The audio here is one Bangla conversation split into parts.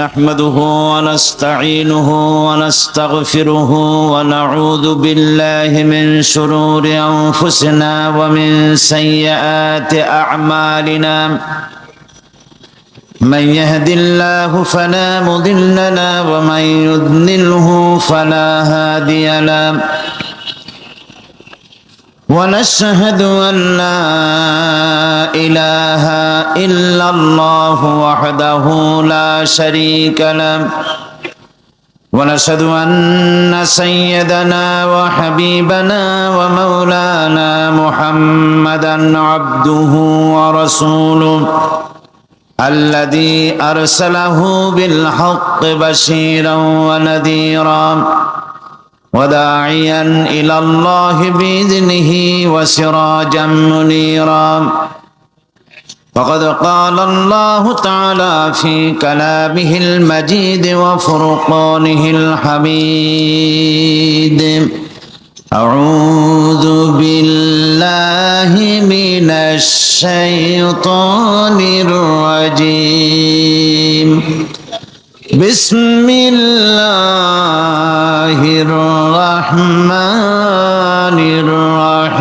نحمده ونستعينه ونستغفره ونعوذ بالله من شرور أنفسنا ومن سيئات أعمالنا. من يهد الله فلا مضل له ومن يضلله فلا هادي له. ونشهد أن لا إله إلا الله وحده لا شريك له. ونشهد أن سيدنا وحبيبنا ومولانا محمدا عبده ورسوله الذي أرسله بالحق بشيرا ونذيرا وداعيا إلى الله بإذنه وسراجا منيرا. فقد قال الله تعالى في كلامه المجيد وفرقانه الحميد: أعوذ بالله من الشيطان الرجيم. بسم الله الرحمن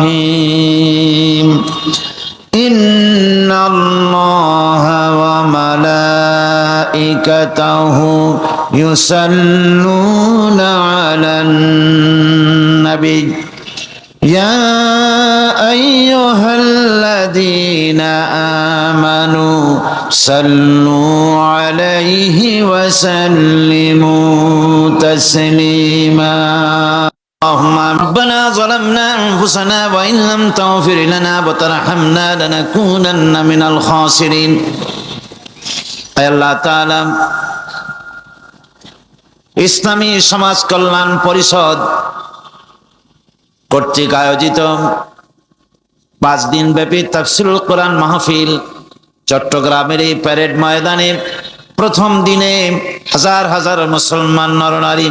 الرحيم. إن الله وملائكته يصلون على النبي يا أيها الذين آمنوا صلوا عليه وسلموا تسليما. اللهم ربنا ظلمنا أنفسنا وإن لم تغفر لنا وترحمنا لنكونن من الخاسرين. أي الله تعالى ইসলামী সমাজ কল্যাণ পরিষদ কর্তৃক আয়োজিত 5 দিন ব্যাপী তাফসীরুল কোরআন মাহফিল চট্টগ্রামের এই প্যারেড ময়দানে প্রথম দিনে হাজার হাজার মুসলমান নরনারী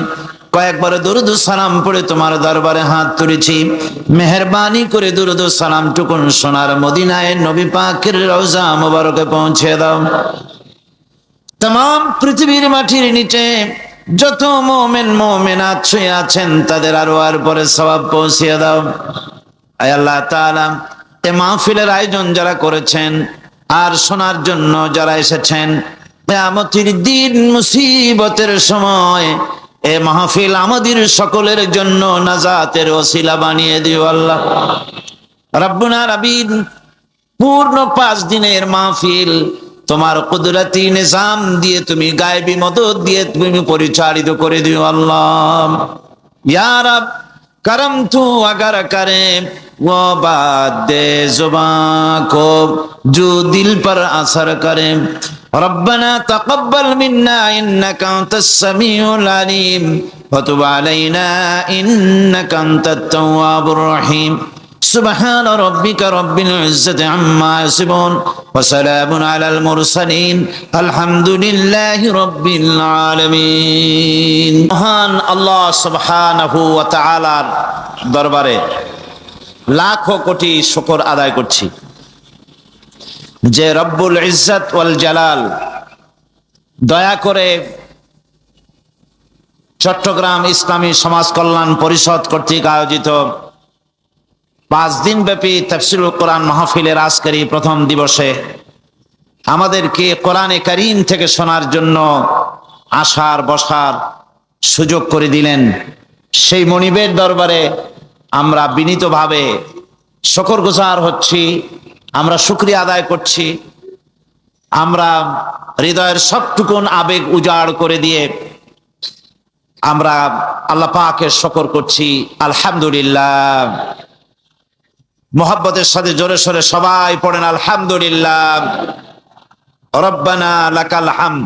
কয়েকবার দরুদ ও সালাম পড়ে তোমার দরবারে হাত তুলেছি। মেহেরবানি করে দরুদ ও সালাম টুকুন সোনার মদিনায় নবী পাকের রওজা মোবারকে পৌঁছে দাও। तमाम পৃথিবীর মাটির নিচে যত মুমিন মুমিনাত শুয়ে আছেন তাদের আরওয়ার পরে সওয়াব পৌঁছে দাও। আয় আল্লাহ তাআলা, এই মাহফিলের আয়োজন যারা করেছেন আর শোনার জন্য যারা এসেছেন, কিয়ামতের দিন মুসিবতের সময় এই মাহফিল আমাদের সকলের জন্য নাজাতের ওসিলা বানিয়ে দিও আল্লাহ রাব্বুল আলামিন। পূর্ণ 5 দিনের মাহফিল তোমার কুদরতি নিজাম দিয়ে তুমি গায়বী মদদ দিয়ে তুমি পরিচালিত করে দিও আল্লাহ। ইয়া রব करम तू अगर करे वो बात दे जुबां को जो दिल पर असर करे। रब्बना तक़ब्बल मिन्ना इन्नका अंतस समीउल अलीम व तुब अलैना इन्नका अंतत तव्वाबुर रहीम। सुब्हान रब्बिका रब्बिल इज्जति अम्मा यसिफून व सलामुन अलल मुरसलीन अल्हम्दुलिल्लाहि रब्बिल आलामीन। महान अल्लाह सुब्हानाहु व ताआलार दरबारे लाखों कोटी शुक्र आदाय करছি যে রব্বুল ইজ্জত ওয়াল জালাল দয়া করে চট্টগ্রাম ইসলামী সমাজ কল্যাণ পরিষদ কর্তৃক আয়োজিত 5 দিন ব্যাপী তাফসীরুল কোরআন মাহফিলের আজকের এই প্রথম দিবসে আমাদেরকে কোরআনে কারীম থেকে শোনার জন্য আসার বসার সুযোগ করে দিলেন। সেই মনিবের দরবারে আমরা বিনীতভাবে শুকরগুজার হচ্ছি, আমরা শুকরিয়া আদায় করছি। আমরা হৃদয়ের সবটুকুন আবেগ উজাড় করে দিয়ে আমরা আল্লাহ পাকের শুকর করছি, আলহামদুলিল্লাহ। মোহাব্বতের সাথে জোরে সোরে সবাই পড়েন আলহামদুলিল্লাহ। রব্বানা লাকাল হামদ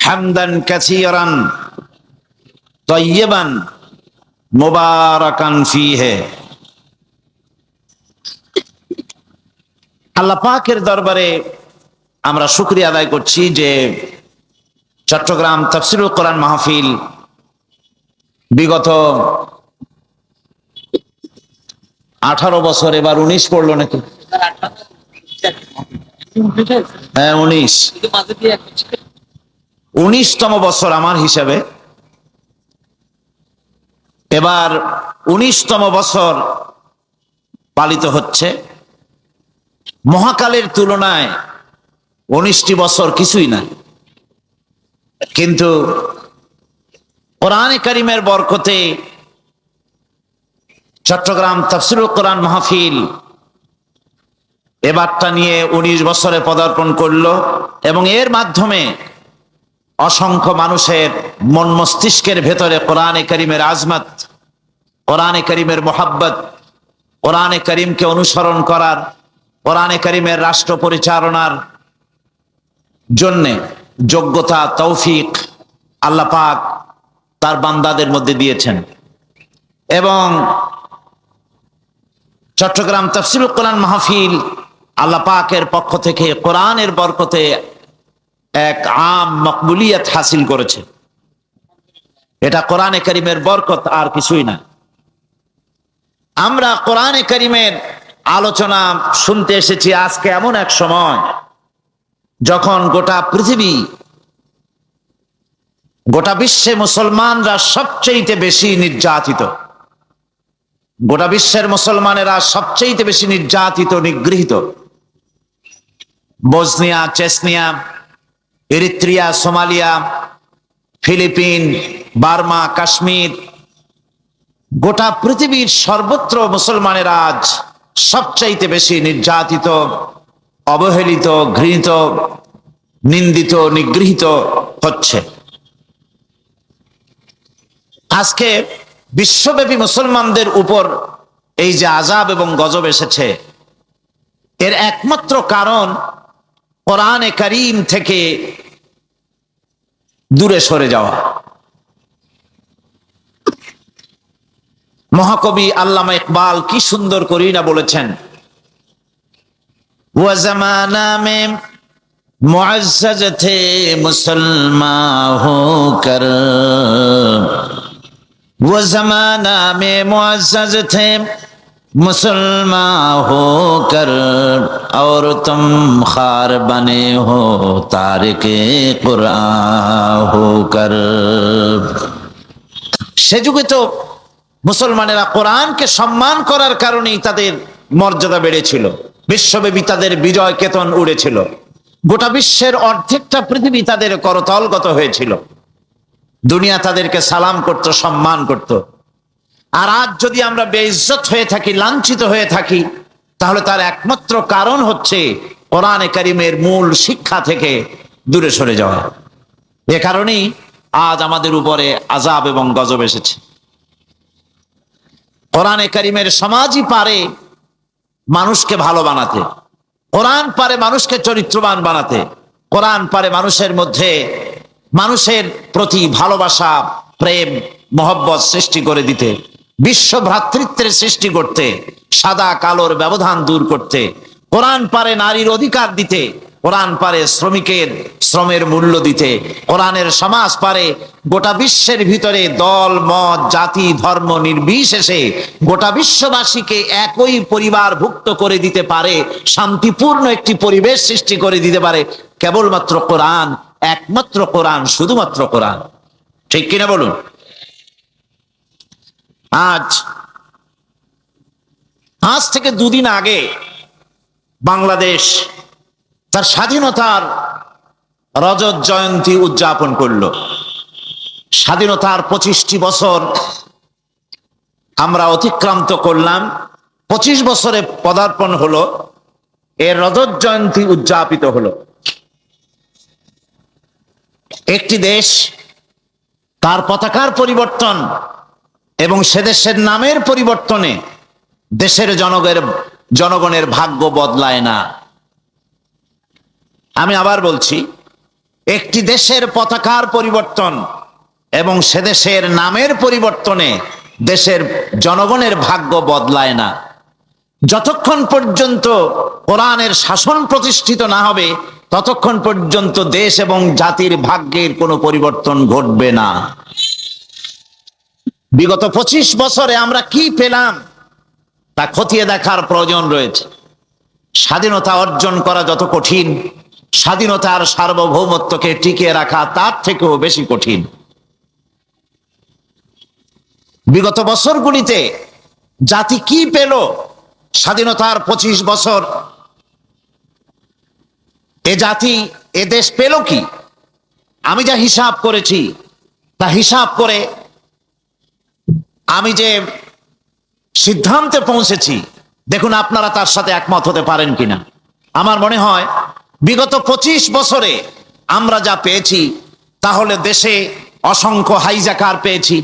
হামদান কাসীরান তাইয়িবান মুবারাকান ফীহি। আল্লাহ পাকের দরবারে আমরা শুকরিয়া আদায় করছি যে চট্টগ্রাম তাফসীরুল কোরআন মাহফিল বিগত 18 বছর, এবার 19 পড়লো নাকি? হ্যাঁ 19। 19তম বছর আমার হিসাবে, এবার 19তম বছর পালিত হচ্ছে। মহাকালের তুলনায় 19টি বছর কিছুই না, কিন্তু কোরআনে কারিমের বরকতে চট্টগ্রাম তাফসীরুল কোরআন মাহফিল এবারটা নিয়ে 19 বছরে পদার্পণ করলো, এবং এর মাধ্যমে অসংখ্য মানুষের মন মস্তিষ্কের ভেতরে কোরআনে কারিমের আজমত, কোরআনে কারিমের মোহাব্বত, কোরআনে কারিমকে অনুসরণ করার, কোরআনে কারিমের রাষ্ট্র পরিচালনার জন্যে যোগ্যতা, তৌফিক আল্লাহ পাক তার বান্দাদের মধ্যে দিয়েছেন। এবং চট্টগ্রাম তাফসীরুল কোরআন মাহফিল আল্লাহ পাকের পক্ষ থেকে কোরআনের বরকতে এক আম মকবুলিয়ত হাসিল করেছে। এটা কোরআনে কারিমের বরকত, আর কিছুই না। আমরা কোরআনে কারিমের আলোচনা শুনতে এসেছি আজকে এমন এক সময় যখন গোটা পৃথিবী, গোটা বিশ্বে মুসলমানরা সবচেয়ে বেশি নির্যাতিত, গোটা বিশ্বের মুসলমানেরা সবচেয়ে বেশি নির্যাতিত, নিগৃহীত। Bosnia, Chechnya, Eritrea, Somalia, Philippine, Burma, Kashmir, গোটা পৃথিবীর সর্বত্র মুসলমানেরা আজ সবচাইতে বেশি নির্যাতিত, অবহেলিত, ঘৃণিত, নিন্দিত, নিগৃহীত হচ্ছে। আজকে বিশ্বব্যাপী মুসলমানদের উপর এই যে আযাব এবং গজব এসেছে, এর একমাত্র কারণ কোরআনে কারীম থেকে দূরে সরে যাওয়া। মহাকবি আল্লামা ইকবাল কি সুন্দর করেই না বলেছেন, वो जमाना में मुअज़्ज़ज़ थे मुसलमान होकर, वो जमाना में मुअज़्ज़ज़ थे मुसलमान होकर, और तुम खार बने हो तारिके कुरान होकर। সে যুগে তো মুসলমানেরা কোরআনকে সম্মান করার কারণেই তাদের মর্যাদা বেড়েছিল, বিশ্বব্যাপী তাদের বিজয় কেতন উড়েছিল, গোটা বিশ্বের অর্ধেকটা পৃথিবী তাদের করতলগত হয়েছিল, দুনিয়া তাদেরকে সালাম করত, সম্মান করত। আর আজ যদি আমরা বেইজ্জত হয়ে থাকি, লাঞ্ছিত হয়ে থাকি, তাহলে তার একমাত্র কারণ হচ্ছে কোরআনে কারীমের মূল শিক্ষা থেকে দূরে সরে যাওয়া। এ কারণেই আজ আমাদের উপরে আযাব এবং গজব এসেছে। কোরআনে কারীমের সমাজই পারে মানুষকে ভালো বানাতে, কোরআন পারে মানুষকে চরিত্রবান বানাতে, কোরআন পারে মানুষের মধ্যে মানুষের প্রতি ভালোবাসা, প্রেম, মহব্বত সৃষ্টি করে দিতে, বিশ্ব ভ্রাতৃত্বের সৃষ্টি করতে, সাদা কালোর ব্যবধান দূর করতে। কোরআন পারে নারীর অধিকার দিতে, কোরআন পারে শ্রমিকের শ্রমের মূল্য দিতে, কোরআনের সমাজ পারে গোটা বিশ্বের ভিতরে দল, মত, জাতি, ধর্ম নির্বিশেষে গোটা বিশ্ববাসীকে একই পরিবারভুক্ত করে দিতে পারে, শান্তিপূর্ণ একটি পরিবেশ সৃষ্টি করে দিতে পারে কেবলমাত্র কোরআন, একমাত্র কোরআন, শুধুমাত্র কোরআন। ঠিক কিনা বলুন? আজ থেকে দুদিন আগে বাংলাদেশ তার স্বাধীনতার রজত জয়ন্তী উদযাপন করলো। স্বাধীনতার 25টি বছর আমরা অতিক্রান্ত করলাম, 25 বছরে পদার্পণ হলো, এর রজত জয়ন্তী উদযাপিত হলো। একটি দেশ তার পতাকার পরিবর্তন এবং সে দেশের নামের পরিবর্তনে দেশের জনগণের ভাগ্য বদলায় না। আমি আবার বলছি, একটি দেশের পতাকার পরিবর্তন এবং সে দেশের নামের পরিবর্তনে দেশের জনগণের ভাগ্য বদলায় না। যতক্ষণ পর্যন্ত কোরআনের শাসন প্রতিষ্ঠিত না হবে, ততক্ষণ পর্যন্ত দেশ এবং জাতির ভাগ্যের কোনো পরিবর্তন ঘটবে না। বিগত 25 বছরে আমরা কি পেলাম তা খতিয়ে দেখার প্রয়োজন রয়েছে। স্বাধীনতা অর্জন করা যত কঠিন, স্বাধীনতার সার্বভৌমত্বকে টিকিয়ে রাখা তার থেকেও বেশি কঠিন। বিগত বছরগুলিতে জাতি কি পেল? স্বাধীনতার 25 বছর এ জাতি এ দেশ পেল কি? আমি যা হিসাব করেছি তা হিসাব করে আমি যে সিদ্ধান্তে পৌঁছেছি, দেখুন আপনারা তার সাথে একমত হতে পারেন কিনা। আমার মনে হয় বিগত 25 বছরে আমরা যা পেয়েছি, তাহলে দেশে অসংখ্য হাইজাকার পেয়েছি,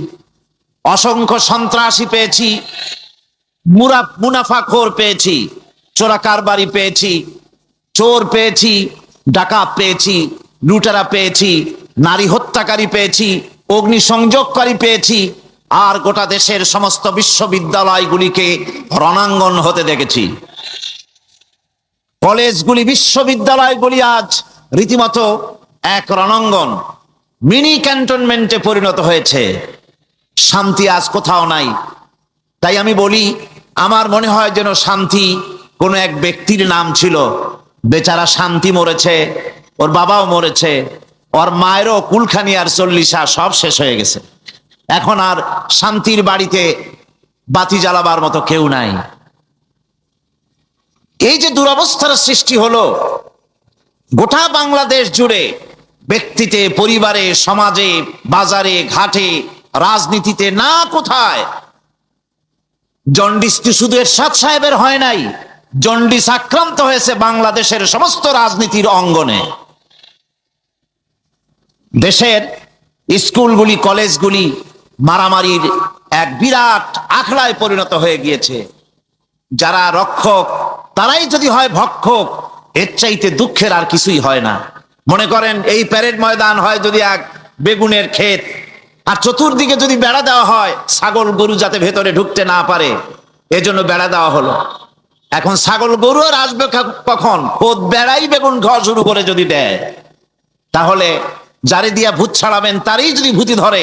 অসংখ্য সন্ত্রাসী পেয়েছি, মুনাফাখোর পেয়েছি, চোরাকারবারি পেয়েছি, চোর পেয়েছি, ডাকাত পেয়েছি, লুটেরা পেয়েছি, নারী হত্যাকারী পেয়েছি, অগ্নিসংযোগকারী পেয়েছি, আর গোটা দেশের সমস্ত বিশ্ববিদ্যালয়গুলিকে রণাঙ্গন হতে দেখেছি। কলেজগুলি, বিশ্ববিদ্যালয়গুলি আজ রীতিমতো এক রণাঙ্গন, মিনি ক্যান্টনমেন্টে পরিণত হয়েছে। শান্তি আজ কোথাও নাই। তাই আমি বলি, আমার মনে হয় যেন শান্তি কোনো এক ব্যক্তির নাম ছিল। বেচারা শান্তি মরেছে, ওর বাবাও মরেছে, ওর মায়েরও কুলখানি আর 40 সব শেষ হয়ে গেছে। এখন আর শান্তির বাড়িতে বাতি জ্বালাবার মতো কেউ নাই। এই যে দুরবস্থার সৃষ্টি হলো গোটা বাংলাদেশ জুড়ে, ব্যক্তিতে, পরিবারে, সমাজে, বাজারে, ঘাটে, রাজনীতিতে, না কোথায়। জন্ডিস শুধু এরশাদ সাহেবের হয় নাই, জন্ডিস আক্রান্ত হয়েছে বাংলাদেশের সমস্ত রাজনীতির অঙ্গনে। দেশের স্কুলগুলি, কলেজগুলি মারামারির এক বিরাট আখড়ায় পরিণত হয়ে গিয়েছে। যারা রক্ষক তারাই যদি হয় ভক্ষক, এর চাইতে দুঃখের আর কিছুই হয় না। মনে করেন এই প্যারেড ময়দান হয় যদি এক বেগুনের ক্ষেত, আর চতুর্দিকে যদি বেড়া দেওয়া হয় ছাগল গরু যাতে ভেতরে ঢুকতে না পারে, এজন্য বেড়া দেওয়া হলো। এখন ছাগল গরু আর আসবে কখন? খোদ বেড়াই বেগুন খাওয়া শুরু করে যদি দেয়, তাহলে যারে দিয়া ভূত ছাড়াবেন তারই যদি ভূতি ধরে,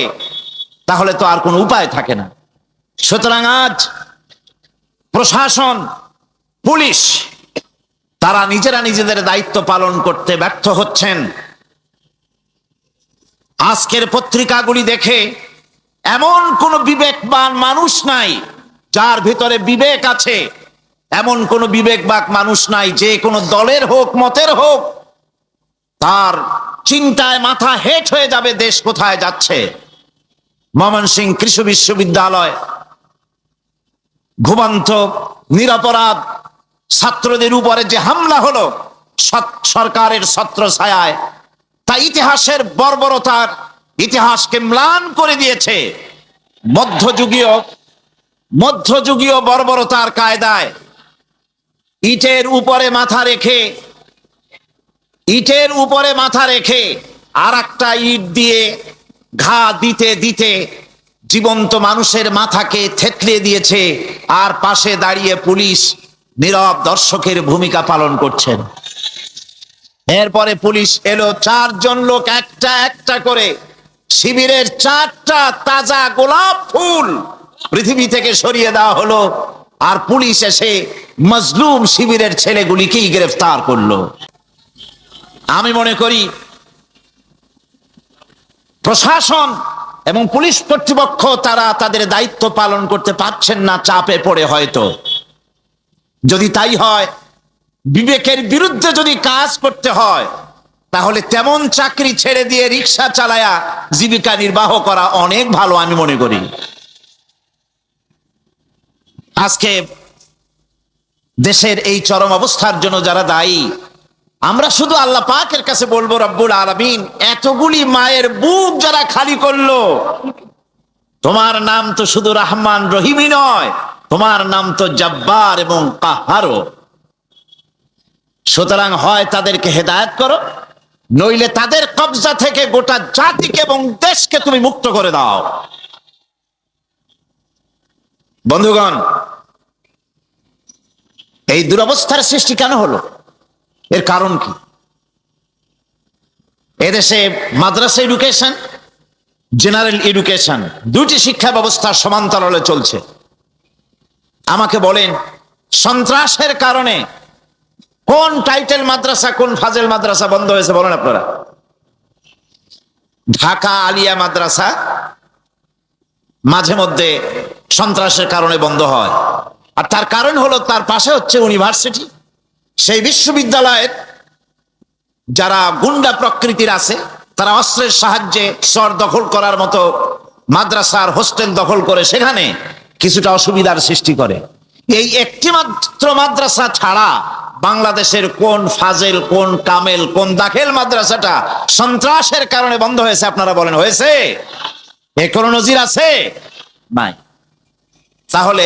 তাহলে তো আর কোনো উপায় থাকে না। সুতরাং আজ প্রশাসন, পুলিশ, তারা নিজেরা নিজেদের দায়িত্ব পালন করতে ব্যর্থ হচ্ছেন। আজকের পত্রিকাগুলি দেখে এমন কোন বিবেকবান মানুষ নাই যার ভিতরে বিবেক আছে। এমন কোন বিবেকবান মানুষ নাই যে কোনো দলের হোক, মতের হোক, তার চিন্তায় মাথা হেট হয়ে যাবে দেশ কোথায় যাচ্ছে। ময়মনসিংহ কৃষি বিশ্ববিদ্যালয় ঘুমন্ত নিরপরাধ ছাত্রদের উপরে যে হামলা হলো সরকারের ছত্রছায়ায়, তা ইতিহাসের বর্বরতার ইতিহাসকে ম্লান করে দিয়েছে। মধ্যযুগীয় বর্বরতার কায়দায় ইটের উপরে মাথা রেখে আর একটা ইট দিয়ে ঘা দিতে দিতে জীবন্ত মানুষের মাথাকে থেতলিয়ে দিয়েছে, আর পাশে দাঁড়িয়ে পুলিশ নীরব দর্শকের ভূমিকা পালন করছেন। এরপরে পুলিশ এলো, 4 জন লোক একটা একটা করে শিবিরের 4টা তাজা গোলাপ ফুল পৃথিবী থেকে সরিয়ে দেওয়া হলো, আর পুলিশ এসে মজলুম শিবিরের ছেলেগুলিকেই গ্রেফতার করলো। আমি মনে করি প্রশাসন এবং পুলিশ কর্তৃপক্ষ তারা তাদের দায়িত্ব পালন করতে পারছেন না, চাপে পড়ে। হয়তো যদি তাই হয়, বিবেকের বিরুদ্ধে যদি কাজ করতে হয়, তাহলে তেমন চাকরি ছেড়ে দিয়ে রিক্সা চালায়া জীবিকা নির্বাহ করা অনেক ভালো আমি মনে করি। আজকে দেশের এই চরম অবস্থার জন্য যারা দায়ী, আমরা শুধু আল্লাহ পাকের কাছে বলবো, রব্বুল আলামিন, এতগুলি মায়ের বুক যারা খালি করলো, তোমার নাম তো শুধু রহমান রহিমই নয়, তোমার নাম তো জব্বার এবং কাহারও। সুতরাং হয় তাদেরকে হেদায়েত করো, নইলে তাদের কবজা থেকে গোটা জাতিকে এবং দেশকে তুমি মুক্ত করে দাও। বন্ধুগণ, এই দুরবস্থার সৃষ্টি কেন হলো? এর কারণ কি? এদেশে মাদ্রাসা এডুকেশন, জেনারেল এডুকেশন, দুটি শিক্ষা ব্যবস্থা সমান্তরালে চলছে। আমাকে বলেন, সন্ত্রাসের কারণে কোন টাইটেল মাদ্রাসা, কোন ফাজেল মাদ্রাসা বন্ধ হয়েছে বলেন আপনারা? ঢাকা আলিয়া মাদ্রাসা মাঝে মধ্যে সন্ত্রাসের কারণে বন্ধ হয়, আর তার কারণ হলো তার পাশে হচ্ছে ইউনিভার্সিটি। সেই বিশ্ববিদ্যালয়ের যারা গুন্ডা প্রকৃতির আছে, তারা অস্ত্রের সাহায্যে চর দখল করার মতো মাদ্রাসার হোস্টেল দখল করে সেখানে কিছুটা অসুবিধার সৃষ্টি করে। এই একটি মাত্র মাদ্রাসা ছাড়া বাংলাদেশের কোন ফাজেল, কোন কামেল, কোন দাখিল মাদ্রাসাটা সন্ত্রাসের কারণে বন্ধ হয়েছে আপনারা বলেন? হয়েছে? এ কোন নজির আছে? নাই। তাহলে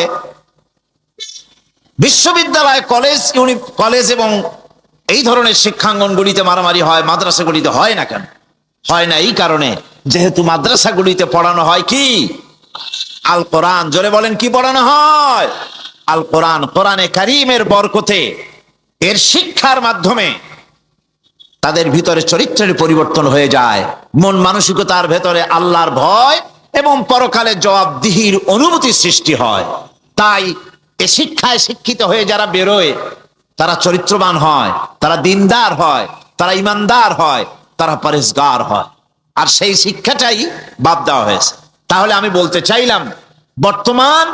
বিশ্ববিদ্যালয়, কলেজ এবং এই ধরনের শিক্ষাঙ্গনগুলিতে মারামারি হয়, মাদ্রাসাগুলিতে হয় না কেন? হয় না এই কারণে, যেহেতু মাদ্রাসাগুলিতে পড়ানো হয় কি? আল কোরআন। জোরে বলেন, কি পড়ানো হয়? আল কোরআন। কোরআনে কারীমের বরকতে, এর শিক্ষার মাধ্যমে তাদের ভিতরে চরিত্রের পরিবর্তন হয়ে যায়, মন মানসিকতার ভেতরে আল্লাহর ভয় এবং পরকালে জবাবদিহির অনুভূতি সৃষ্টি হয়। তাই এ শিক্ষায় শিক্ষিত হয়ে যারা বেরোয় তারা চরিত্রবান হয়, তারা দিনদার হয়, তারা ইমানদার হয়, তারা পরেজগার হয়। আর সেই শিক্ষাটাই বাদ দেওয়া হয়েছে। তাহলে আমি বলতে চাইলাম, বর্তমান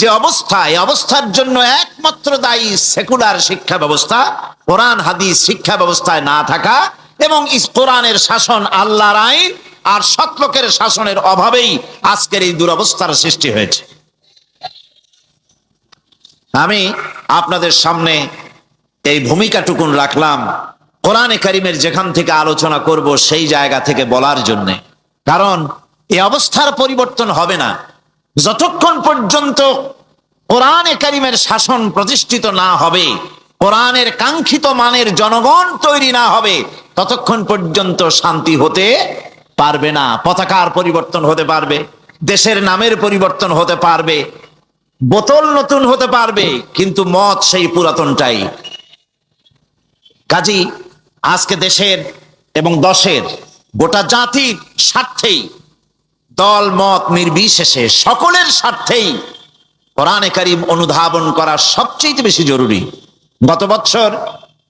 যে অবস্থা, এই অবস্থার জন্য একমাত্র দায়ী সেকুলার শিক্ষা ব্যবস্থা, কোরআন হাদিস শিক্ষা ব্যবস্থায় না থাকা এবং কোরআনের শাসন, আল্লাহর আইন আর সৎ লোকের শাসনের অভাবেই আজকের এই দুরবস্থার সৃষ্টি হয়েছে। আমি আপনাদের সামনে এই ভূমিকাটুকুন রাখলাম কোরআনে কারীমের যেখান থেকে আলোচনা করব সেই জায়গা থেকে বলার জন্য। কারণ এই অবস্থার পরিবর্তন হবে না যতক্ষণ পর্যন্ত কোরআনে কারীমের শাসন প্রতিষ্ঠিত না হবে, কোরআনের কাঙ্ক্ষিত মানের জনগণ তৈরি না হবে, ততক্ষণ পর্যন্ত শান্তি হতে পারবে না। পতাকার পরিবর্তন হতে পারবে, দেশের নামের পরিবর্তন হতে পারবে, বোতল নতুন হতে পারবে, কিন্তু মত সেই পুরাতনটাই। কাজী আজকে দেশের এবং দশের, গোটা জাতির স্বার্থেই, দল মত নির্বিশেষে সকলের স্বার্থেই কোরআনে কারীম অনুধাবন করা সবচেয়ে বেশি জরুরি। গত বছর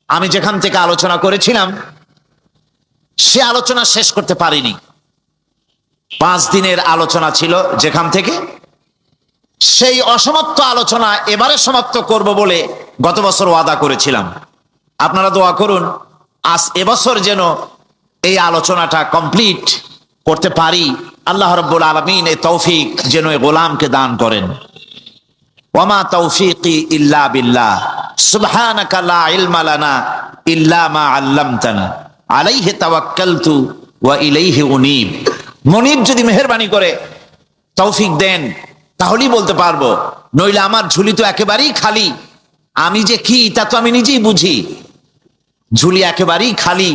আমি যেখান থেকে আলোচনা করেছিলাম সে আলোচনা শেষ করতে পারিনি। 5 দিনের আলোচনা ছিল যেখান থেকে, সেই অসমাপ্ত আলোচনা এবারে সমাপ্ত করব বলে গত বছর ওয়াদা করেছিলাম। আপনারা দোয়া করুন আজ এবছর যেন এই আলোচনাটা কমপ্লিট করতে পারি। আল্লাহ রাব্বুল আলামিন এই তৌফিক যেন এই গোলামকে দান করেন। ওয়ামা তৌফিকি ইল্লা বিল্লাহ, সুবহানাকা লা ইলমা লানা ইল্লা মা আল্লামতানা, আলাইহি তাওয়াক্কালতু ওয়া ইলাইহি উনীব। মনিব যদি মেহেরবানি করে তৌফিক দেন তাহলেই বলতে পারবো, নইলে আমার ঝুলি তো একেবারেই খালি। আমি যে কি তা তো আমি নিজেই বুঝি, ঝুলি একেবারেই খালি।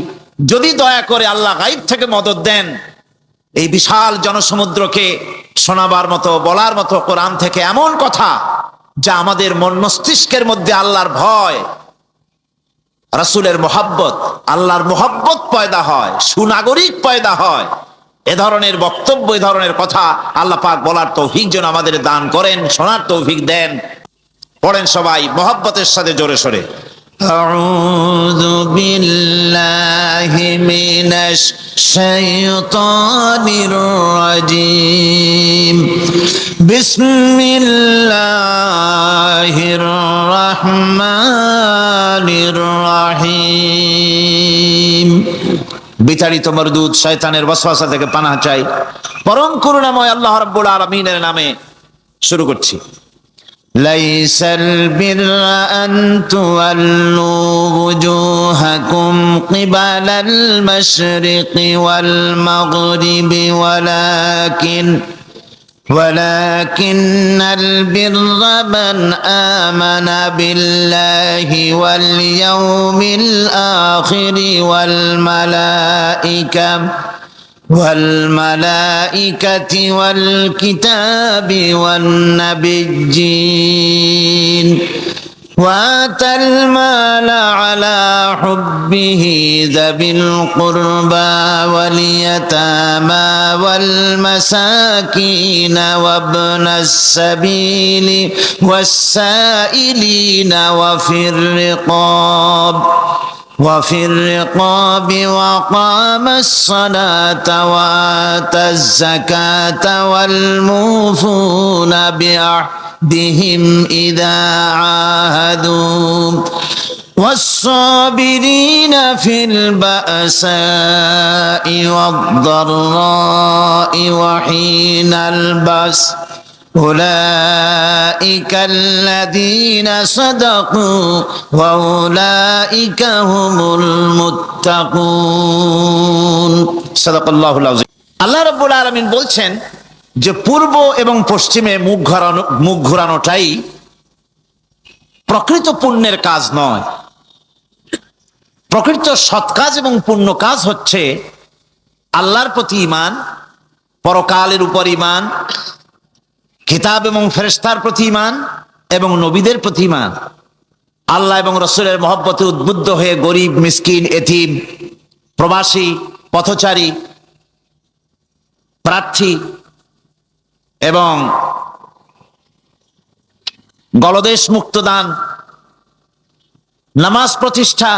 যদি দয়া করে আল্লাহ গায়ব থেকে মদদ দেন, এই বিশাল জনসমুদ্রকে শোনাবার মতো, বলার মতো কোরআন থেকে এমন কথা যা আমাদের মন মস্তিষ্কের মধ্যে আল্লাহর ভয়, রাসূলের মোহাব্বত, আল্লাহর মোহাব্বত পয়দা হয়, সুনাগরিক পয়দা হয়, এ ধরনের বক্তব্য, এ ধরনের কথা আল্লাহ পাক বলার তৌফিক যেন আমাদের দান করেন, শোনার তৌফিক দেন। পড়েন সবাই মোহাব্বতের সাথে জোরে সোরে। আউযু বিল্লাহি মিনাশ শাইতানির রাজিম। বিসমিল্লাহির রাহমানির রাহিম। বিতাড়িত মরদুদ শয়তানের ওয়াসওয়াসা থেকে পানাহ চাই পরম করুণাময় আল্লাহ রাব্বুল আলামিনের নামে। শুরু করছি। লাইসাল বিররা আন তুওয়াল্লু ওয়ুজুহাকুম কিবালাল মাশরিকি ওয়াল মাগরিবি ولكن البر من آمن بالله واليوم الآخر والملائكة والكتاب والنبيين وآتى المال على حبه ذوي القربى واليتامى والمساكين وابن السبيل والسائلين وفي الرقاب وقام الصلاة وآتى الزكاة والموفون بعهدهم إذا عاهدوا والصابرين في البأساء والضراء وحين البأس أولئك الذين صدقوا وأولئك هم المتقون صدق الله العظيم আল্লাহ রাব্বুল আলামিন বলছেন যে পূর্ব এবং পশ্চিমে মুখ ঘোরানোটাই প্রকৃত পুণ্যের কাজ নয়। প্রকৃত সৎ কাজ এবং পুণ্য কাজ হচ্ছে আল্লাহর প্রতি ঈমান, পরকালের উপর ঈমান, কিতাব এবং ফেরেশতার প্রতি ঈমান এবং নবীদের প্রতি ঈমান। আল্লাহ এবং রাসূলের মহব্বতে উদ্বুদ্ধ হয়ে গরিব, মিসকিন, এতিম, প্রবাসী, পথচারী, প্রার্থী এবং গলদেশ মুক্ত দান, নামাজ প্রতিষ্ঠা,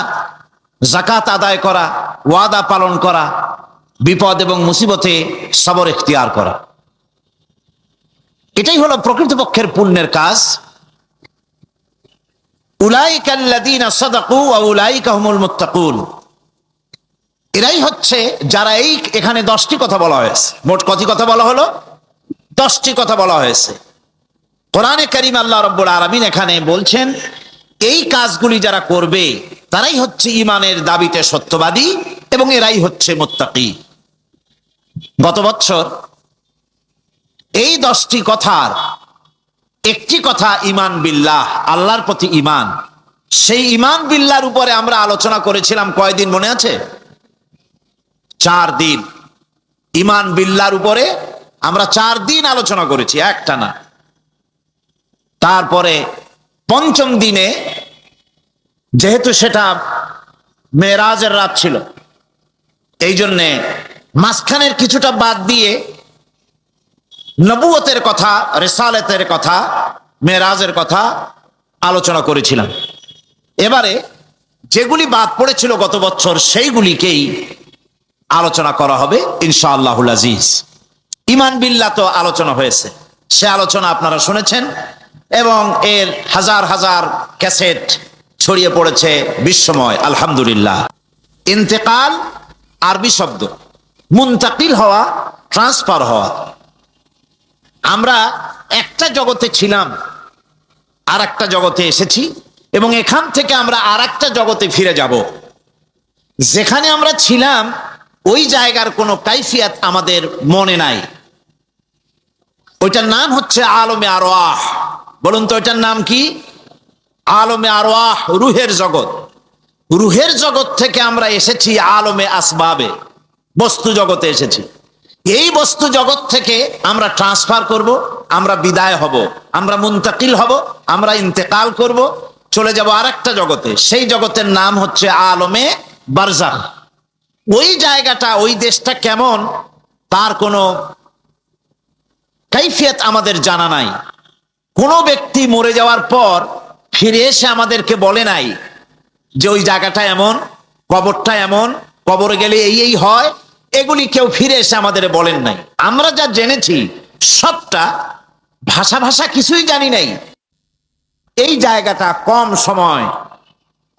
যাকাত আদায় করা, ওয়াদা পালন করা, বিপদ এবং মুসিবতে সবর ইখতিয়ার করা, এটাই হলো প্রকৃতপক্ষের পুণ্যের কাজ। উলাইকা আল্লাযীনা সাদাকু ওয়া উলাইকা হুমুল মুত্তাকুন, এরাই হচ্ছে যারা এখানে 10টি কথা বলা হয়েছে। মোট কত কথা বলা হলো? 10টি কথা বলা হয়েছে। কোরআনে কারীম আল্লাহ রাব্বুল আলামিন এখানে বলছেন এই কাজগুলি যারা করবে তারাই হচ্ছে ঈমানের দাবিতে সত্যবাদী এবং এরাই হচ্ছে মুত্তাকি। গত বছর এই 10টি কথার একটি কথা ঈমান বিল্লাহ, আল্লাহর প্রতি ঈমান। সেই ঈমান বিল্লাহর উপরে আমরা আলোচনা করেছিলাম কয়দিন মনে আছে? 4 দিন। ঈমান বিল্লাহর উপরে আমরা 4 দিন আলোচনা করেছি একটানা। তারপরে পঞ্চম দিনে যেহেতু সেটা মেরাজের রাত ছিল, এই জন্যে মাঝখানের কিছুটা বাদ দিয়ে নবুয়তের কথা, রিসালাতের কথা, মেরাজের কথা আলোচনা করেছিলাম। এবারে যেগুলি বাদ পড়েছিল গত বছর সেইগুলিকেই আলোচনা করা হবে ইনশাআল্লাহুল আজিজ। ঈমান বিল্লাহ তো আলোচনা হয়েছে, সে আলোচনা আপনারা শুনেছেন এবং এর হাজার হাজার ক্যাসেট ছড়িয়ে পড়েছে বিশ্বময়, আলহামদুলিল্লাহ। ইন্তেকাল আরবি শব্দ, মুনতাকিল হওয়া, ট্রান্সফার হওয়া। আমরা একটা জগতে ছিলাম, আর একটা জগতে এসেছি এবং এখান থেকে আমরা আর একটা জগতে ফিরে যাব। যেখানে আমরা ছিলাম ওই জায়গার কোনো কাইফিয়াত আমাদের মনে নাই। ওইটার নাম হচ্ছে আলমে আরওয়াহ। বলুন তো ওইটার নাম কি? আলমে আরওয়াহ, রুহের জগৎ। রুহের জগৎ থেকে আমরা এসেছি আলমে আসবাবে, বস্তু জগতে এসেছি। এই বস্তু জগৎ থেকে আমরা ট্রান্সফার করব, আমরা বিদায় হব, আমরা মুনতাকিল হব, আমরা ইন্তেকাল করব, চলে যাব আর একটা জগতে। সেই জগতের নাম হচ্ছে আলমে বারজাখ। ওই জায়গাটা, ওই দেশটা কেমন তার কোনো কাইফিয়ত আমাদের জানা নাই। কোনো ব্যক্তি মরে যাওয়ার পর ফিরে এসে আমাদেরকে বলে নাই যে ওই জায়গাটা এমন, কবরটা এমন, কবরে গেলে এই হয়। এগুলি কেউ ফিরে এসে আমাদের বলেন নাই। আমরা যা জেনেছি সবটা ভাষা কিছুই জানি নাই। এই জায়গাটা কম সময়,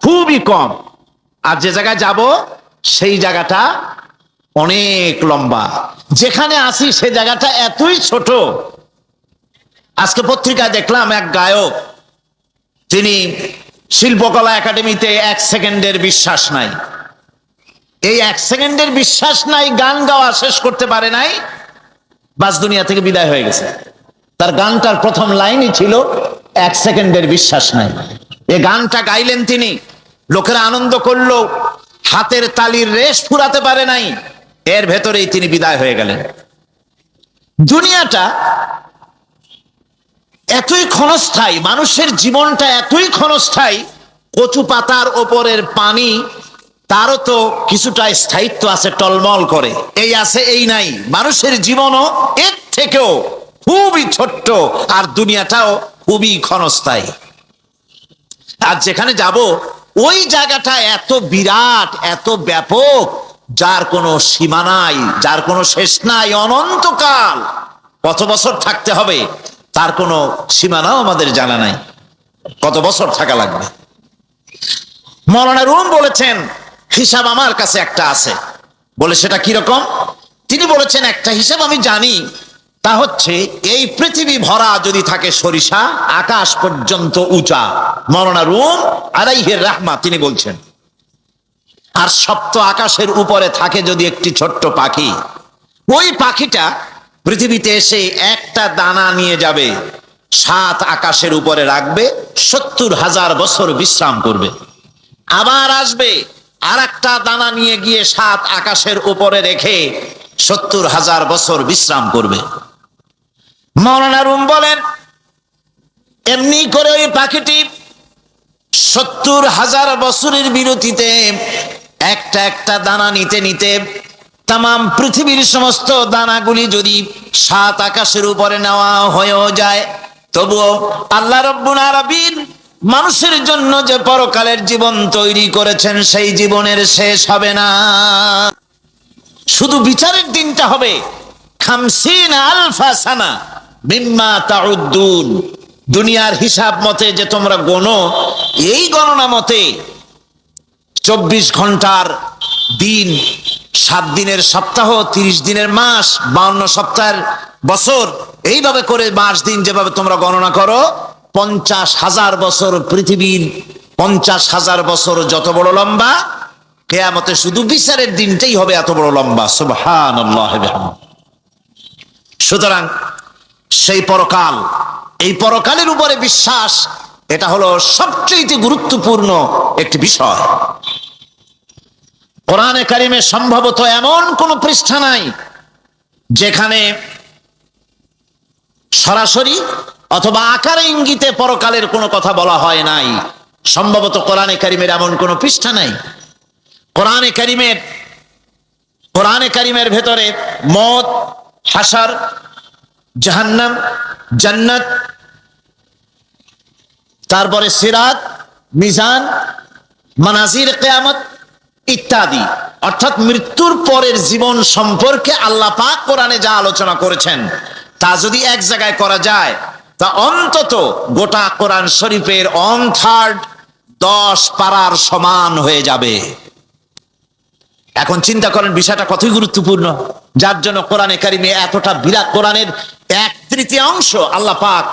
খুবই কম, আর যে জায়গায় যাব সেই জায়গাটা অনেক লম্বা। যেখানে আসি সে জায়গাটা এতই ছোট। আজকে পত্রিকায় দেখলাম এক গায়ক, তিনি শিল্পকলা একাডেমিতে 1 সেকেন্ডের বিশ্বাস নাই। এই 1 সেকেন্ডের বিশ্বাস নাই, গান গাওয়া শেষ করতে পারে নাই, বাস দুনিয়া থেকে বিদায় হয়ে গেছে। তার গানটার প্রথম লাইনই ছিল 1 সেকেন্ডের বিশ্বাস নাই। এই গানটা গাইলেন তিনি, লোকেরা আনন্দ করলো, হাতের তালির রেশ ফুরাতে পারে নাই, এর ভেতরেই তিনি বিদায় হয়ে গেলেন। দুনিয়াটা এতই ক্ষণস্থায়ী, মানুষের জীবনটা এতই ক্ষণস্থায়ী, কচু পাতার ওপরের পানি তারও তো কিছুটা স্থায়িত্ব আছে, টলমল করে, এই আছে এই নাই। মানুষের জীবনও এর থেকেও খুবই ছোট্ট, আর দুনিয়াটাও খুবই ক্ষণস্থায়ী। আর যেখানে যাব ওই জায়গাটা এত বিরাট, এত ব্যাপক, যার কোনো সীমা নাই, যার কোনো শেষ নাই, অনন্তকাল কত বছর থাকতে হবে তার কোনো সীমানাও আমাদের জানা নাই, কত বছর থাকা লাগবে। মৌলানা রুম বলেছেন হিসাব আমার কাছে একটা আছে। বলে সেটা কিরকম? তিনি বলেছেন একটা হিসাব আমি জানি, তা হচ্ছে এই পৃথিবী ভরা যদি থাকে সরিষা, আকাশ পর্যন্ত উঁচা, মৌলানা রুম আলাইহির রাহমা তিনি বলছেন, আর সপ্ত আকাশের উপরে থাকে যদি একটি ছোট্ট পাখি, ওই পাখিটা পৃথিবীতে এসে একটা দানা নিয়ে যাবে, 7 আকাশের উপরে রাখবে, 70,000 বছর বিশ্রাম করবে, আবার আসবে আর একটা দানা নিয়ে গিয়ে 7 আকাশের উপরে রেখে 70,000 বছর বিশ্রাম করবে। মৌলানা রুম বলেন এমনি করে ওই পাখিটি 70,000 বছরের বিরতিতে একটা একটা দানা নিতে নিতে তাম পৃথিবীর সমস্ত দানাগুলি যদি 7 আকাশের উপরে নেওয়া হয়েও যায়, তবুও আল্লাহ রব্বুল আলামিন মানুষের জন্য যে পরকালের জীবন তৈরি করেছেন সেই জীবনের শেষ হবে না। শুধু বিচারের দিনটা হবে 50 আলফা সানা মিম্মা তাউদ্দুন। দুনিয়ার হিসাব মতে যে তোমরা গণো, এই গণনা মতে 24 ঘন্টার দিন, 7 দিনের সপ্তাহ, 30 দিনের মাস, 52 সপ্তাহের বছর, এইভাবে করে মাস দিন যেভাবে তোমরা গণনা করো, 50,000 বছর পৃথিবীর, 50,000 বছর যত বড় লম্বা, কিয়ামতে শুধু বিচারের দিনটাই হবে এত বড় লম্বা। সুবহানাল্লাহ। সুতরাং সেই পরকাল, এই পরকালের উপরে বিশ্বাস, এটা হলো সবচেয়ে গুরুত্বপূর্ণ একটি বিষয়। কোরআনে কারিমে সম্ভবত এমন কোন পৃষ্ঠা নাই যেখানে সরাসরি অথবা আকারে ইঙ্গিতে পরকালের কোনো কথা বলা হয় নাই। সম্ভবত কোরআনে কারিমের এমন কোন পৃষ্ঠা নাই। কোরআনে কারিমের ভেতরে মওত, হাসর, জাহান্নাম, জান্নাত, তারপরে সিরাত, মিজান, মানাজির কিয়ামত ইত্যাদি, অর্থাৎ মৃত্যুর পরের জীবন সম্পর্কে আল্লাহ পাক কোরআনে যা আলোচনা করেছেন তা যদি এক জায়গায় করা যায়, তা অন্তত গোটা কোরআন শরীফের 1/3 10 পারার সমান হয়ে যাবে। এখন চিন্তা করেন বিষয়টা কতই গুরুত্বপূর্ণ, যার জন্য কোরআনে কারিমে এতটা বিরাট, কোরআনের 1/3 আল্লাহ পাক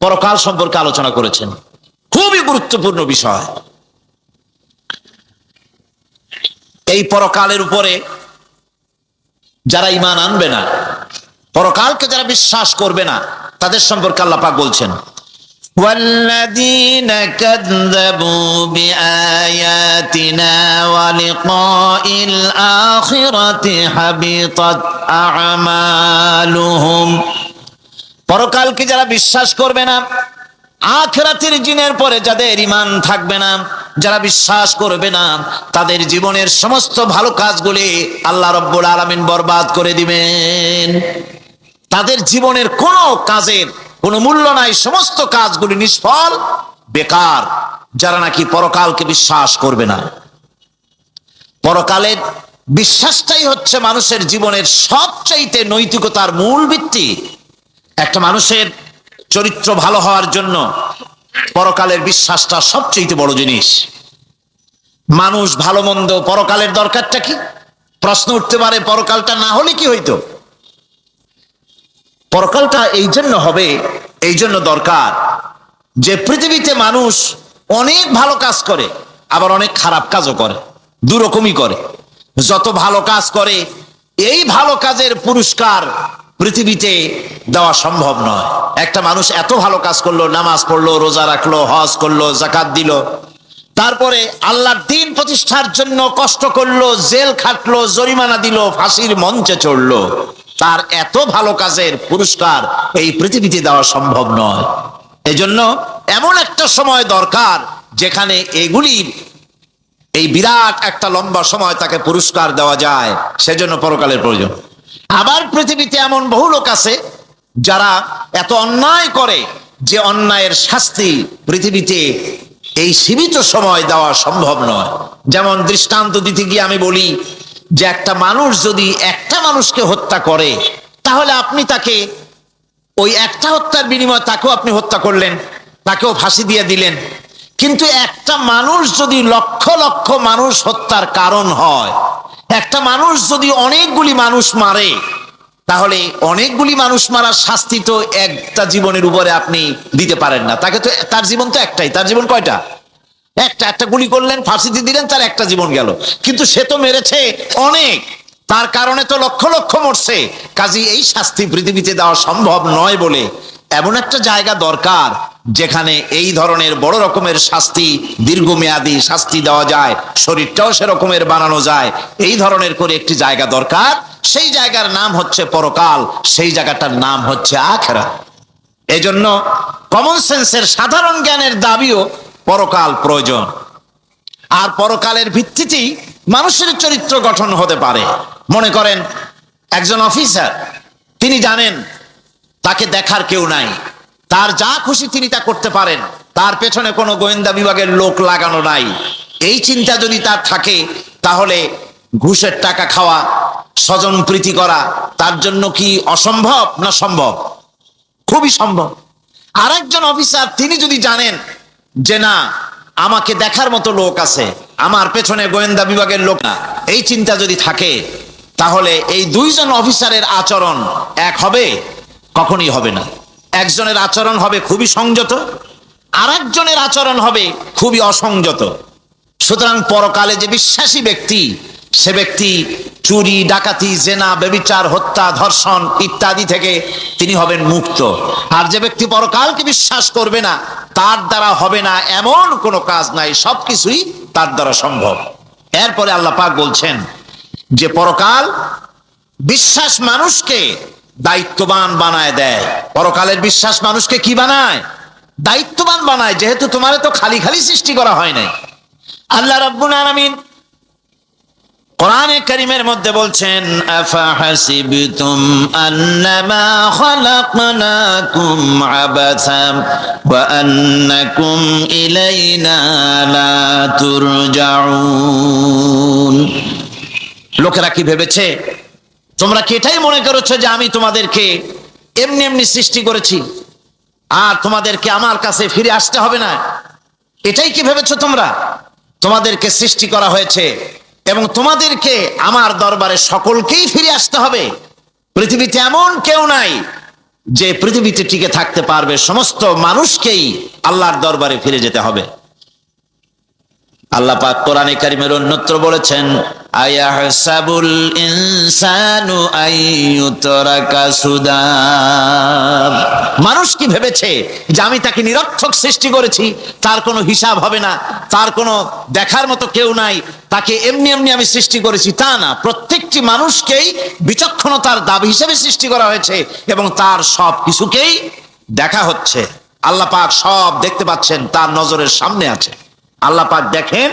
পরকাল সম্পর্কে আলোচনা করেছেন। খুবই গুরুত্বপূর্ণ বিষয়। এই পরকালের উপরে যারা ঈমান আনবে না, পরকালকে যারা বিশ্বাস করবে না, তাদের সম্পর্কে আল্লাহ পাক বলছেন والذين كذبوا بآياتنا ولقاء الآخرة حبطت أعمالهم। পরকালকে যারা বিশ্বাস করবে না, আখিরাতের দিনের পরে যাদের ঈমান থাকবে না, যারা বিশ্বাস করবে না, তাদের জীবনের সমস্ত ভালো কাজগুলি আল্লাহ রাব্বুল আলামিন বরবাদ করে দিবেন। তাদের জীবনের কোনো কাজের কোনো মূল্য নাই, সমস্ত কাজগুলি নিষ্ফল, বেকার, যারা নাকি পরকালকে বিশ্বাস করবে না। পরকালের বিশ্বাসটাই হচ্ছে মানুষের জীবনের সবচাইতে নৈতিকতার মূল ভিত্তি। একটা মানুষের চরিত্র ভালো হওয়ার জন্য পরকালের বিশ্বাসটা সবচেয়ে বড় জিনিস। মানুষ ভালো মন্দ, পরকালের দরকারটা কি? প্রশ্ন উঠতে পারে, পরকালটা না হলে কি হইতো? পরকালটা এই জন্য হবে, এই জন্য দরকার যে পৃথিবীতে মানুষ অনেক ভালো কাজ করে, আবার অনেক খারাপ কাজও করে, দুরকমই করে। যত ভালো কাজ করে, এই ভালো কাজের পুরস্কার পৃথিবীতে দেওয়া সম্ভব নয়। একটা মানুষ এত ভালো কাজ করলো, নামাজ পড়লো, রোজা রাখলো, হজ করলো, যাকাত দিল, তারপরে আল্লাহর দ্বীন প্রতিষ্ঠার জন্য কষ্ট করলো, জেল খাটলো, জরিমানা দিল, ফাঁসির মঞ্চে চড়লো, তার এত ভালো কাজের পুরস্কার এই পৃথিবীতে দেওয়া সম্ভব নয়। এজন্য এমন একটা সময় দরকার যেখানে এগুলির এই বিরাট একটা লম্বা সময় তাকে পুরস্কার দেওয়া যায়, সেজন্য পরকালের প্রয়োজন। আবার পৃথিবীতে এমন বহু লোক আছে যারা এত অন্যায় করে যে অন্যায়ের শাস্তি পৃথিবীতে এই সীমিত সময় দেওয়া সম্ভব নয়। যেমন দৃষ্টান্ত দিতে গিয়ে আমি বলি যে একটা মানুষ যদি একটা মানুষকে হত্যা করে, তাহলে আপনি তাকে ওই একটা হত্যার বিনিময়ে তাকেও আপনি হত্যা করলেন, তাকেও ফাঁসি দিয়ে দিলেন। কিন্তু একটা মানুষ যদি লক্ষ লক্ষ মানুষ হত্যার কারণ হয়, একটা মানুষ যদি অনেকগুলি মানুষ মারে, তাহলে অনেকগুলি মানুষ মারার শাস্তি তো একটা জীবনের উপরে আপনি দিতে পারেন না। তাকে তো, তার জীবন তো একটাই, তার জীবন কয়টা? একটা গুলি করলেন, ফাঁসিতে দিলেন, তার একটা জীবন গেল। কিন্তু সে তো মেরেছে অনেক, তার কারণে তো লক্ষ লক্ষ মরছে। কাজী এই শাস্তি পৃথিবীতে দেওয়া সম্ভব নয় বলে এমন একটা জায়গা দরকার যেখানে এই ধরনের বড় রকমের শাস্তি, দীর্ঘমেয়াদী শাস্তি দেওয়া যায়, শরীরটাও সেরকমের বানানো যায়। এই ধরনের করে একটি জায়গা দরকার। সেই জায়গার নাম হচ্ছে পরকাল, সেই জায়গাটার নাম হচ্ছে আখিরাত। এজন্য কমন সেন্সের, সাধারণ জ্ঞানের দাবিও পরকাল প্রয়োজন। আর পরকালের ভিত্তিতেই মানুষের চরিত্র গঠন হতে পারে। মনে করেন একজন অফিসার, তিনি জানেন তাকে দেখার কেউ নাই, তার যা খুশি তিনি তা করতে পারেন, তার পেছনে কোনো গোয়েন্দা বিভাগের লোক লাগানো নাই। এই চিন্তা যদি তার থাকে, তাহলে ঘুষের টাকা খাওয়া, স্বজন প্রীতি করা তার জন্য কি অসম্ভব না সম্ভব? খুবই সম্ভব। আরেকজন অফিসার, তিনি যদি জানেন যে না, আমাকে দেখার মতো লোক আছে, আমার পেছনে গোয়েন্দা বিভাগের লোক না, এই চিন্তা যদি থাকে, তাহলে এই দুইজন অফিসারের আচরণ এক হবে? কখনই হবে না। একজনের আচরণ হবে খুবই সংযত, আরেকজনের আচরণ হবে খুবই অসংযত। সুতরাং পরকালে যে বিশ্বাসী ব্যক্তি, সে ব্যক্তি চুরি, ডাকাতি, জেনা, ব্যভিচার, হত্যা, ধর্ষণ ইত্যাদি থেকে তিনি হবেন মুক্ত। আর যে ব্যক্তি পরকালকে বিশ্বাস করবে না, তার দ্বারা হবে না এমন কোনো কাজ নাই, সবকিছুই তার দ্বারা সম্ভব। এরপরে আল্লাহ পাক বলছেন যে পরকাল বিশ্বাস মানুষকে দায়িত্ববান বানায় দেয়। পরকালের বিশ্বাস মানুষকে কি বানায়? দায়িত্ববান বানায়। যেহেতু তোমার তো খালি খালি সৃষ্টি করা হয় নাই। আল্লাহ রাব্বুল আলামিন কোরআনে কারীমের মধ্যে বলছেন, আফাহাসিবতুম আন্নামা খালাকনাকুম আবাসা ওয়া আন্নাকুম ইলাইনা লা তুরজাউন। লোকেরা কি ভেবেছে? তোমরা কি এটাই মনে করেছো যে আমি তোমাদেরকে এমনি এমনি সৃষ্টি করেছি আর তোমাদেরকে আমার কাছে ফিরে আসতে হবে না? এটাই কি ভেবেছো তোমরা? তোমাদেরকে সৃষ্টি করা হয়েছে এবং তোমাদেরকে আমার দরবারে সকলকেই ফিরে আসতে হবে। পৃথিবীতে এমন কেউ নাই যে পৃথিবীতে টিকে থাকতে পারবে, সমস্ত মানুষকেই আল্লাহর দরবারে ফিরে যেতে হবে। আল্লাহ পাক কোরআনে কারীমের অন্যত্র বলেছেন, আয়াহসাবুল ইনসানু আইয়ুতরাকা সুদা। মানুষ কি ভেবেছে যে আমি তাকে নিরর্থক সৃষ্টি করেছি, তার কোনো হিসাব হবে না, তার কোনো দেখার মতো কেউ নাই, তাকে এমনি এমনি আমি সৃষ্টি করেছি? তা না। প্রত্যেকটি মানুষকেই বিচক্ষণতার দাবি হিসেবে সৃষ্টি করা হয়েছে এবং তার সব কিছুকেই দেখা হচ্ছে। আল্লাহ পাক সব দেখতে পাচ্ছেন, তার নজরের সামনে আছে। আল্লাহ পাক দেখেন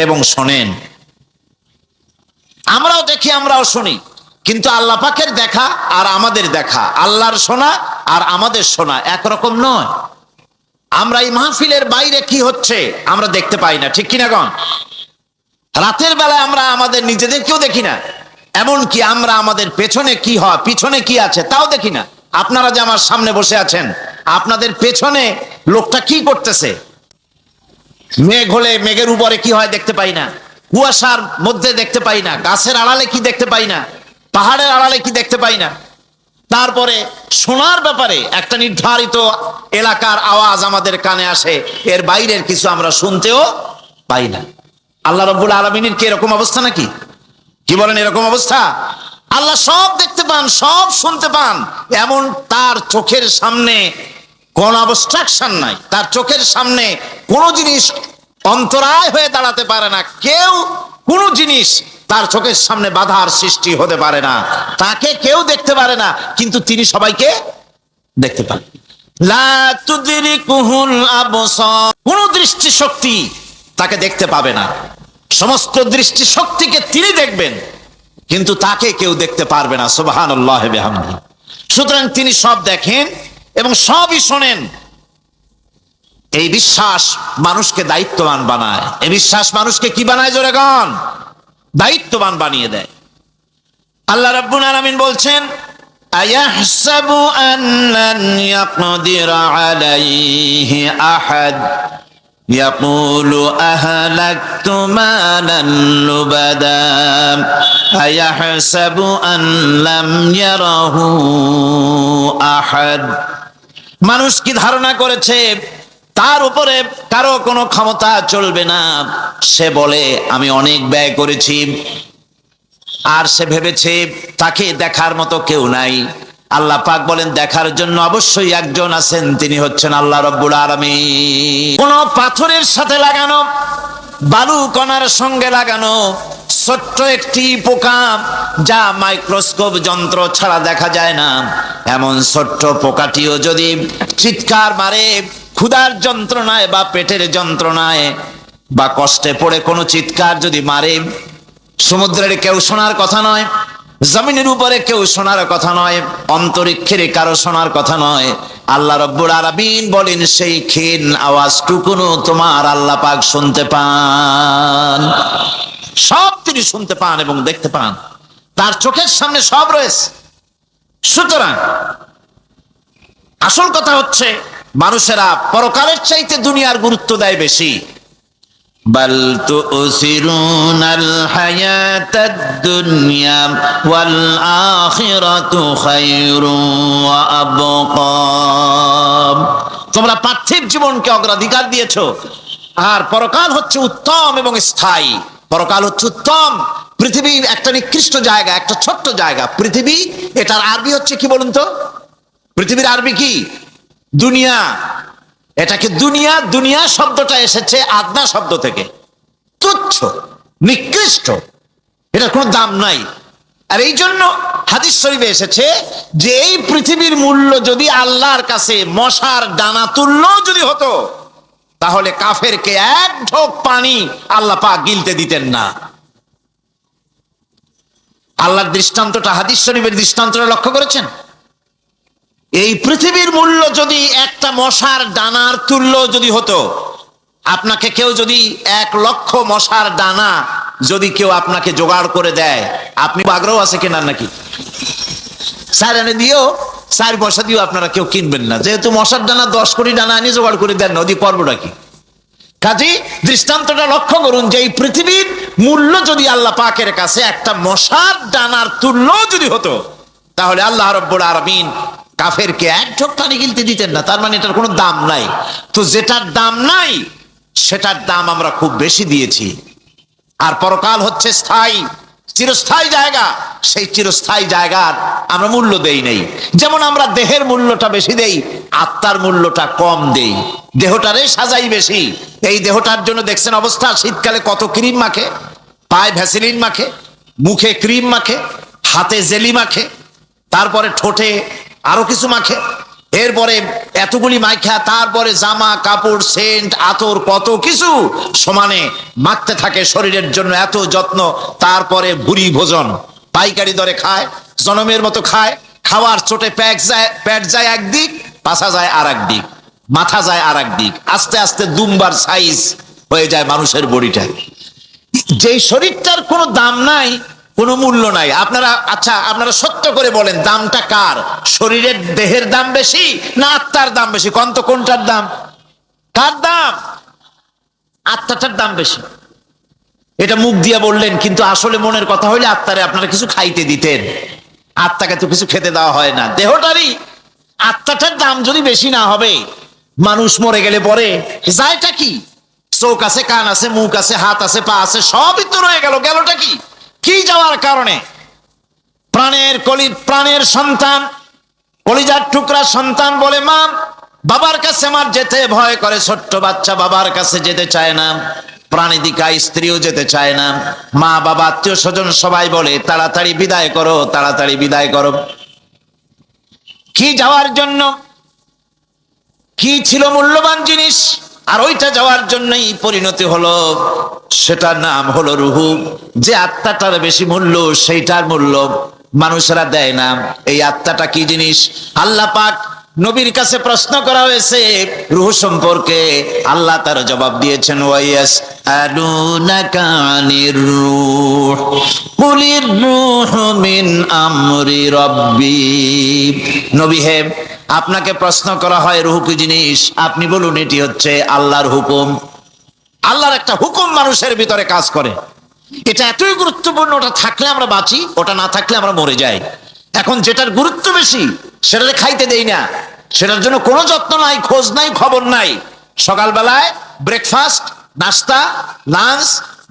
এবং শোনেন। আমরাও দেখি, আমরাও শুনি, কিন্তু আল্লাহ পাকের দেখা আর আমাদের দেখা, আল্লাহর শোনা আর আমাদের শোনা একরকম নয়। আমরা এই মাহফিলের বাইরে কি হচ্ছে আমরা দেখতে পাই না, ঠিক কিনা গণ? রাতের বেলায় আমরা আমাদের নিজেদেরকেও দেখি না, এমনকি আমরা আমাদের পেছনে কি হয়, পিছনে কি আছে তাও দেখি না। আপনারা যে আমার সামনে বসে আছেন, আপনাদের পেছনে লোকটা কি করতেছে? মেঘ হলে মেঘের উপরে কি হয় দেখতে পাই না, কুয়াশার মধ্যে দেখতে পাই না, গাছের আড়ালে কি দেখতে পাই না, পাহাড়ের আড়ালে কি দেখতে পাই না। তারপরে শোনার ব্যাপারে একটা নির্ধারিত এলাকার আওয়াজ আমাদের কানে আসে, এর বাইরের কিছু আমরা শুনতেও পাই না। আল্লাহ রাব্বুল আলামিনের কি এরকম অবস্থা নাকি? কি বলেন, এরকম অবস্থা? আল্লাহ সব দেখতে পান, সব শুনতে পান, এমন তার চোখের সামনে কোন অবস্ট্রাকশন নাই, তার চোখের সামনে কোনো জিনিস অন্তরায় হয়ে দাঁড়াতে পারে না। কেউ কোনো জিনিস তার চোখের সামনে বাধার সৃষ্টি হতে পারে না, তাকে কেউ দেখতে পারে না, কিন্তু তিনি সবাইকে দেখতে পান। লা তুদরিকুহুল আবসার, কোন দৃষ্টি শক্তি তাকে দেখতে পাবে না, সমস্ত দৃষ্টি শক্তিকে তিনি দেখবেন, কিন্তু তাকে কেউ দেখতে পারবে না। সুবহানাল্লাহি ওয়া বিহামদিহি। সুতরাং তিনি সব দেখেন এবং সবই শোনেন। এই বিশ্বাস মানুষকে দায়িত্ববান বানায়। এই বিশ্বাস মানুষকে কি বানায়? জোরে গান, দায়িত্ববান বানিয়ে দেয়। আল্লাহ রাব্বুল আলামিন বলছেন, আয়াহসাবু আল্লান ইয়াকদিরা আলাইহি আহাদ ইয়াকুলু আহলাকতু মালান লুবাদা আয়াহসাবু আন লাম ইয়ারাহু আহাদ। মানুষ কি ধারণা করেছে তার উপরে কারো কোনো ক্ষমতা চলবে না? সে বলে আমি অনেক ব্যয় করেছি, আর সে ভেবেছে তাকে দেখার মতো কেউ নাই। আল্লাহ পাক বলেন দেখার জন্য অবশ্যই একজন আছেন, তিনি হচ্ছেন আল্লাহ রাব্বুল আলামিন। কোন পাথরের সাথে লাগানো, বালু কণার সঙ্গে লাগানো ছোট্ট একটি পোকা, যা মাইক্রোস্কোপ যন্ত্র ছাড়া দেখা যায় না, এমন ছোট্ট পোকাটিও যদি চিৎকার মারে ক্ষুধার যন্ত্রণায় বা পেটের যন্ত্রণায় বা কষ্টে পড়ে কোনো চিৎকার যদি মারে, সমুদ্রের কেউ শোনার কথা নয়, জমিনের উপরে কেউ শোনার কথা নয়, অন্তরিক্ষের কারো শোনার কথা নয়। আল্লাহ রাব্বুল আলামিন বলেন সেই ক্ষীণ আওয়াজটুকুনো তোমার আল্লাহ পাক শুনতে পান। সব তিনি শুনতে পান এবং দেখতে পান, তার চোখের সামনে সব রয়েছে। সুতরাং আসল কথা হচ্ছে মানুষেরা পরকালের চাইতে দুনিয়ার গুরুত্ব দেয় বেশি। বাল তুসিরুনাল হায়াতাদ দুনিয়া ওয়াল আখিরাতু খায়রুন ওয়া আবকা। তোমরা পার্থিব জীবনকে অগ্রাধিকার দিয়েছো, আর পরকাল হচ্ছে উত্তম এবং স্থায়ী। পরকাল হচ্ছে উত্তম। পৃথিবী একটা নিকৃষ্ট জায়গা, একটা ছোট্ট জায়গা পৃথিবী। এটার আরবি হচ্ছে কি বলুন তো? পৃথিবীর আরবি কি? দুনিয়া। এটাকে দুনিয়া, দুনিয়া শব্দটা এসেছে আদনা শব্দ থেকে, তুচ্ছ, নিকৃষ্ট, এটার কোনো দাম নাই। আর এই জন্য হাদিস শরীফে এসেছে যে এই পৃথিবীর মূল্য যদি আল্লাহর কাছে মশার ডানা তুল্য যদি হতো, তাহলে কাফেরকে এক ঢোক পানি আল্লাহ পাক গিলতে দিতেন না। আল্লাহর দৃষ্টান্তটা, হাদিস শরীফের দৃষ্টান্তটা লক্ষ্য করেছেন? এই পৃথিবীর মূল্য যদি একটা মশার ডানার তুল্য যদি হতো, আপনাকে কেউ যদি 1,00,000 মশার ডানা যদি কেউ আপনাকে জোগাড় করে দেয়, আপনি আগ্রহ আছে কেনার নাকি? 4 আনা দিয়েও 4 পয়সা দিয়েও আপনারা কেউ কিনবেন না, যেহেতু মশার ডানা 10 কোটি ডানা আনি জোগাড় করে দেন, নদী পর্বটা কি? কাজী দৃষ্টান্তটা লক্ষ্য করুন যে এই পৃথিবীর মূল্য যদি আল্লাহ পাকের কাছে একটা মশার ডানার তুল্য যদি হতো, তাহলে আল্লাহ রাব্বুল আলামিন কাফেরকে এক ঢোক পানি গিলতে দিতেন না। তার মানে এটার কোনো দাম নাই। তো যেটার দাম নাই সেটার দাম আমরা খুব বেশি দিয়েছি। আর পরকাল হচ্ছে স্থায়ী, চিরস্থায়ী জায়গা। সেই চিরস্থায়ী জায়গার আমরা মূল্য দেই নাই। যেমন আমরা দেহের মূল্যটা বেশি দেই, আত্মার মূল্যটা কম দেই। দেহটারে সাজাই বেশি। এই দেহটার জন্য দেখছেন অবস্থা, শীতকালে কত ক্রিম মাখে, পায়ে ভ্যাসলিন মাখে, মুখে ক্রিম মাখে, হাতে জেলি মাখে, তারপরে ঠোঁটে আরো কিছু মাখে, এরপরে এতগুলি মাইখা তারপরে জামা কাপড় সেন্ট আতর কত কিছু সমানে মাখতে থাকে শরীরের জন্য, এত যত্ন। তারপরে ভুরি ভোজন পাইকারি দরে খায়, জনমের মতো খায়, খাওয়ার চোটে পেট যায় একদিক, পাছা যায় আর একদিক, মাথা যায় আর একদিক, আস্তে আস্তে দুমবার সাইজ হয়ে যায় মানুষের বডিটা। যেই শরীরটার কোনো দাম নাই, কোনো মূল্য নাই। আপনারা সত্য করে বলেন, দামটা কার? শরীরের দেহের দাম বেশি না আত্মার দাম বেশি? কোনটা কোনটার দাম? কার দাম? আত্মাটার দাম বেশি। এটা মুখ দিয়ে বললেন, কিন্তু আসলে মনের কথা হইলে আত্মারে আপনারা কিছু খাইতে দিতেন। আত্মাকে তো কিছু খেতে দেওয়া হয় না। দেহটারই আত্মাটার দাম যদি বেশি না হবে, মানুষ মরে গেলে পরে যায়টা কি? চোখ আছে, কান আছে, মুখ আছে, হাত আছে, পা আছে, সবই তো রয়ে গেল। গেলটা কি? কি যাওয়ার কারণে? প্রাণের সন্তান, কলিজার টুকরা সন্তান বলে মা, বাবার কাছে আমার যেতে ভয় করে। ছোট্ট বাচ্চা বাবার কাছে যেতে চায় না, প্রাণী দিকা স্ত্রীও যেতে চায় না, মা বাবা আত্মীয় স্বজন সবাই বলে তাড়াতাড়ি বিদায় করো, তাড়াতাড়ি বিদায় করো। কি যাওয়ার জন্য? কি ছিল মূল্যবান জিনিস, আর ওইটা যাওয়ার জন্যই পরিণতি হলো, সেটার নাম হলো রুহু। যে আত্মাটার বেশি মূল্য, সেইটার মূল্য মানুষেরা দেয় না। এই আত্মাটা কি জিনিস? আল্লাহ পাক নবীর কাছে প্রশ্ন করা হয়েছে রূহ সম্পর্কে, আল্লাহ তার জবাব দিয়েছেন, ওয়াইয়াস আলুনাকা আনির রূহ কুলির রূহু মিন আমরি রাব্বি। নবী হে, আপনাকে প্রশ্ন করা হয় রূহ কি জিনিস, আপনি বলুন এটি হচ্ছে আল্লাহর হুকুম। আল্লাহর একটা হুকুম মানুষের ভিতরে কাজ করে, এটা এতই গুরুত্বপূর্ণ, ওটা থাকলে আমরা বাঁচি, ওটা না থাকলে আমরা মরে যাই। এখন যেটার গুরুত্ব বেশি সেটাকে খাইতে দেই না, সেটার জন্য কোনো যত্ন নাই, খোঁজ নাই, খবর নাই। সকালবেলায় ব্রেকফাস্ট, নাস্তা, লাঞ্চ,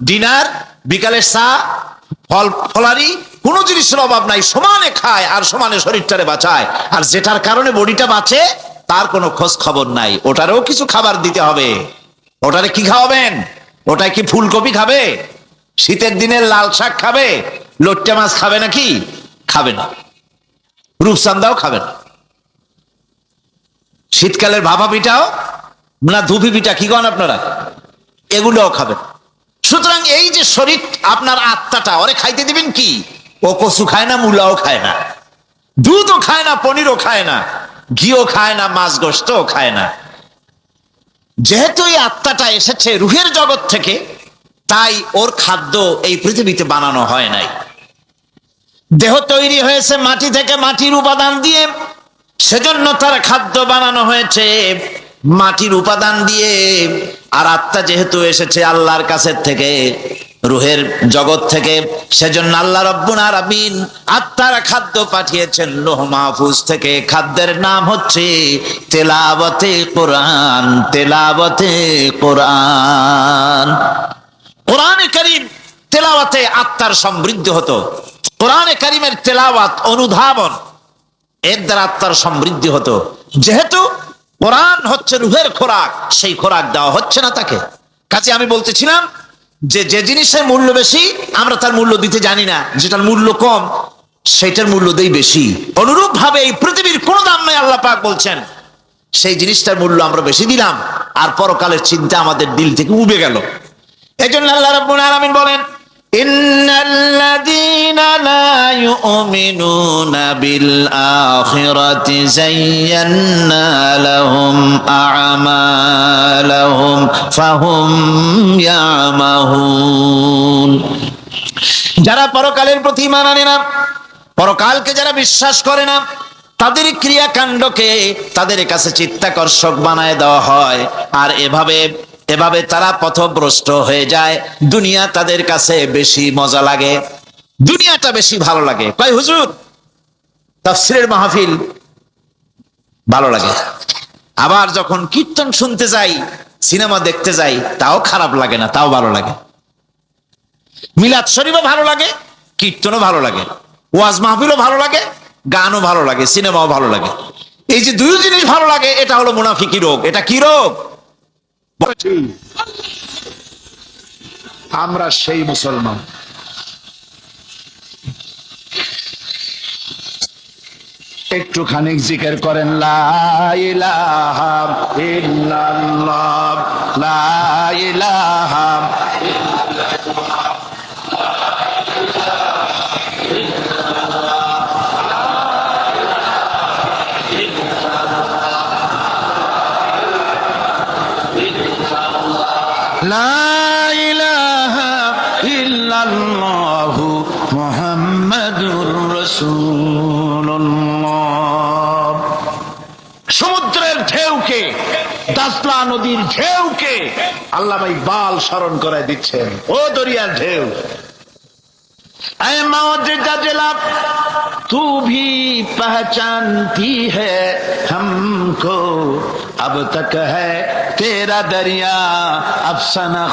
ডিনার, বিকালের চা, ফল ফলারি, কোনো জিনিসের অভাব নাই, সমানে খায় আর সমানে শরীরটারে বাঁচায়। আর যেটার কারণে বডিটা বাঁচে তার কোনো খোঁজ খবর নাই, ওটারও কিছু খাবার দিতে হবে। ওটারে কি খাওয়াবেন? ওটাই কি ফুলকপি খাবে? শীতের দিনে লাল শাক খাবে? লট্টা মাছ খাবে নাকি? খাবে না। রূপচান্দাও খাবে না। শীতকালের ভাপা পিঠাও না, ধুপি পিঠা কি কন আপনারা, এগুলোও খাবেন। সুতরাং এই যে শরীর, আপনার আত্মাটা, ওরে খাইতে দিবেন কি? ও কচু খায় না, মূলাও খায় না, দুধও খায় না, পনিরও খায় না, ঘিও খায় না, মাছ গোশতও খায় না। যেহেতু এই আত্মাটা এসেছে রুহের জগৎ থেকে, তাই ওর খাদ্য এই পৃথিবীতে বানানো হয় নাই। দেহ তৈরি হয়েছে মাটি থেকে, মাটির উপাদান দিয়ে, সেজন্য তার খাদ্য বানানো হয়েছে মাটির উপাদান দিয়ে। আর আত্মা যেহেতু এসেছে আল্লাহর কাছের থেকে, রুহের জগৎ থেকে, সেজন্য আল্লাহ রাব্বুল আলামিন আত্মার খাদ্য পাঠিয়েছেন লৌহ মাহফুজ থেকে। খাদ্যের নাম হচ্ছে তেলাওয়াতে কোরআন, তেলাওয়াতে কোরআন। কোরআনে কারীম তেলাওয়াতে আত্মার সমৃদ্ধি হতো। কোরআনে কারীমের তেলাওয়াত, অনুধাবন, এর দ্বারা আত্মার সমৃদ্ধি হতো। যেহেতু কোরআন হচ্ছে রুহের খোরাক, সেই খোরাক দেওয়া হচ্ছে না তাকে। কাজে আমি বলতেছিলাম যে যে জিনিসের মূল্য বেশি আমরা তার মূল্য দিতে জানি না, যেটার মূল্য কম সেটার মূল্য দেই বেশি। অনুরূপ ভাবে এই পৃথিবীর কোনো দাম নাই, আল্লাহ পাক বলছেন, সেই জিনিসটার মূল্য আমরা বেশি দিলাম, আর পরকালের চিন্তা আমাদের দিল থেকে উবে গেল। এজন্য আল্লাহ রাব্বুল আলামিন বলেন, ইন্নাল্লাযীনা লা ইউমিনুনা বিল আখিরাতি যায়্যান্না লাহুম আ'মালাহুম ফাহুম ইয়ামাহুন। যারা পরকালের প্রতি ঈমান আনে না, পরকালকে যারা বিশ্বাস করে না, তাদের ক্রিয়াকাণ্ডকে তাদের কাছে চিত্তাকর্ষক বানায় দেওয়া হয়, আর এভাবে তারা পথভ্রষ্ট হয়ে যায়। দুনিয়া তাদের কাছে বেশি মজা লাগে, দুনিয়াটা বেশি ভালো লাগে। কয় হুজুর, তাফসীরের মাহফিল ভালো লাগে, আবার যখন কীর্তন শুনতে যাই, সিনেমা দেখতে যাই, তাও খারাপ লাগে না, তাও ভালো লাগে। মিলাদ শরীফও ভালো লাগে, কীর্তনও ভালো লাগে, ওয়াজ মাহফিলও ভালো লাগে, গানও ভালো লাগে, সিনেমাও ভালো লাগে। এই যে দুই জিনিস ভালো লাগে, এটা হলো মুনাফিকি রোগ। এটা কি রোগ? আমরা সেই মুসলমান। একটুখানি জিকির করেন, লা ইলাহা ইল্লাল্লাহ, লা ইলাহা লা ইলাহা ইল্লাল্লাহু মুহাম্মাদুর রাসূলুল্লাহ। সমুদ্রের ঢেউকে, দাজলা নদীর ঢেউকে আল্লামা ইকবাল স্মরণ করায় দিচ্ছেন, ও দরিয়ার ঢেউ, ऐ मौजूदा जिला तू भी पहचानती है हमको, अब तक है तेरा दरिया अफसाना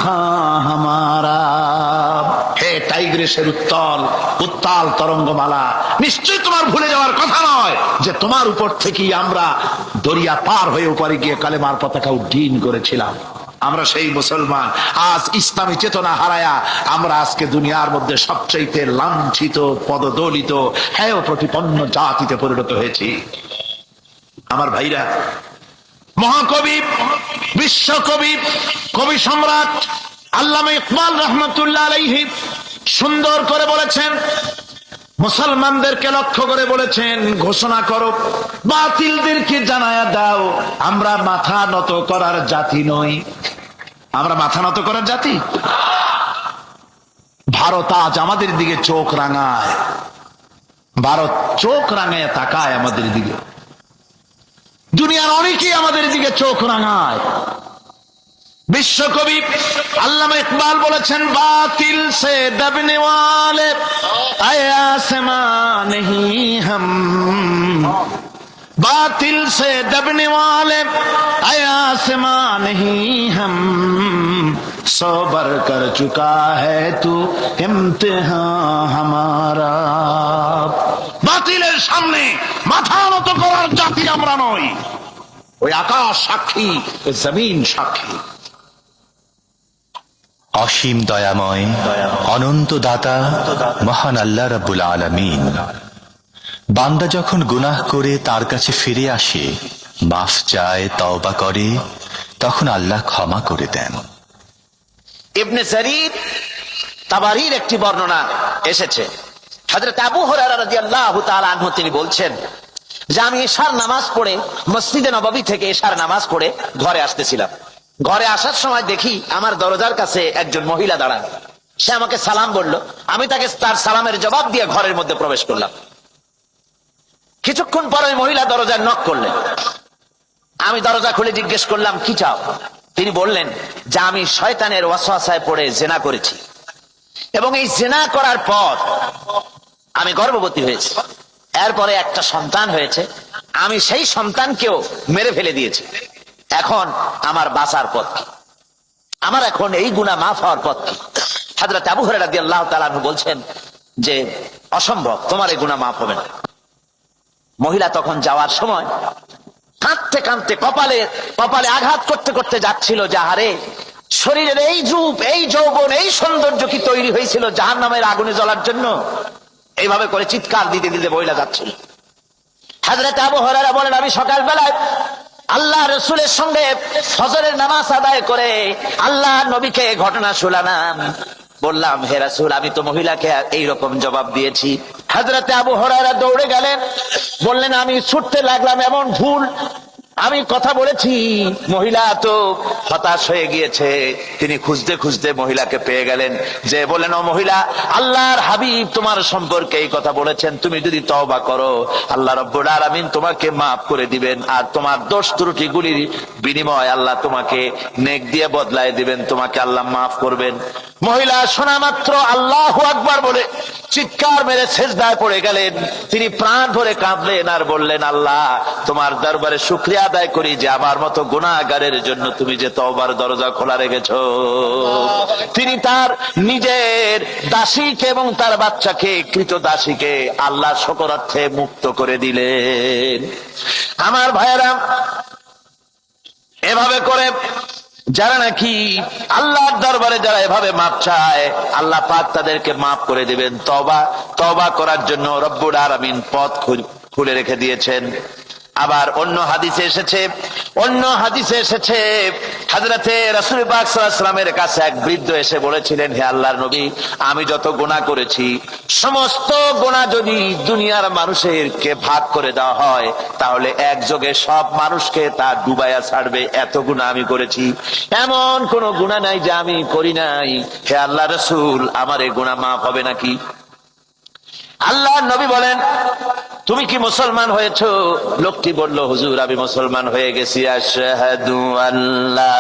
हमारा। হে টাইগ্রিসের উত্তাল উত্তাল তরঙ্গমালা, নিশ্চয় তোমার ভুলে যাওয়ার কথা নয় যে তোমার উপর থেকেই আমরা দরিয়া পার হয়ে উপরে গিয়ে কালেমার পতাকা উড্ডীন করেছিলাম। আমরা সেই মুসলমান। আজ ইসলামী চেতনা হারায়া আমরা আজকে দুনিয়ার মধ্যে সবচাইতে লাঞ্ছিত, পদদলিত, হেয় প্রতিপন্ন জাতিতে পরিণত হয়েছি। আমার ভাইরা, মহাকবি, বিশ্বকবি, কবি সম্রাট আল্লামা ইকবাল রহমতুল্লাহ আলাইহি সুন্দর করে বলেছেন, মুসলমানদেরকে লক্ষ্য করে বলেছেন, ঘোষণা করো, বাতিলদেরকে জানায়া দাও, আমরা মাথা নত করার জাতি নই। আমরা মাথা নত করার জাতি? ভারত আজ আমাদের দিকে চোখ রাঙায়, ভারত চোখ রাঙায় তাকায় আমাদের দিকে, দুনিয়ার অনেকেই আমাদের দিকে চোখ রাঙায়। বিশ্বকবি আল্লামা ইকবাল বলেছেন, বাতিল সে দবনে ওয়ালে আয়া সমা নেহি হাম, बातिल से दबने वाले आया आसमा नहीं हम, सौ बर कर चुका है तू इम्तिहान हमारा। বাতিলের সামনে মাথা নত করার জাতি আমরা নই। ওই আকাশ সাক্ষী, ওই জমিন সাক্ষী। অসীম দয়াময়, অনন্ত দাতা মহান আল্লাহ রাব্বুল আলামিন বান্দা যখন গুনাহ করে তার কাছে ফিরে আসে, মাফ চায়, তওবা করে, তখন আল্লাহ ক্ষমা করে দেন। ইবনে জারীর তাবারীর একটি বর্ণনা এসেছে, হযরত আবু হুরায়রা রাদিয়াল্লাহু তাআলা আনহু তিনি বলছেন যে আমি ইশার নামাজ পড়ে মসজিদে নববী থেকে ইশার নামাজ পড়ে ঘরে আসতেছিলাম। ঘরে আসার সময় দেখি আমার দরজার কাছে একজন মহিলা দাঁড়ানো। সে আমাকে সালাম বলল, আমি তাকে তার সালামের জবাব দিয়ে ঘরের মধ্যে প্রবেশ করলাম। কিছুক্ষণ পরে মহিলা দরজায় নক করলেন। আমি দরজা খুলে জিজ্ঞেস করলাম, কি চাও? তিনি বললেন যে আমি শয়তানের ওয়াসওয়াসায় পড়ে জিনা করেছি এবং এই জিনা করার পর আমি গর্ভবতী হয়েছি, এরপরে একটা সন্তান হয়েছে, আমি সেই সন্তানকেও মেরে ফেলে দিয়েছি। এখন আমার বাঁচার পথ কি? আমার এখন এই গুনাহ মাফ হওয়ার পথ কি? হযরত আবু হুরায়রা রাদিয়াল্লাহু তাআলা আনহু বলছেন যে অসম্ভব, তোমার এই গুনাহ মাফ হবে না। মহিলা তখন যাওয়ার সময় কাঁদতে কাঁদতে কপালে আঘাত করতে করতে যাচ্ছিল, যে আহারে, শরীরের এই রূপ, এই যৌবন, এই সৌন্দর্য কি তৈরি হয়েছিল জাহান্নামের আগুনে জ্বলার জন্য? এইভাবে করে চিৎকার দিতে দিতে মহিলা যাচ্ছিল। হযরত আবু হুরায়রা বলেন, আমি সকালবেলায় আল্লাহ রাসূলের সঙ্গে ফজরের নামাজ আদায় করে আল্লাহ নবীকে ঘটনা শোনালাম। বললাম, হে রাসূল, আমি তো মহিলাকে এইরকম জবাব দিয়েছি। হযরতে আবু হুরায়রা দৌড়ে গেলেন, বললেন, আমি ছুটতে লাগলাম, এমন ভুল আমি কথা বলেছি। মহিলা তো হতাশ হয়ে গিয়েছে। তিনি খুঁজতে খুঁজতে মহিলাকে পেয়ে গেলেন, যে বলেন, ও মহিলা, আল্লাহর হাবিব তোমার সম্পর্কে এই কথা বলেছেন, তুমি যদি তওবা করো আল্লাহ রাব্বুল আলামিন তোমাকে মাফ করে দিবেন, আর তোমার দোষ ত্রুটিগুলির বিনিময় আল্লাহ তোমাকে নেক দিয়ে বদলায় দিবেন, তোমাকে আল্লাহ মাফ করবেন। মহিলা শোনা মাত্র আল্লাহু আকবার বলে চিৎকার মেরে সেজদায় পড়ে গেলেন। তিনি প্রাণ ভরে কাঁদলেন আর বললেন, আল্লাহ, তোমার দরবারে শুকরিয়া আদায় করি যে আমার মতো গুনাহগারের জন্য তুমি যে তওবার দরজা খোলা রেখেছো। তিনি তার নিজের দাসীকে এবং তার বাচ্চাকে, কৃত দাসীকে আল্লাহ শকরার্থে মুক্ত করে দিলেন। আমার ভাইয়েরা, এভাবে করে যারা নাকি আল্লাহর দরবারে যারা এভাবে মাপ চায়, আল্লাহ পাক তাদেরকে মাফ করে দিবেন। তওবা করার জন্য রব্বুল আলামিন পথ খুলে রেখে দিয়েছেন। আবার অন্য হাদিসে এসেছে হযরতে রাসূল পাক সাল্লাল্লাহু আলাইহি ওয়াসাল্লামের কাছে এক বৃদ্ধ এসে বলেছিলেন, হে আল্লাহর নবী, আমি যত গুনাহ করেছি সমস্ত গুনাহ যদি দুনিয়ার মানুষেরকে ভাগ করে দেওয়া হয় তাহলে একযোগে সব মানুষকে তা ডুবাইয়া ছাড়বে, এত গুনাহ আমি করেছি। এমন কোন গুনাহ নাই যে আমি করি নাই। হে আল্লাহর রাসূল, আমার এই গুনাহ মাফ হবে নাকি? আল্লাহর নবী বলেন, তুমি কি মুসলমান হয়েছো? লোকটি বলল, হুজুর, আমি মুসলমান হয়ে গেছি। আশহাদু আল্লা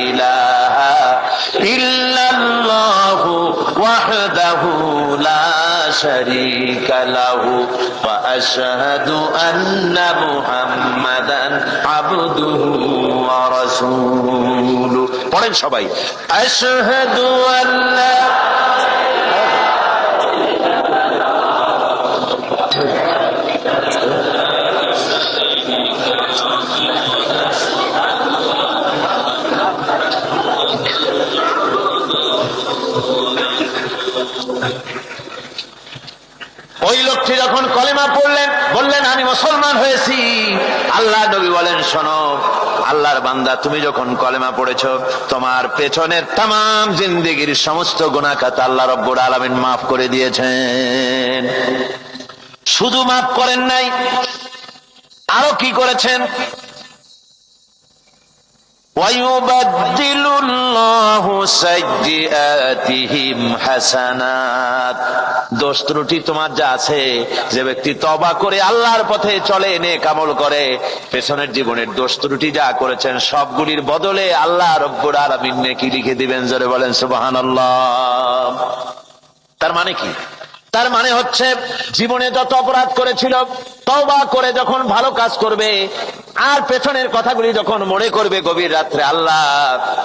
ইলাহা ইল্লাল্লাহু ওয়াহদাহু লা শারীকা লাহু ওয়া আশহাদু আন্না মুহাম্মাদান আবদুহু ওয়া রাসূলুহু। পড়েন সবাই, আশহাদু আল্লা মুসলমান হয়েছি। আল্লাহ নবী বলেন, শোনো, আল্লাহর বান্দা, তুমি যখন কলেমা পড়েছো, তোমার পেছনের তামাম জিন্দেগির সমস্ত গুনাহ খাতা আল্লাহ রব্বুল আলামিন মাফ করে দিয়েছেন। শুধু মাফ করেন নাই, আরো কি করেছেন? وَيُبَدِّلُ اللَّهُ سَيِّئَاتِهِمْ حَسَنَاتٍ। দোষ ত্রুটি তোমার যা আছে, যে ব্যক্তি তওবা করে আল্লাহর পথে চলে, নেক আমল করে, পেছনের জীবনের দোষ ত্রুটি যা করেছেন সবগুলির বদলে আল্লাহ রব্বুল আলামিন নেকি লিখে দিবেন। জোরে বলেন সুবহানাল্লাহ। তার মানে কি? তার মানে হচ্ছে, জীবনে যত অপরাধ করেছিল, তওবা করে যখন ভালো কাজ করবে, আর পেছনের কথাগুলি যখন মনে করবে গভীর রাত্রে, আল্লাহ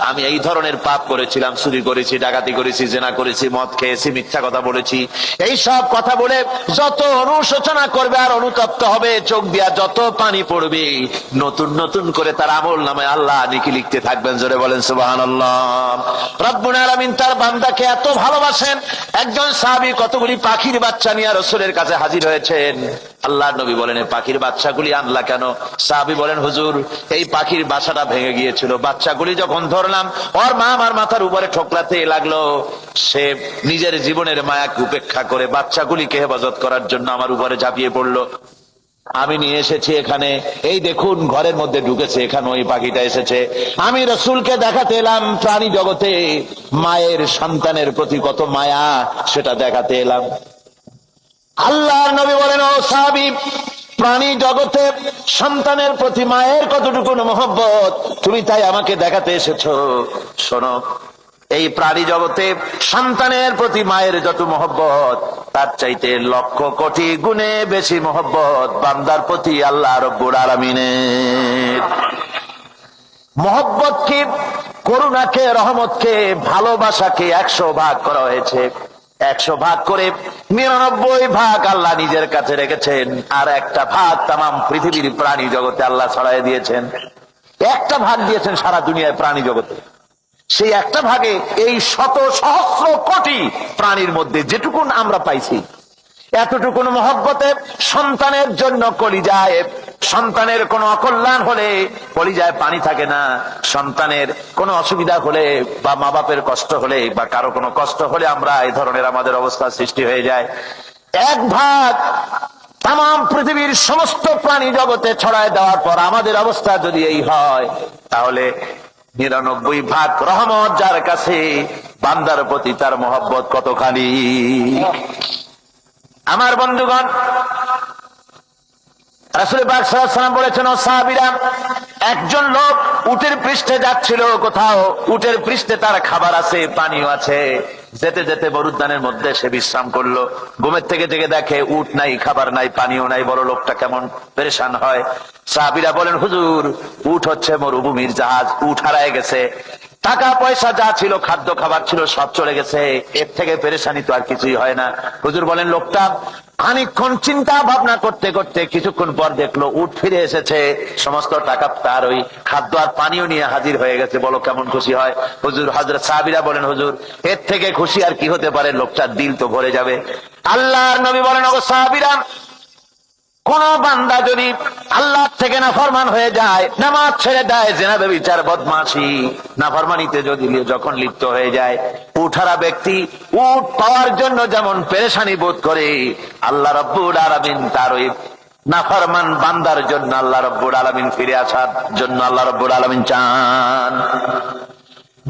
আমি এই ধরনের পাপ করেছিলাম, চুরি করেছি, ডাকাতি করেছি, জেনা করেছি, মদ খেয়েছি, মিথ্যা কথা বলেছি, এই সব কথা বলে যত অনুশোচনা করবে আর অনুতপ্ত হবে, চোখ দিয়া যত পানি পড়বে, নতুন নতুন করে তার আমল নামায় আল্লাহ নেকি লিখতে থাকবেন। জোরে বলেন সুবহানাল্লাহ। রব্বুল আলামিন তার বান্দাকে এত ভালোবাসেন, একজন সাহাবী কতগুলি পাখির বাচ্চা নিয়ে রাসূলের কাছে হাজির হয়েছেন। আল্লাহর নবী বলেন, এই পাখির বাচ্চাগুলি আনলা কেন? সাহাবী বলেন, হুজুর, এই পাখির বাসাটা ভেঙে গিয়েছিল, বাচ্চাগুলি যখন ধরলাম, ওর মা আমার মাথার উপরে ঠোকরাতে লাগলো, সে নিজের জীবনের মায়াকে উপেক্ষা করে বাচ্চাগুলিকে হেফাজত করার জন্য আমার উপরে ঝাঁপিয়ে পড়লো। আমি নিয়ে এসেছি এখানে, এই দেখুন ঘরের মধ্যে ঢুকেছে, এখানে ওই পাখিটা এসেছে। আমি রাসূলকে দেখাতে এলাম প্রাণী জগতে মায়ের সন্তানের প্রতি কত মায়া, সেটা দেখাতে এলাম। আল্লাহর নবী বলেন, ও সাহাবী, প্রাণী জগতে সন্তানের প্রতি মায়ের কতটুকু মহব্বত, তুমি তাই আমাকে দেখাতে এসেছো। শোনো, এই প্রাণী জগতে সন্তানের প্রতি মায়ের যত মহব্বত, তার চাইতে লক্ষ কোটি গুণে বেশি মহব্বত বান্দার প্রতি আল্লাহ রব্বুল আলামিনের। মহব্বতকে, করুণাকে, রহমতকে, ভালোবাসাকে 100 ভাগ করা হয়েছে। 100 ভাগ করে 99 ভাগ আল্লাহ নিজের কাছে রেখেছেন, আর একটা ভাগ তামাম পৃথিবীর প্রাণী জগতে আল্লাহ ছড়াই দিয়েছেন। একটা ভাগ দিয়েছেন সারা দুনিয়ায় প্রাণী জগতে। সেই একটা ভাগে এই শত সহস্র কোটি প্রাণীর মধ্যে যেটুকুন আমরা পাইছি, এতটুকুন মহব্বতে সন্তানের জন্য কলিজায়, সন্তানের কোনো অকল্যাণ হলে কলিজায় পানি থাকে না, সন্তানের কোনো অসুবিধা হলে বা মা বাপের কষ্ট হলে বা কারো কোনো কষ্ট হলে আমরা এই ধরনের আমাদের অবস্থা সৃষ্টি হয়ে যায়। এক ভাগ তামাম পৃথিবীর সমস্ত প্রাণী জগতে ছড়ায় দেওয়ার পর আমাদের অবস্থা যদি এই হয়, তাহলে 99 ভাগ রহমত যার কাছে, বান্দার প্রতি তার মহব্বত কতখানি। আমার বন্ধুগণ, রাসূল পাক সাল্লাল্লাহু আলাইহি ওয়াসাল্লাম বলেছেন, ও সাহাবীরা, একজন লোক উটের পৃষ্ঠে যাচ্ছিল কোথাও, উটের পৃষ্ঠে তার খাবার আছে, পানিও আছে, যেতে যেতে মরুদ্যানের মধ্যে সে বিশ্রাম করলো। ঘুমের থেকে জেগে দেখে উট নাই, খাবার নাই, পানিও নাই। বড় লোকটা কেমন পেরেশান হয়। সাহাবীরা বলেন, হুজুর, উট হচ্ছে মরুভূমির জাহাজ, উট হারায় গেছে, টাকা পয়সা যা ছিল, খাদ্য খাবার ছিল, সব চলে গেছে, এর থেকে পেরেশানি তো আর কিছুই হয় না। হুজুর বলেন, লোকটা খানিকক্ষণ চিন্তা ভাবনা করতে করতে কিছুক্ষণ পর দেখলো উট ফিরে এসেছে, সমস্ত টাকা তার ওই খাদ্য আর পানিও নিয়ে হাজির হয়ে গেছে। বলো কেমন খুশি হয়? হুজুর, হযরত সাহাবীরা বলেন, হুজুর, এর থেকে খুশি আর কি হতে পারে? লোকটার দিল তো ভরে যাবে। আল্লাহর নবী বলেন, ওগো সাহাবীরা, কোন বান্দা যদি আল্লাহ থেকে নাফরমান হয়ে যায়, নামাজ ছেড়ে দেয়, জিনা ব্যভিচার বদমাশি নাফরমানিতে যদি যখন লিপ্ত হয়ে যায়, উঠারা ব্যক্তি উট পাওয়ার জন্য যেমন পেরেশানি বোধ করে, আল্লাহ রাব্বুল আলামিন তার ওই নাফরমান বান্দার জন্য, আল্লাহ রাব্বুল আলামিন ফিরে আসার জন্য আল্লাহ রাব্বুল আলামিন চান।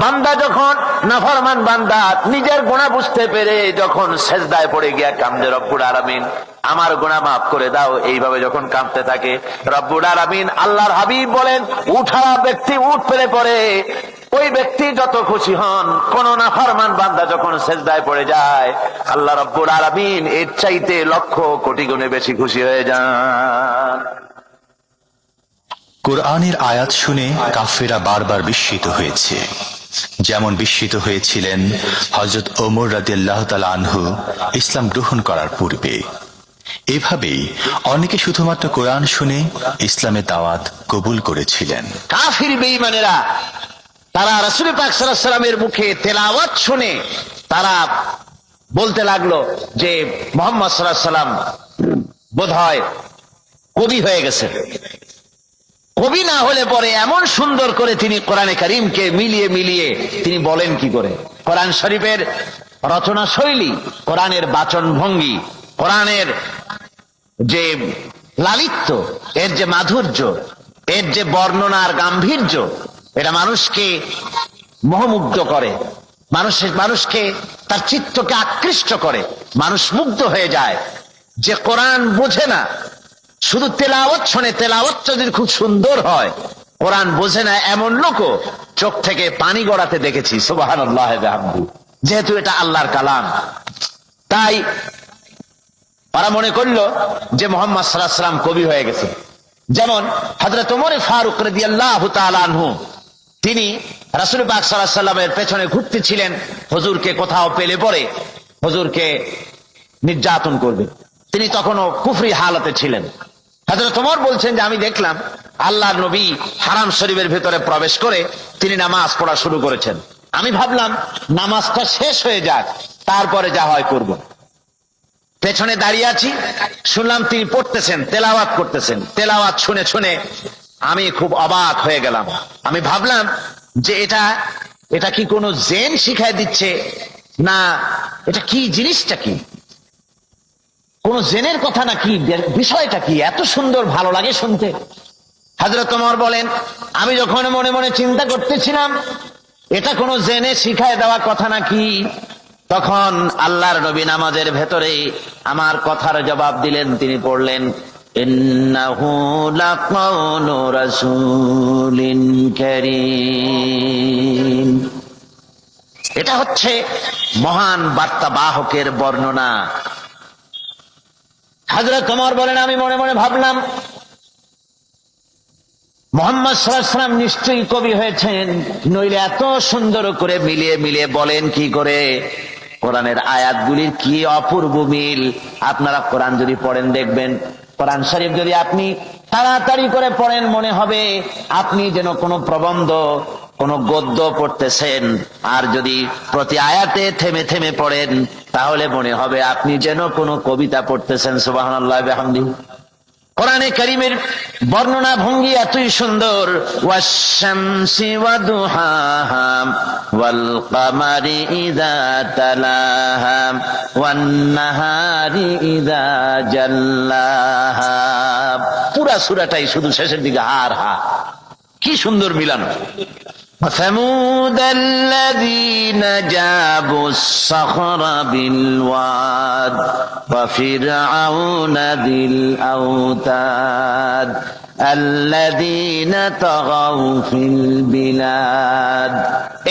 বান্দা যখন, নাফরমান বান্দা নিজের গুনাহ বুঝতে পেরে যখন সেজদায় পড়ে গিয়া কান্দে, রব্বুল আলামিন আমার গুনাহ মাফ করে দাও, এইভাবে যখন কাঁদতে থাকে, রব্বুল আলামিন, আল্লাহর হাবিব বলেন, উঠা ব্যক্তি উঠ ফেলে পড়ে, ওই ব্যক্তি যত খুশি হন। কোন নাফরমান বান্দা যখন সেজদায় পড়ে যায়, আল্লাহ রব্বুল আলামিন এর চাইতে লক্ষ কোটি গুণে বেশি খুশি হয়ে যান। কোরআনের আয়াত শুনে কাফেররা বারবার বিস্মিত হয়েছে, যেমন বিস্মিত হয়েছিলেন হযরত ওমর রাদিয়াল্লাহু তাআলা আনহু ইসলাম গ্রহণ করার পূর্বে। এভাবেই অনেকে শুধুমাত্র কোরআন শুনে ইসলামের দাওয়াত কবুল করেছিলেন। কাফির বেঈমানেরা তারা রাসূল পাক সাল্লাল্লাহু আলাইহি ওয়াসাল্লামের মুখে তেলাওয়াত শুনে তারা বলতে লাগলো যে মুহাম্মদ সাল্লাল্লাহু আলাইহি ওয়াসাল্লাম বোধহয় কবি হয়ে গেছে। কবি না হলে পরে এমন সুন্দর করে তিনি কোরআনে কারীমকে মিলিয়ে মিলিয়ে তিনি বলেন কি করে। কোরআন শরীফের রচনা শৈলী, কোরআনের বাচন ভঙ্গি, কোরআনের যে লালিত্য, এর যে মাধুর্য, এর যে বর্ণনার গাম্ভীর্য, এটা মানুষকে মোহমুগ্ধ করে, মানুষকে তার চিত্তকে আকৃষ্ট করে। মানুষ মুগ্ধ হয়ে যায়। যে কোরআন বোঝে না, শুধু তেলাওয়াত শোনে, তেলাওয়াত যদি খুব সুন্দর হয়, কোরআন বোঝে না এমন লোকও চোখ থেকে পানি গড়াতে দেখেছি। সুবহানাল্লাহ ওয়া বিহামদিহি। যেহেতু এটা আল্লাহর কালাম, তাই ওরা মনে করলো যে মুহাম্মদ সাল্লাল্লাহু আলাইহি ওয়াসাল্লাম কবি হয়ে গেছে। যেমন হযরত ওমর ফারুক রাদিয়াল্লাহু তাআলা আনহু, তিনি রাসূল পাক সাল্লাল্লাহু আলাইহি ওয়াসাল্লামের পেছনে ঘুরতেছিলেন, হুজুরকে কোথাও পেলে পরে হুজুরকে নির্যাতন করবে। তিনি তখনও কুফরি হালতে ছিলেন। হযরত ওমর বলছেন যে আমি দেখলাম আল্লাহর নবী হারাম শরীফের ভিতরে প্রবেশ করে তিনি নামাজ পড়া শুরু করেছেন। আমি ভাবলাম নামাজটা শেষ হয়ে যাক, তারপরে যা হয় করব। পেছনে দাঁড়িয়ে আছি, শুনলাম তিনি পড়তেছেন, তেলাওয়াত করতেছেন। তেলাওয়াত শুনে শুনে আমি খুব অবাক হয়ে গেলাম। আমি ভাবলাম যে এটা কি কোনো জেন শিখায় দিচ্ছে, না এটা কি, জিনিসটা কি, কোন জেনের কথা নাকি, বিষয়টা কি, এত সুন্দর ভালো লাগে শুনতে। হযরত ওমর বলেন, আমি যখন মনে মনে চিন্তা করতেছিলাম এটা কোন জেনে শিখায় দেওয়া কথা নাকি, তখন আল্লাহর নবী নামাজের ভেতরে আমার কথার জবাব দিলেন। তিনি পড়লেন, ইন্নাহু লাকাউলু রাসূলিন কারীম। এটা হচ্ছে মহান বার্তাবাহকের বর্ণনা। হযরত ওমর বলেন, আমি মনে মনে ভাবলাম মুহাম্মদ সাল্লাল্লাহু আলাইহি ওয়াসাল্লাম নিশ্চয়ই কবি হয়েছেন, নইলে এত সুন্দর করে মিলিয়ে মিলিয়ে বলেন কি করে। কোরআনের আয়াতগুলির কি অপূর্ব মিল। আপনারা কোরআন যদি পড়েন দেখবেন, কোরআন শরীফ যদি আপনি তাড়াতাড়ি করে পড়েন, মনে হবে আপনি যেন কোনো প্রবন্ধ, কোন গদ্য পড়তেছেন। আর যদি প্রতি আয়াতে থেমে থেমে পড়েন, তাহলে মনে হবে আপনি যেন কোনো কবিতা পড়তেছেন। সুবহানাল্লাহ ওয়া বিহামদিহি। কোরআনে কারীমের বর্ণনা ভঙ্গি এতই সুন্দর। ওয়াশ-শামসি ওয়া দুহাহা ওয়াল কামারি ইযা তালাহা ওয়ান নাহারি ইযা জাল্লাহা। পুরা সূরাটাই শুধু শেষের দিকে হার হা, কি সুন্দর মিলান। وثمود الذين جابوا الصخر بالواد وفرعون ذي الأوتاد الذين طغوا في البلاد।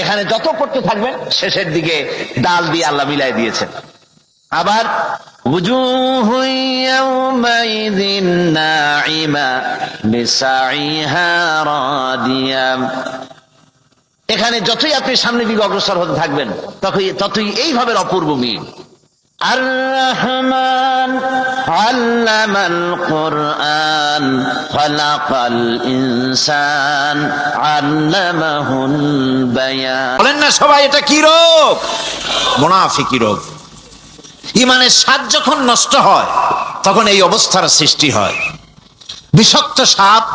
এখানে যত পড়তে থাকবেন শেষের দিকে ডাল দিয়ে আল্লাহ মিলাই দিয়েছেন। আবার وجوه يومئذ ناعمة لسعيها راضية। এখানে যতই আপনি সামনের দিকে অগ্রসর হতে থাকবেন ততই এইভাবে অপূর্ব মিল। আর রহমান আল্লামাল কুরআন খালাকাল ইনসান আল্লামাহুল বায়ান। বলেন না সবাই, এটা কি রোগ? মুনাফিকি রোগ। ইমানের স্বাদ যখন নষ্ট হয় তখন এই অবস্থার সৃষ্টি হয়। বিষাক্ত সাপ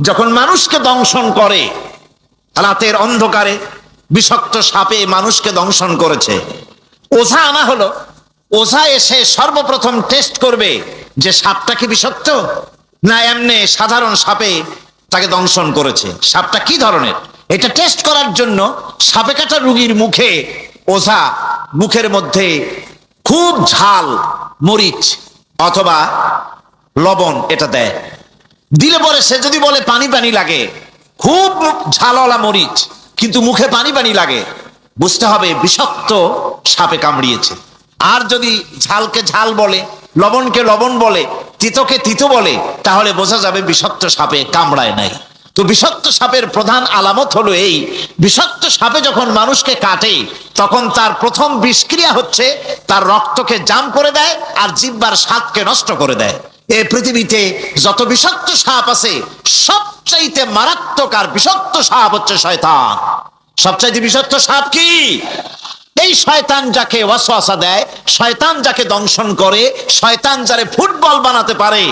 যখন মানুষকে দংশন করে, রাতের অন্ধকারে বিষাক্ত সাপে মানুষকে দংশন করেছে, ওঝা আনা হলো। ওঝা এসে সর্বপ্রথম টেস্ট করবে যে সাপটা কি বিষাক্ত না এমনি সাধারণ সাপে তাকে দংশন করেছে, সাপটা কি ধরনের। এটা টেস্ট করার জন্য সাপে কাটা রোগীর মুখে ওঝা মুখের মধ্যে খুব ঝাল মরিচ অথবা লবণ এটা দেয়। দিলে পরে সে যদি বলে পানি পানি লাগে, খুব ঝালওয়ালা মরিচ কিন্তু মুখে পানি পানি লাগে, বুঝতে হবে বিষাক্ত সাপে কামড়িয়েছে। আর যদি ঝালকে ঝাল বলে, লবণকে লবণ বলে, তিতকে তিতো বলে, তাহলে বোঝা যাবে বিষাক্ত সাপে কামড়ায় নাই। তো বিষাক্ত সাপের প্রধান আলামত হলো এই, বিষাক্ত সাপে যখন মানুষকে কাটে তখন তার প্রথম বিষক্রিয়া হচ্ছে তার রক্তকে জাম করে দেয় আর জিহ্বার স্বাদকে নষ্ট করে দেয়। এই পৃথিবীতে যত বিষাক্ত সাপ আছে সবচাইতে মারাত্মক আর বিষাক্ত সাপ হচ্ছে শয়তান। সবচাইতে বিষাক্ত সাপ কি? এই শয়তান যাকে ওয়াসওয়াসা দেয়, শয়তান যাকে দংশন করে, শয়তান যারে ফুটবল বানাতে পারে,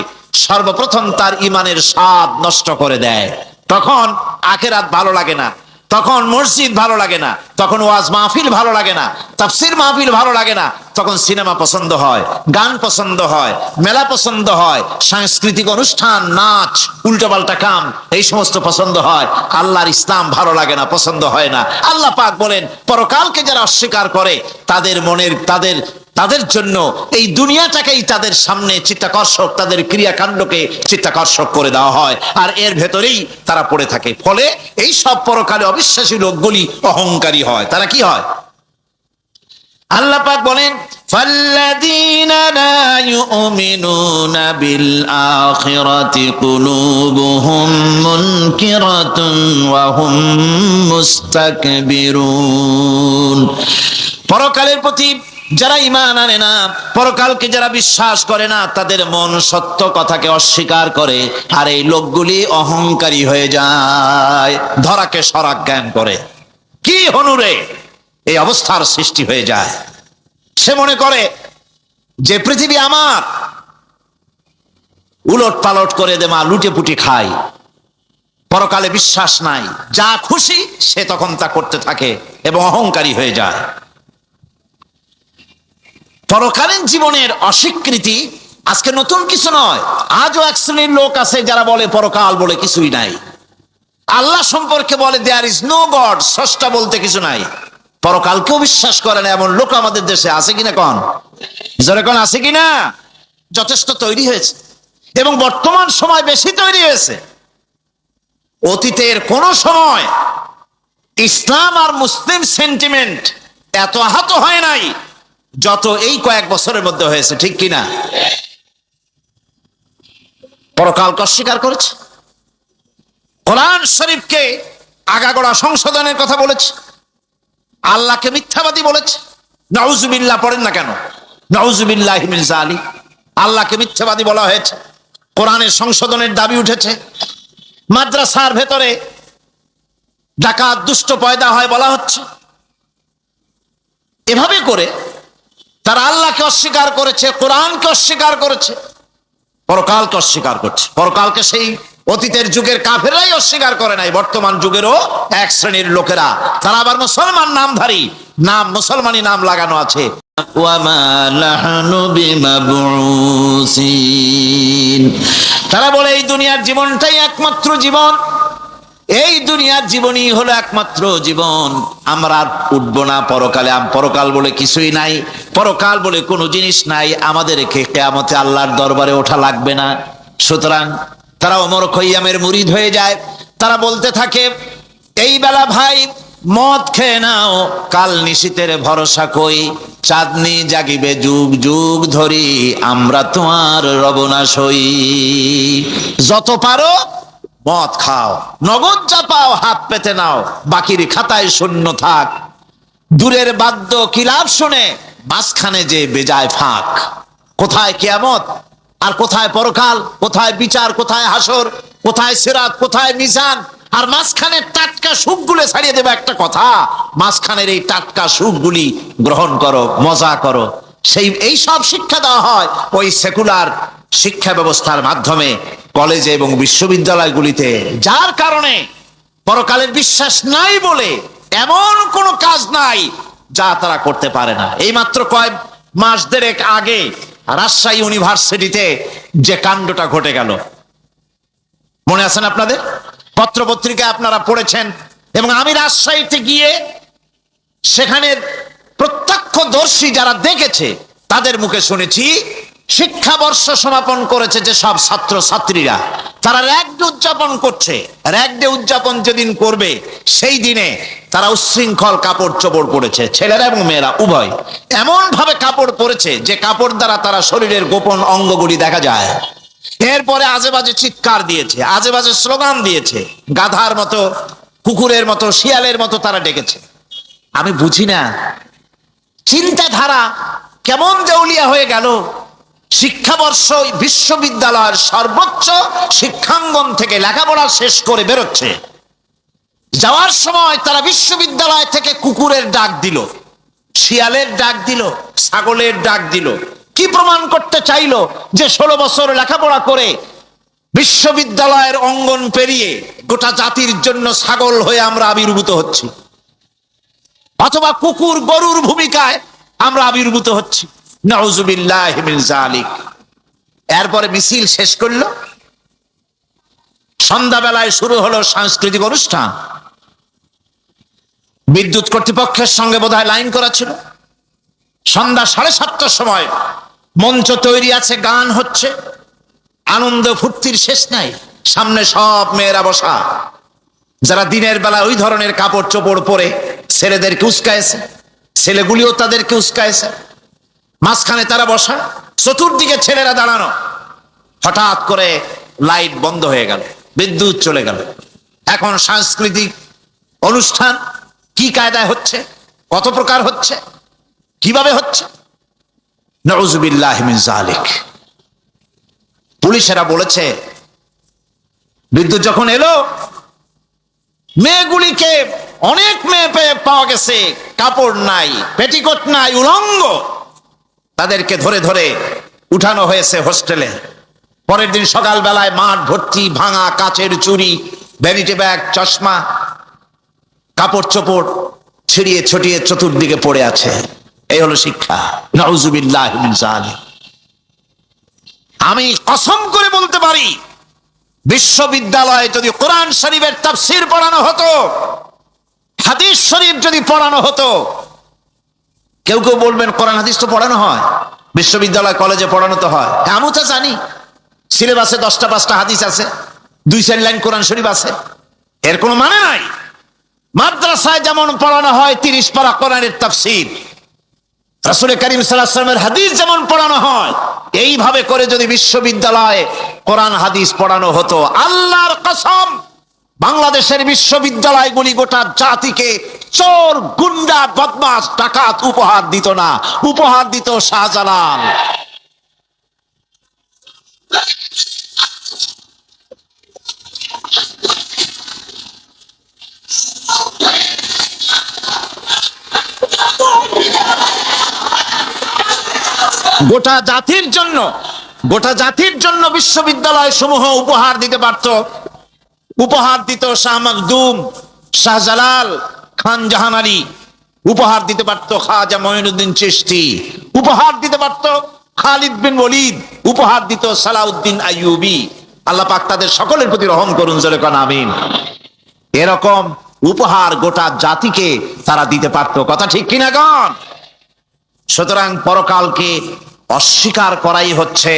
সর্বপ্রথম তার ইমানের স্বাদ নষ্ট করে দেয়। তখন আখিরাত ভালো লাগে না, তখন মসজিদ ভালো লাগে না, তখন ওয়াজ মাহফিল ভালো লাগে না, তাফসির মাহফিল ভালো লাগে না, তখন সিনেমা পছন্দ হয়, গান পছন্দ হয়, মেলা পছন্দ হয়, সাংস্কৃতিক অনুষ্ঠান, নাচ, উল্টোপাল্টা কাম, এই সমস্ত পছন্দ হয়। আল্লাহর ইসলাম ভালো লাগে না, পছন্দ হয় না। আল্লাহ পাক বলেন, পরকালকে যারা অস্বীকার করে তাদের মনের তাদের জন্য এই দুনিয়াটাকেই তাদের সামনে চিত্তাকর্ষক, তাদের ক্রিয়াকাণ্ডকে চিত্তাকর্ষক করে দেওয়া হয়, আর এর ভেতরেই তারা পড়ে থাকে। ফলে এই সব পরকালে অবিশ্বাসী লোকগুলি অহংকারী হয়। তারা কি হয়? আল্লাহ পাক বলেন, ফাল্লাযীনা লা ইউমিনুনা বিল আখিরাতি কুলুবুহুম মুনকিরাতুন ওয়া হুম মুস্তাকবিরুন। পরকালের প্রতি যারা ঈমান আনে না, পরকালকে যারা বিশ্বাস করে না, তাদের মন সত্য কথাকে অস্বীকার করে, আর এই লোকগুলি অহংকারী হয়ে যায়, ধরাকে সরাক জ্ঞান করে। কি হনুরে এই অবস্থার সৃষ্টি হয়ে যায়। সে মনে করে যে পৃথিবী আমার, উলট পালট করে দে মা, লুটে পুটি খাই। পরকালে বিশ্বাস নাই, যা খুশি সে তখন তা করতে থাকে এবং অহংকারী হয়ে যায়। পরকালীন জীবনের অস্বীকৃতি আজকে নতুন কিছু নয়। আজও এক শ্রেণীর লোক আছে যারা বলে পরকাল বলে কিছুই নাই। আল্লাহ সম্পর্কে বলে দেয়ার ইজ নো গড, স্রষ্টা বলতে কিছু নাই। পরকালকেও বিশ্বাস করে না এমন লোক আমাদের দেশে আছে কিনা? কোন জোরে কোন আছে কিনা? যথেষ্ট তৈরি হয়েছে এবং বর্তমান সময় বেশি তৈরি হয়েছে। অতীতের কোন সময় ইসলাম আর মুসলিম সেন্টিমেন্ট এত আহত হয় নাই যত এই কয়েক বছরের মধ্যে হয়েছে, ঠিক কিনা? পরকালকে অস্বীকার করেছে, কোরআন শরীফকে আগাগোড়া সংশোধনের কথা বলেছে, আল্লাহকে মিথ্যাবাদী বলেছে। নাউজুবিল্লাহ পড়েন না কেন? নাউজুবিল্লাহি মিন যালিক। আল্লাহকে মিথ্যাবাদী বলা হয়েছে, কোরআনের সংশোধনের দাবি উঠেছে। মাদ্রাসার ভেতরে ডাকাত দুষ্ট পয়দা হয় বলা হচ্ছে। এভাবে করে তারা আল্লাহকে অস্বীকার করেছে, কোরআনকে অস্বীকার করেছে, পরকালকে অস্বীকার করছে। পরকালকে সেই অতীতের যুগের কাফেররাই অস্বীকার করে নাই, বর্তমান যুগেরও এক শ্রেণীর লোকেরা। তারা আবার মুসলমান নামধারী, নাম মুসলমানি নাম লাগানো আছে। ওয়ামা নাহনু বিমাবউসিন। তারা বলে এই দুনিয়ার জীবনটাই একমাত্র জীবন, এই দুনিয়ার জীবনই হলো একমাত্র জীবন, আমরা আর উঠবো না পরকালে। পরকাল বলে কিছুই নাই, পরকাল বলে কোনো জিনিস নাই, আমাদেরকে কিয়ামতে আল্লাহর দরবারে ওঠা লাগবে না। সুতরাং তারা ওমর খৈয়ামের মুরিদ হয়ে যায়। তারা বলতে থাকে, এই বেলা ভাই মদ খেয়ে নাও, কাল নিশীতের ভরসা কই, চাঁদনি জাগিবে যুগ যুগ ধরি, আমরা তোমার রবনা সই। যত পারো মদ খাও, নগদ যা পাও হাত পেতে নাও, বাকির খাতায় শূন্য থাক। দূরের বাদ্য কিলাপ শুনে মাঝখানে যে বেজায় ফাঁক। কোথায় কিয়ামত আর কোথায় পরকাল, কোথায় বিচার, কোথায় হাসর, কোথায় সিরাত, কোথায় মিজান, আর মাঝখানের টাটকা সুখগুলো ছাড়িয়ে দেবে একটা কথা, মাঝখানের এই টাটকা সুখগুলি গ্রহণ করো, মজা করো। এই সব শিক্ষা দেওয়া হয় ওই সেকুলার শিক্ষা ব্যবস্থার মাধ্যমে কলেজে এবং বিশ্ববিদ্যালয়গুলিতে। যার কারণে পরকালের বিশ্বাস নাই বলে এমন কোনো কাজ নাই যা তারা করতে পারে না। এই মাত্র কয়েক মাস দেড়েক আগে রাজশাহী ইউনিভার্সিটিতে যে কাণ্ডটা ঘটে গেল, মনে আছেন আপনাদের? পত্রপত্রিকায় আপনারা পড়েছেন। এবং আমি রাজশাহীতে গিয়ে সেখানের প্রত্যক্ষদর্শী যারা দেখেছে তাদের মুখে শুনেছি, শিক্ষাবর্ষ সমাপন করেছে যে সব ছাত্র ছাত্রীরা, তারা র্যাগ ডে উদযাপন করছে। র্যাগ ডে উদযাপন যেদিন করবে সেই দিনে তারা উচ্ছৃঙ্খল কাপড় চোপড় পরেছে, ছেলেরা এবং মেয়েরা উভয়। এমন ভাবে কাপড় পরেছে যে কাপড় দ্বারা তারা শরীরের গোপন অঙ্গগুলি দেখা যায়। এরপরে আজে বাজে চিৎকার দিয়েছে, আজে বাজে স্লোগান দিয়েছে, গাধার মতো, কুকুরের মতো, শিয়ালের মতো তারা ডেকেছে। আমি বুঝি না চিন্তাধারা কেমন দেউলিয়া হয়ে গেল। শিক্ষাবর্ষ বিশ্ববিদ্যালয়ের সর্বোচ্চ শিক্ষাঙ্গন থেকে লেখাপড়া শেষ করে বেরোচ্ছে, যাওয়ার সময় তারা বিশ্ববিদ্যালয় থেকে কুকুরের ডাক দিল, শিয়ালের ডাক দিল, ছাগলের ডাক দিল, কি প্রমাণ করতে চাইলো যে 16 বছর লেখাপড়া করে বিশ্ববিদ্যালয়ের অঙ্গন পেরিয়ে গোটা জাতির জন্য ছাগল হয়ে আমরা আবির্ভূত হচ্ছি, অথবা কুকুর গরুর ভূমিকায় আমরা আবির্ভূত হচ্ছি? নাউযুবিল্লাহি মিন যালিক। এরপরে মিছিল শেষ করলো, সন্ধ্যাবেলায় শুরু হলো সাংস্কৃতিক অনুষ্ঠান। বিদ্যুৎ কর্তৃপক্ষের সঙ্গে বোধহয় লাইন করা ছিল। সন্ধ্যা 7:30টার সময় মঞ্চ তৈরি আছে, গান হচ্ছে, আনন্দ ফুর্তির শেষ নাই। সামনে সব মেয়েরা বসা, যারা দিনের বেলা ওই ধরনের কাপড় চোপড় পরে ছেলেদেরকে উস্কায়েছে, ছেলেগুলিও তাদেরকে উস্কায়েছে। মাঝখানে তারা বসা, চতুর্দিকে ছেলেরা দাঁড়ানো। হঠাৎ করে লাইট বন্ধ হয়ে গেল, বিদ্যুৎ চলে গেল। এখন সাংস্কৃতিক অনুষ্ঠান কি কায়দায় হচ্ছে, কত প্রকার হচ্ছে, কিভাবে হচ্ছে? নাউযুবিল্লাহি মিন যালিক। পুলিশেরা বলেছে বিদ্যুৎ যখন এলো, মেয়েগুলিকে অনেক মেয়ে পাওয়া গেছে, কাপড় নাই, পেটিকোট নাই, উলঙ্গ। তাদেরকে ধরে ধরে উঠানো হয়েছে হোস্টেলে। পরের দিন সকালবেলায় মাঠ ভর্তি ভাঙা কাচের চুড়ি, ভ্যানিটি ব্যাগ, চশমা, কাপড় চোপড় ছিড়িয়ে ছড়িয়ে চতুর্দিকে পড়ে আছে। এই হলো শিক্ষা। নাউযুবিল্লাহি মিন যালিক। আমি কসম করে বলতে পারি, বিশ্ববিদ্যালয়ে যদি কোরআন শরীফের তাফসীর পড়ানো হতো, হাদিস শরীফ যদি পড়ানো হতো, কেউ কেউ বলবেন কোরআন হাদিস তো পড়ানো হয়, বিশ্ববিদ্যালয় কলেজে পড়ানো তো হয়। আমি তো জানি সিলেবাসে 10টা-5টা হাদিস আছে, 2-4 লাইন কোরআন শরীফ আছে, এর কোনো মানে নাই। মাদ্রাসায় যেমন পড়ানো হয় 30 পারা কোরআনের তাফসীর, রাসূল করিম সাল্লাল্লাহু আলাইহি ওয়াসাল্লামের হাদিস যেমন পড়ানো হয়, এইভাবে করে যদি বিশ্ববিদ্যালয়ে কোরআন হাদিস পড়ানো হতো, আল্লাহর কসম বাংলাদেশের বিশ্ববিদ্যালয়গুলি গোটা জাতিকে চোর, গুন্ডা, বদমাশ, ডাকাত উপহার দিত না, উপহার দিত শাহজালাল। গোটা জাতির জন্য বিশ্ববিদ্যালয় সমূহ উপহার দিতে পারত। উপহার দিত শাহ মখদুম, শাহজালাল, খান জাহান আলী, উপহার দিতে পারত খাজা মঈনুদ্দিন চিশতি, উপহার দিতে পারত খালিদ বিন ওলীদ, উপহার দিত সালাউদ্দিন আইয়ুবী। আল্লাহ পাক তাদের সকলের প্রতি রহম করুন, জোরে কোন আমিন। এরকম উপহার গোটা জাতিকে তারা দিতে পারত। কথা ঠিক কিনা গণ? সুতরাং পরকালকে অস্বীকার করাই হচ্ছে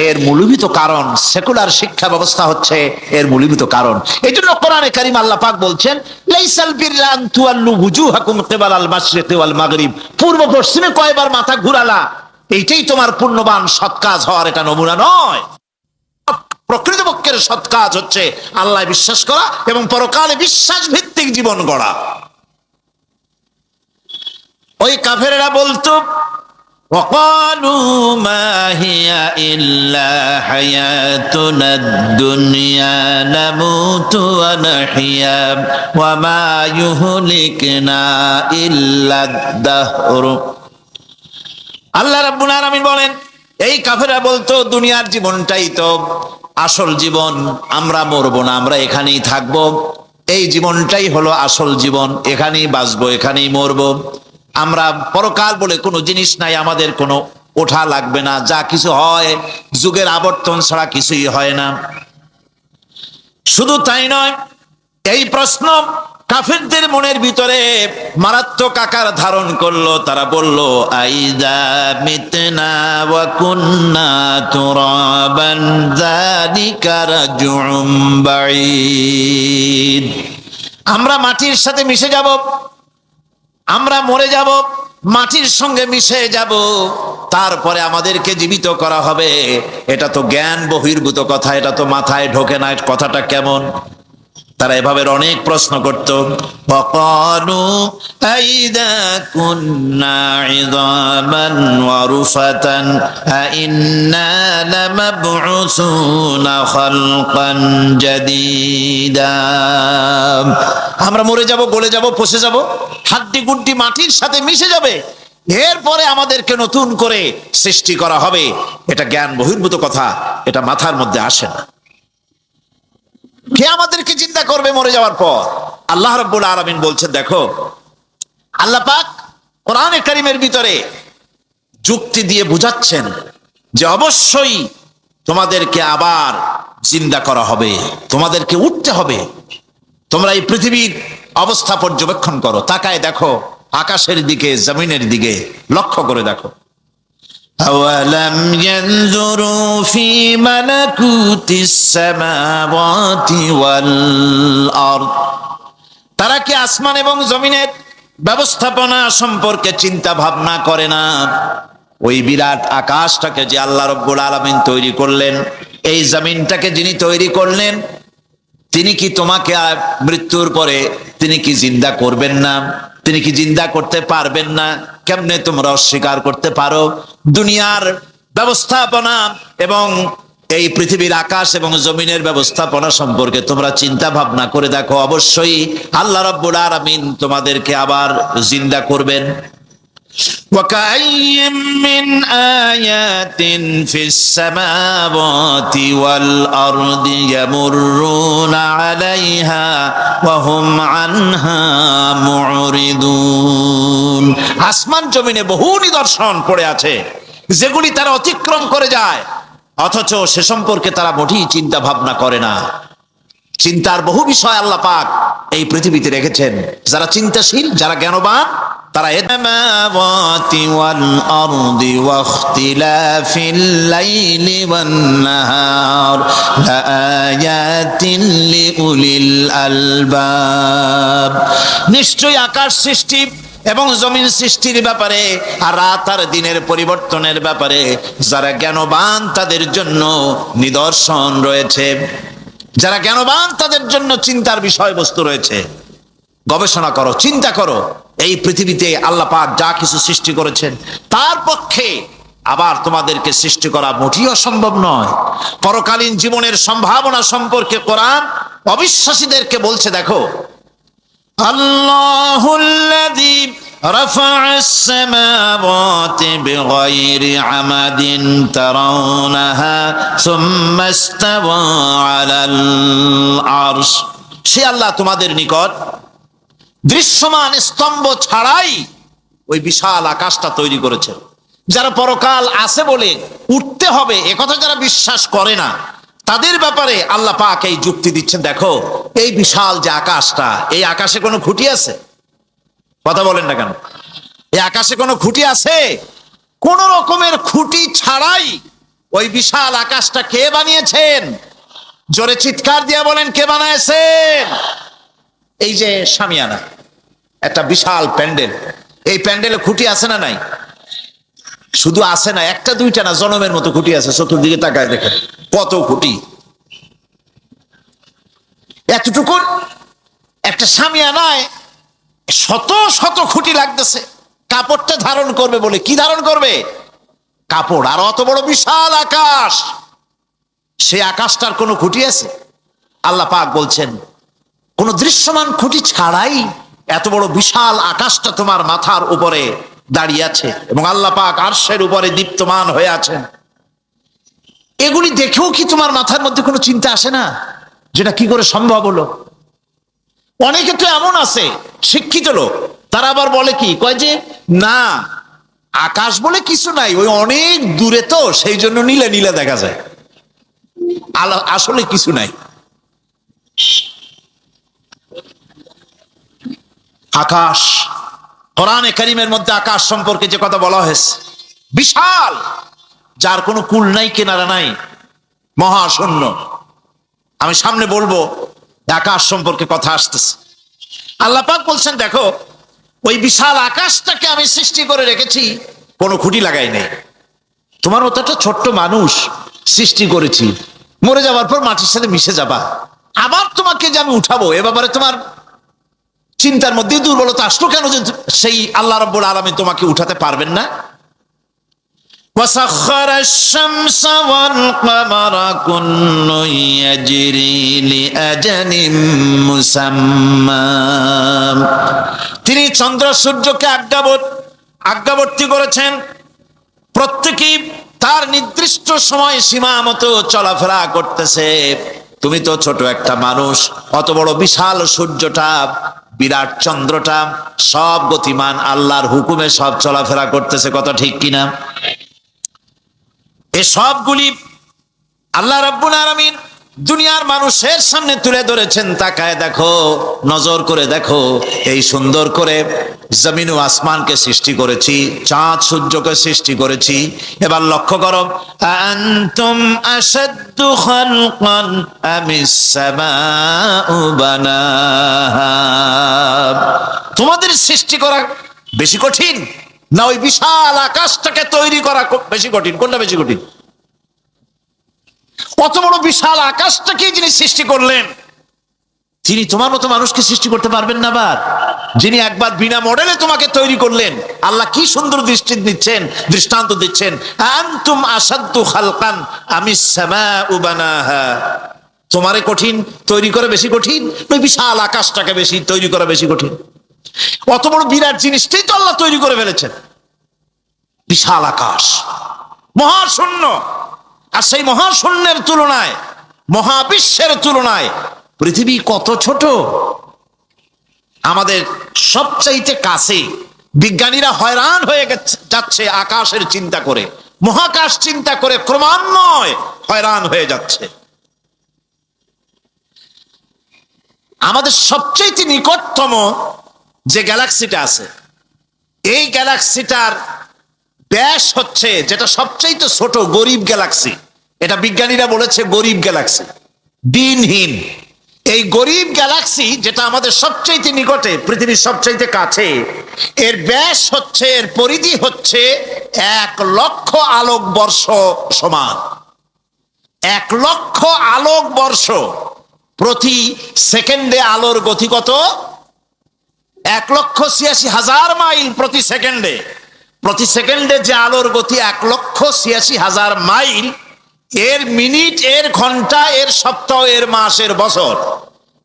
এর মূলভূত কারণ। সেকুলার শিক্ষা ব্যবস্থা হচ্ছে এর মূলভূত কারণ। এই জন্য কোরআনে কারীম আল্লাহ পাক বলছেন, লাইসাল বিররা আন তুওয়াল্লু ওয়ুজুহাকুম কিবালাল মাশরিকি ওয়াল মাগরিব। পূর্ব পশ্চিমে কয়বার মাথা ঘুরালা, এইটাই তোমার পুণ্যবান সৎ কাজ হওয়ার এটা নমুনা নয়। প্রকৃতপক্ষের সৎ কাজ হচ্ছে আল্লাহ বিশ্বাস করা এবং পরকালে বিশ্বাস ভিত্তিক জীবন গড়া। ওই কাফেররা বলতো, وقالوا ما هي إلا حياتنا الدنيا نموت ونحيا وما يهلكنا إلا الدهر। আল্লাহ রাব্বুল আলামিন বলেন, এই কাফেররা বলতো দুনিয়ার জীবনটাই তো আসল জীবন, আমরা মরবো না, আমরা এখানেই থাকবো, এই জীবনটাই হলো আসল জীবন, এখানেই বাঁচবো, এখানেই মরবো, আমরা পরকাল বলে কোনো জিনিস নাই, আমাদের কোনো ওঠা লাগবে না, যা কিছু হয় যুগের আবর্তন ছাড়া কিছুই হয় না। শুধু তাই নয়, এই প্রশ্ন কাফেরদের মনের ভিতরে মারাত্মক আকার ধারণ করলো। তারা বলল, আইযা মিতনা ওয়া কুন্না তুরাবান যালিকা রাজউম বাঈদ। আমরা মাটির সাথে মিশে যাব, আমরা মরে যাব, মাটির সঙ্গে মিশে যাব, তারপরে আমাদেরকে জীবিত করা হবে, এটা তো জ্ঞান বহির্ভূত কথা, এটা তো মাথায় ঢোকে না, কথাটা কেমন? তারা এভাবে অনেক প্রশ্ন করত। وقالوا أئذا كنا عظاما ورفاتا أئنا لمبعوثون خلقا جديدا। আমরা মরে যাব, গলে যাব, পচে যাব, হাড্ডি গুড্ডি মাটির সাথে মিশে যাবে, এরপরে আমাদেরকে নতুন করে সৃষ্টি করা হবে, এটা জ্ঞান বহির্ভূত কথা, এটা মাথার মধ্যে আসে না। কে আমাদেরকে চিন্তা করবে মরে যাওয়ার পর? আল্লাহ রাব্বুল আলামিন বলছেন, দেখো আল্লাহ পাক কোরআনে কারীমের ভিতরে যুক্তি দিয়ে বুঝাচ্ছেন যে অবশ্যই তোমাদেরকে আবার জিন্দা করা হবে, তোমাদেরকে উঠতে হবে। তোমরা এই পৃথিবীর অবস্থা পর্যবেক্ষণ করো, তাকায় দেখো আকাশের দিকে, জমিনের দিকে লক্ষ্য করে দেখো। আওয়ালাম ইয়ানজুরু ফি মালাকুতিস সামাওয়াতি ওয়াল আরদ, তারা কি আসমান এবং জমিনের ব্যবস্থাপনা সম্পর্কে চিন্তা ভাবনা করে না? ওই বিরাট আকাশটাকে যে আল্লাহ রাব্বুল আলামিন তৈরি করলেন, এই জমিনটাকে যিনি তৈরি করলেন, তিনি কি তোমাকে মৃত্যুর পরে তিনি কি জিন্দা করবেন না? তিনি কি জিন্দা করতে পারবেন না? কেমনে তোমরা অস্বীকার করতে পারো? দুনিয়ার ব্যবস্থাপনা এবং এই পৃথিবীর আকাশ এবং জমিনের ব্যবস্থাপনা সম্পর্কে তোমরা চিন্তা ভাবনা করে দেখো, অবশ্যই আল্লাহ রাব্বুল আলামিন তোমাদেরকে আবার জিন্দা করবেন। وَكَأَيٍّ مِّنْ آيَاتٍ فِي السَّمَاوَاتِ وَالْأَرْضِ يَمُرُّونَ عَلَيْهَا وَهُمْ عَنْهَا مُعْرِضُونَ। আসমান জমিনে বহু নিদর্শন পড়ে আছে যেগুলি তারা অতিক্রম করে যায়, অথচ সে সম্পর্কে তারা মোটেই চিন্তা ভাবনা করে না। চিন্তার বহু বিষয় আল্লাহ পাক এই পৃথিবীতে রেখেছেন। যারা চিন্তাশীল, যারা জ্ঞানবান, তারা السماوات والأرض واختلاف الليل والنهار لآيات لأولي الألباب। নিশ্চয়ই আকাশ সৃষ্টি এবং জমিন সৃষ্টির ব্যাপারে আর রাত আর দিনের পরিবর্তনের ব্যাপারে যারা জ্ঞানবান তাদের জন্য নিদর্শন রয়েছে। যারা জ্ঞানবান তাদের জন্য চিন্তার বিষয়বস্তু রয়েছে। গবেষণা করো, চিন্তা করো, এই পৃথিবীতে আল্লাহ পাক যা কিছু সৃষ্টি করেছেন তার পক্ষে আবার তোমাদেরকে সৃষ্টি করা মোটেই অসম্ভব নয়। পরকালীন জীবনের সম্ভাবনা সম্পর্কে কোরআন অবিশ্বাসীদেরকে বলছে, দেখো আল্লাহুল্লাযী রাফা'আস সামাওয়াতি বিগাইরি আমাদিন তারাউনাহা সুম্মা ইসতাওয়া আলাল আরশ। সে আল্লাহ তোমাদের নিকট দৃশ্যমান স্তম্ভ ছাড়াই ওই বিশাল আকাশটা তৈরি করেছে। যারা পরকাল আছে বলে উঠতে হবে একথা যারা বিশ্বাস করে না, তাদের ব্যাপারে আল্লাহ পাক এই যুক্তি দিচ্ছেন, দেখো এই বিশাল যে আকাশটা, এই আকাশে কোনো খুঁটি আছে? কথা বলেন না কেন? এই আকাশে কোনো খুঁটি আছে? কোন রকমের খুঁটি ছাড়াই ওই বিশাল আকাশটা কে বানিয়েছেন? জোরে চিৎকার দিয়ে বলেন, কে বানাইছেন? এই যে শামিয়ানা, একটা বিশাল প্যান্ডেল, এই প্যান্ডেলে খুঁটি আছে না নাই? শুধু আছে না, একটা দুইটা না, জনমের মতো খুঁটি আছে। চতুর্দিকে তাকায় দেখেন কত খুঁটি। এতটুকু একটা শামিয়ানায় শত শত খুঁটি লাগতেছে কাপড়টা ধারণ করবে বলে। কি ধারণ করবে? কাপড়। আর অত বড় বিশাল আকাশ, সেই আকাশটার কোনো খুঁটি আছে? আল্লাহ পাক বলছেন কোন দৃশ্যমান খুঁটি ছাড়াই এত বড় বিশাল আকাশটা তোমার মাথার উপরে দাঁড়িয়ে আছে এবং আল্লাহ পাক আরশের উপরে দীপ্তমান হয়ে আছেন। এগুলি দেখেও কি তোমার মাথার মধ্যে কোনো চিন্তা আসে না যেটা কি করে সম্ভব হলো? অনেকে তো এমন আছে শিক্ষিত লোক, তারা আবার বলে কি, কয় যে না আকাশ বলে কিছু নাই, ওই অনেক দূরে তো সেই জন্য নীলে নীলে দেখা যায়, আসলে কিছু নাই। আকাশ, কোরআনে কারীমের মধ্যে আকাশ সম্পর্কে যে কথা বলা হয়েছে, বিশাল, যার কোনো কুল নাই, কিনারা নাই, মহাশূন্য। আমি সামনে বলবো আকাশ সম্পর্কে কথা আসতেছে। আল্লাহ পাক বলছেন, দেখো ওই বিশাল আকাশটাকে আমি সৃষ্টি করে রেখেছি, কোনো খুঁটি লাগাই নাই। তোমার মতো একটা ছোট্ট মানুষ সৃষ্টি করেছি, মরে যাওয়ার পর মাটির সাথে মিশে যাবা, আবার তোমাকে যে আমি উঠাবো এ ব্যাপারে তোমার চিন্তার মধ্যে দুর্বলতা আসলো কেন যে সেই আল্লাহ রাব্বুল আলামিন তোমাকে উঠাতে পারবেন না? وَسَخَّرَ الشَّمْسَ وَالْقَمَرَ كُلٌّ يَجْرِي لِأَجَلٍ مُّسَمًّى। তিনি চন্দ্র সূর্যকে আজ্ঞাবহ আজ্ঞাবর্তী করেছেন, প্রত্যেকেই তার নির্দিষ্ট সময় সীমা মতো চলাফেরা করতেছে। তুমি তো ছোট একটা মানুষ, অত বড় বিশাল সূর্যটা, বিরাট চন্দ্রটা সব গতিমান, আল্লাহর হুকুমে সব চলাফেরা করতেছে, কথা ঠিক কিনা? এই সবগুলি আল্লাহ রাব্বুল আলামিন দুনিয়ার মানুষের সামনে তুলে ধরেছেন। তাকায় দেখো, নজর করে দেখো, এই সুন্দর করে জমিন ও আসমানকে সৃষ্টি করেছি, চাঁদ সূর্যকে সৃষ্টি করেছি। এবার লক্ষ্য করো, আনতুম আশাদ্দু খালকান আমিস সামাউ বানাহা, তোমাদের সৃষ্টি করা বেশি কঠিন না ওই বিশাল আকাশটাকে তৈরি করা বেশি কঠিন? কোনটা বেশি কঠিন? কত বড় বিশাল আকাশটাকে যিনি সৃষ্টি করলেন, তিনি তোমার মতো মানুষকে সৃষ্টি করতে পারবেন না? আবার যিনি একবার বিনা মডেলে তোমাকে তৈরি করলেন, আল্লাহ কি সুন্দর দৃষ্টান্ত দিচ্ছেন, আনতুম আশাদ্দু খালকান আমিস সামাউ বানাহা, তোমারে কঠিন তৈরি করা বেশি কঠিন, ওই বিশাল আকাশটাকে বেশি তৈরি করা বেশি কঠিন? অত বড় বিরাট জিনিসটাই তো আল্লাহ তৈরি করে ফেলেছেন, বিশাল আকাশ, মহাশূন্য। আর সেই মহাশূন্যের তুলনায়, মহাবিশ্বের তুলনায় পৃথিবী কত ছোট। আমাদের সবচাইতে কাছে বিজ্ঞানীরা হয়রান হয়ে যাচ্ছে আকাশের চিন্তা করে, মহাকাশ চিন্তা করে ক্রমান্বয়ে হয়রান হয়ে যাচ্ছে। আমাদের সবচাইতে নিকটতম যে গ্যালাক্সিটা আছে, এই গ্যালাক্সিটার ব্যাস হচ্ছে, যেটা সবচাইতে ছোট, গরিব গ্যালাক্সি, এটা বিজ্ঞানীরা বলেছে গরিব গ্যালাক্সি, দিনহীন। এই গরিব গ্যালাক্সি যেটা আমাদের সবচাইতে নিকটে, পৃথিবীর সবচাইতে কাছে, এর ব্যাস হচ্ছে, এর পরিধি হচ্ছে 1,00,000 আলোকবর্ষ সমান। 1,00,000 আলোকবর্ষ, প্রতি সেকেন্ডে আলোর গতি কত? 1,86,000 মাইল প্রতি সেকেন্ডে। প্রতি সেকেন্ডে যে আলোর গতি 1,86,000 মাইল, এর মিনিট, এর ঘন্টা, এর সপ্তাহ, এর মাস, এর বছর,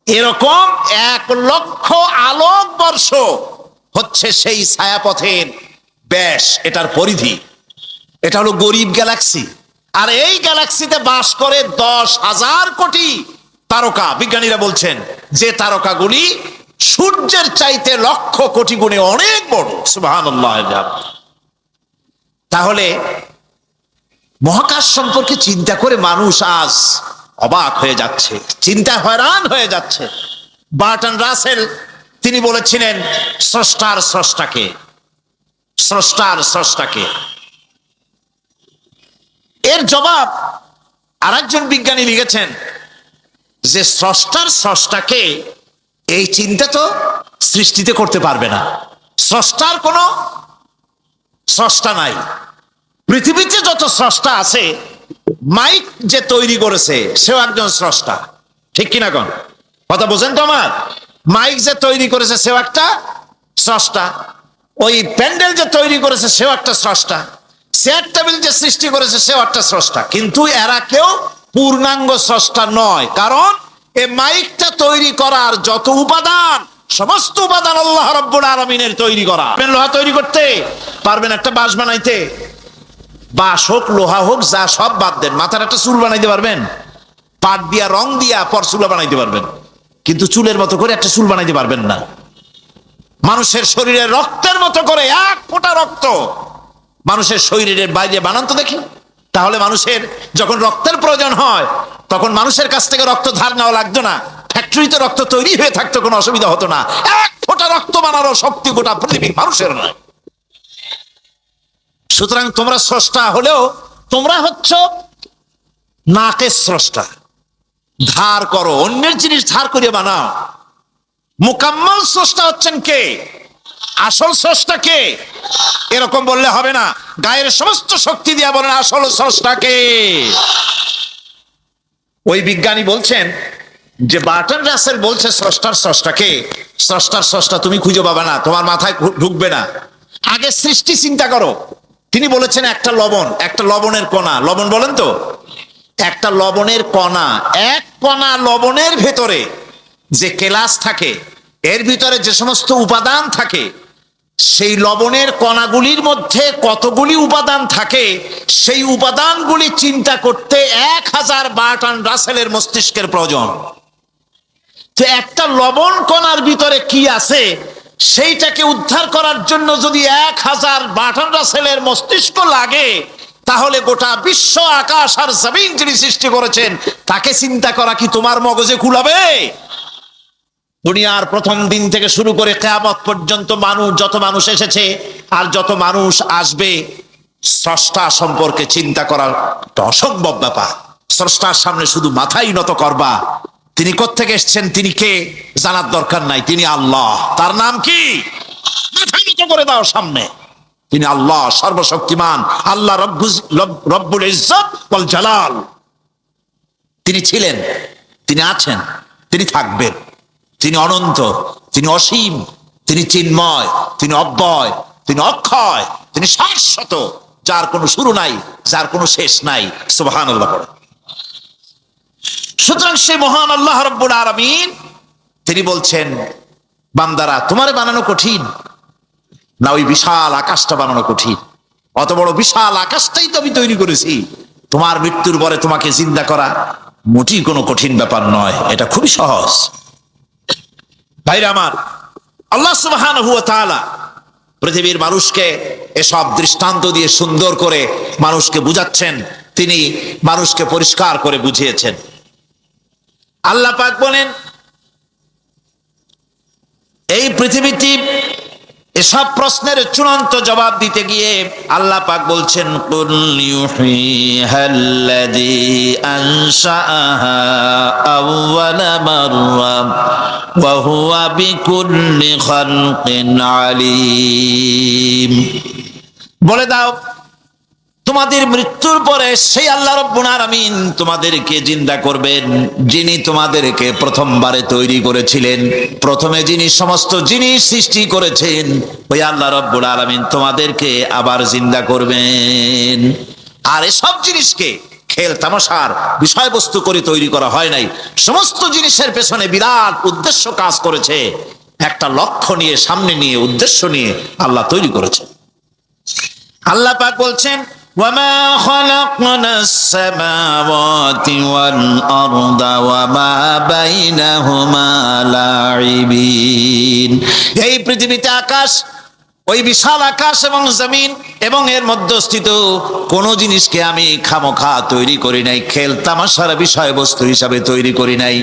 এরকম 1,00,000 আলোকবর্ষ হচ্ছে সেই ছায়াপথের ব্যাস, এটার পরিধি। এটা হলো গরিব গ্যালাক্সি। আর এই গ্যালাক্সিতে বাস করে 10,000 কোটি তারকা। বিজ্ঞানীরা বলছেন যে তারকাগুলি সূর্যের চাইতে লক্ষ কোটি গুণে অনেক বড়। সুবহানাল্লাহ। তাহলে মহাকাশ সম্পর্কে চিন্তা করে মানুষ আজ অবাক হয়ে যাচ্ছে, চিন্তায় হয়রান হয়ে যাচ্ছে। বার্টন রাসেল তিনি বলেছিলেন, স্রষ্টার স্রষ্টাকে, স্রষ্টার স্রষ্টাকে। এর জবাব আরেকজন বিজ্ঞানী লিখেছেন যে স্রষ্টার স্রষ্টাকে এই চিন্তা তো সৃষ্টিতে করতে পারবে না, স্রষ্টার কোনো স্রষ্টা নাই। পৃথিবীতে যত স্রষ্টা আছে, মাইক যে তৈরি করেছে সেও একজন স্রষ্টা, ঠিক কিনা? কোন কথা বোঝেন তো আমার? মাইক যে তৈরি করেছে সেও একটা স্রষ্টা, ওই প্যান্ডেল যে তৈরি করেছে সেও একটা স্রষ্টা, চেয়ার টেবিল যে সৃষ্টি করেছে সেও একটা স্রষ্টা। কিন্তু এরা কেউ পূর্ণাঙ্গ স্রষ্টা নয়, কারণ এই মাইকটা তৈরি করার যত উপাদান, সমস্ত উপাদান আল্লাহ রাব্বুল আলামিনের তৈরি করা। লোহা তৈরি করতে পারবেন, একটা বাঁশ বানাইতে, বাঁশ হোক লোহা হোক যা সব বাদ দেন, মাথার একটা চুল বানাইতে পারবেন, পাট দিয়া রং দিয়া পরচুলা বানাইতে পারবেন, কিন্তু চুলের মতো করে একটা চুল বানাইতে পারবেন না। মানুষের শরীরের রক্তের মতো করে এক ফোঁটা রক্ত মানুষের শরীরের বাইরে বানান তো দেখি। তাহলে মানুষের যখন রক্তের প্রয়োজন হয়, তখন মানুষের কাছ থেকে রক্ত ধার নেওয়া লাগতো না, ফ্যাক্টরিতে রক্ত তৈরি হয়ে থাকতো, কোনো অসুবিধা হতো না। এক ফোঁটা রক্ত বানানোর শক্তি গোটা পৃথিবীর মানুষের নয়। সুতরাং তোমরা স্রষ্টা হলেও তোমরা হচ্ছ নাকের স্রষ্টা, ধার করো, অন্যের জিনিস ধার করিয়ে বানাও। মুকাম্মাল স্রষ্টা হচ্ছেন কে? আসল স্রষ্টা কে? এরকম বললে হবে না, গায়ের সমস্ত শক্তি দিয়ে বলেন আসল স্রষ্টা কে। ওই বিজ্ঞানী বলছেন যে বার্টন রাসেল বলছে স্রষ্টার স্রষ্টাকে, স্রষ্টার স্রষ্টা তুমি খুঁজে পাবে না, তোমার মাথায় ঢুকবে না। আগে সৃষ্টি চিন্তা করো। তিনি বলেছেন একটা লবণ, একটা লবণের কণা, লবণ বলেন তো, একটা লবণের কণা, এক কণা লবণের ভেতরে যে কেলাস থাকে, এর ভিতরে যে সমস্ত উপাদান থাকে, সেই লবণের কণাগুলির মধ্যে কতগুলি উপাদান থাকে, সেই উপাদানগুলি চিন্তা করতে 1000 বার্ট্রান্ড রাসেলের মস্তিষ্কের প্রয়োজন। তো একটা লবণ কণার ভিতরে কি আছে সেইটাকে উদ্ধার করার জন্য যদি 1000 বার্ট্রান্ড রাসেলের মস্তিষ্ক লাগে, তাহলে গোটা বিশ্ব আকাশ আর জমিন যিনি সৃষ্টি করেছেন তাকে চিন্তা করা কি তোমার মগজে কুলাবে? দুনিয়ার প্রথম দিন থেকে শুরু করে কিয়ামত পর্যন্ত যত মানুষ এসেছে আর যত মানুষ আসবে, স্রষ্টা সম্পর্কে চিন্তা করা একটা অসম্ভব ব্যাপার। স্রষ্টার সামনে শুধু মাথাই নত করবা। তিনি কোত্থেকে এসেছেন, তিনি কে জানার দরকার নাই, তিনি আল্লাহ। তার নাম কি? মাথাই নত করে দাও সামনে। তিনি আল্লাহ, সর্বশক্তিমান আল্লাহ, রব্বুল ইজ্জত ওয়াল জালাল। তিনি ছিলেন, তিনি আছেন, তিনি থাকবেন। তিনি অনন্ত, তিনি অসীম, তিনি চিন্ময়, তিনি অব্যয়, তিনি অক্ষয়, তিনি শাশ্বত, যার কোনো শুরু নাই, যার কোনো শেষ নাই। সুবহানাল্লাহ পড়ে। সুতরাং সেই মহান আল্লাহ রাব্বুল আলামিন তিনি বলছেন, বান্দারা তোমারে বানানো কঠিন না ওই বিশাল আকাশটা বানানো কঠিন? অত বড় বিশাল আকাশটাই তো আমি তৈরি করেছি। তোমার মৃত্যুর পরে তোমাকে জিন্দা করা মোটেই কোনো কঠিন ব্যাপার নয়, এটা খুবই সহজ। ভাইরা আমার, আল্লাহ সুবহানাহু ওয়া তাআলা পৃথিবীর মানুষকে এসব দৃষ্টান্ত দিয়ে সুন্দর করে মানুষকে বুঝাচ্ছেন, তিনি মানুষকে পরিষ্কার করে বুঝিয়েছেন। আল্লাহ পাক বলেন, এই পৃথিবীতে এসব প্রশ্নের চূড়ান্ত জবাব দিতে গিয়ে আল্লাহ পাক বলছেন, কুল ইউহিহাল্লাযী আনশাআহা আউওয়ালা মাররা ওয়া হুয়া বিকুল্লি খালকিন আলীম। বলে দাও, তোমাদের মৃত্যুর পরে সেই আল্লাহ রাব্বুল আলামিন তোমাদেরকে জিন্দা করবেন, যিনি তোমাদেরকে প্রথমবারে তৈরি করেছিলেন। প্রথমে যিনি সমস্ত জিনিস সৃষ্টি করেছেন, ওই আল্লাহ রাব্বুল আলামিন তোমাদেরকে আবার জিন্দা করবেন। আর এসব জিনিসকে খেল তামাশার বিষয়বস্তু করে তৈরি করা হয় নাই। সমস্ত জিনিসের পেছনে বিরাট উদ্দেশ্য কাজ করেছে। একটা লক্ষ্য নিয়ে, সামনে নিয়ে, উদ্দেশ্য নিয়ে আল্লাহ তৈরি করেছে। আল্লাহ পাক বলছেন, وما خلقنا السماوات والأرض وما بينهما لاعبين। এই পৃথিবীতে আকাশ, ওই বিশাল আকাশ এবং জমিন এবং এর মধ্যস্থিত কোন জিনিসকে আমি খামোখা তৈরি করি নাই, খেল তামাশার বিষয়বস্তু হিসাবে তৈরি করি নাই।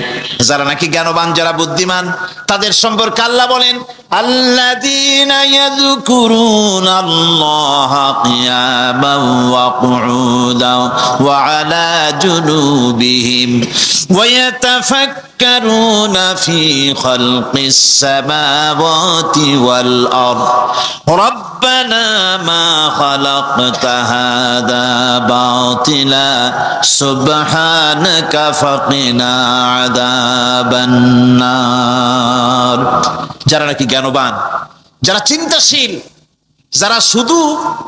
যারা নাকি জ্ঞানবান, যারা বুদ্ধিমান, তাদের সম্পর্কে আল্লাহ বলেন, আল্লাযীনা ইয়াযকুরুনাল্লাহা কিয়ামান ওয়া কুউদান ওয়া আলা জুনুবিহিম ওয়া ইয়াতাফাক্কারুনা ফি খালকিস সামাওয়াতি ওয়াল আরদ রব্বানা মা খালাকতা হাযা বাতিলা সুবহানাকা ফাকিনা আযাবান নার। যারা নাকি জ্ঞানবান, যারা চিন্তাশীল, যারা শুধু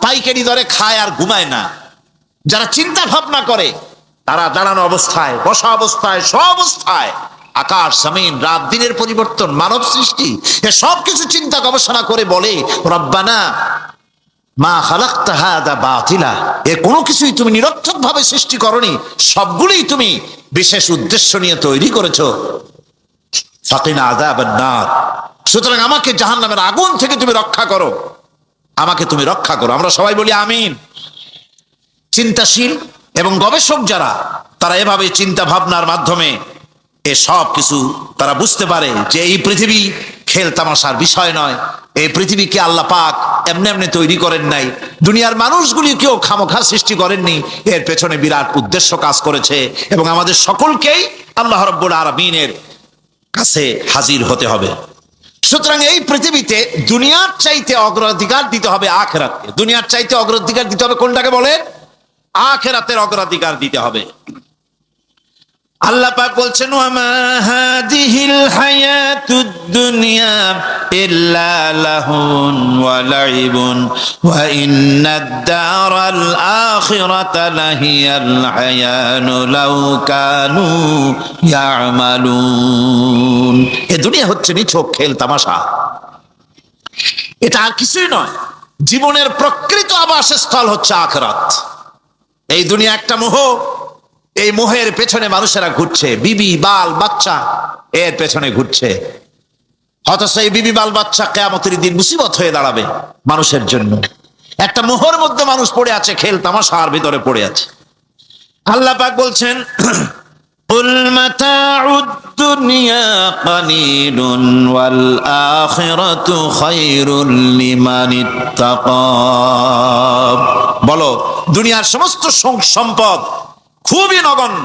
পাইকারি দরে খায় আর ঘুমায় না, যারা চিন্তা ভাবনা করে, তারা দাঁড়ানো অবস্থায়, বসা অবস্থায়, সব অবস্থায় আকাশ জমিন, রাত দিনের পরিবর্তন, মানব সৃষ্টি, এ সব কিছু চিন্তা গবেষণা করে বলে, রব্বানা মা খালাকতা হাযা বাতিলা, এ কোনো কিছুই তুমি নিরর্থক ভাবে সৃষ্টি করনি, সবগুলোই তুমি বিশেষ উদ্দেশ্য নিয়ে তৈরি করেছো। ফাকিনা আযাবান নার, সুতরাং আমাকে জাহান্নামের আগুন থেকে তুমি রক্ষা করো, আমাকে তুমি রক্ষা করো। আমরা সবাই বলি আমিন। চিন্তাশীল এবং গবেষক যারা, তারা এভাবে চিন্তা ভাবনার মাধ্যমে এ সব কিছু তারা বুঝতে পারে যে এই পৃথিবী খেল তামাশার বিষয় নয়। এই পৃথিবীকে আল্লাহ পাক এমনি এমনি তৈরি করেন নাই, দুনিয়ার মানুষগুলিকেও খামোখা সৃষ্টি করেননি, এর পেছনে বিরাট উদ্দেশ্য কাজ করেছে এবং আমাদের সকলকেই আল্লাহ রাব্বুল আলামিনের কাছে হাজির হতে হবে। সুতরাং এই পৃথিবীতে দুনিয়ার চাইতে অগ্রাধিকার দিতে হবে আখিরাতকে। দুনিয়ার চাইতে অগ্রাধিকার দিতে হবে কোনটাকে বলেন? আখিরাতের অগ্রাধিকার দিতে হবে। আল্লাহ পাক বলছেন, ওয়ামা হাদিহিল হায়াতুদ দুনিয়া ইল্লা লাহুন ওয়া লাইবুন ওয়া ইন্নাদ দারাল আখিরাতা লাহিয়াল হায়ানু লাউ কানু ইয়ামালুন। এ দুনিয়া হচ্ছে নিছক খেল তামাশা। এটা আর কিছুই নয়। জীবনের প্রকৃত আবাসস্থল হচ্ছে আখিরাত। এই দুনিয়া একটা মোহ, এই মোহের পেছনে মানুষেরা ঘুরছে, বিবি বাল বাচ্চা এর পেছনে ঘুরছে। অথচ এই বিবি বাল বাচ্চা কিয়ামতের দিন মুসিবত হয়ে দাঁড়াবে মানুষের জন্য। একটা মোহর মধ্যে মানুষ পড়ে আছে, খেল তামাশার ভিতরে পড়ে আছে। আল্লাহ পাক বলছেন, কুল মাতাউদ দুনিয়া কালিলুন ওয়াল আখিরাতু খায়রুল লিমান ইত্তাকা। বলো, দুনিয়ার সমস্ত সম্পদ খুবই নগণ্য,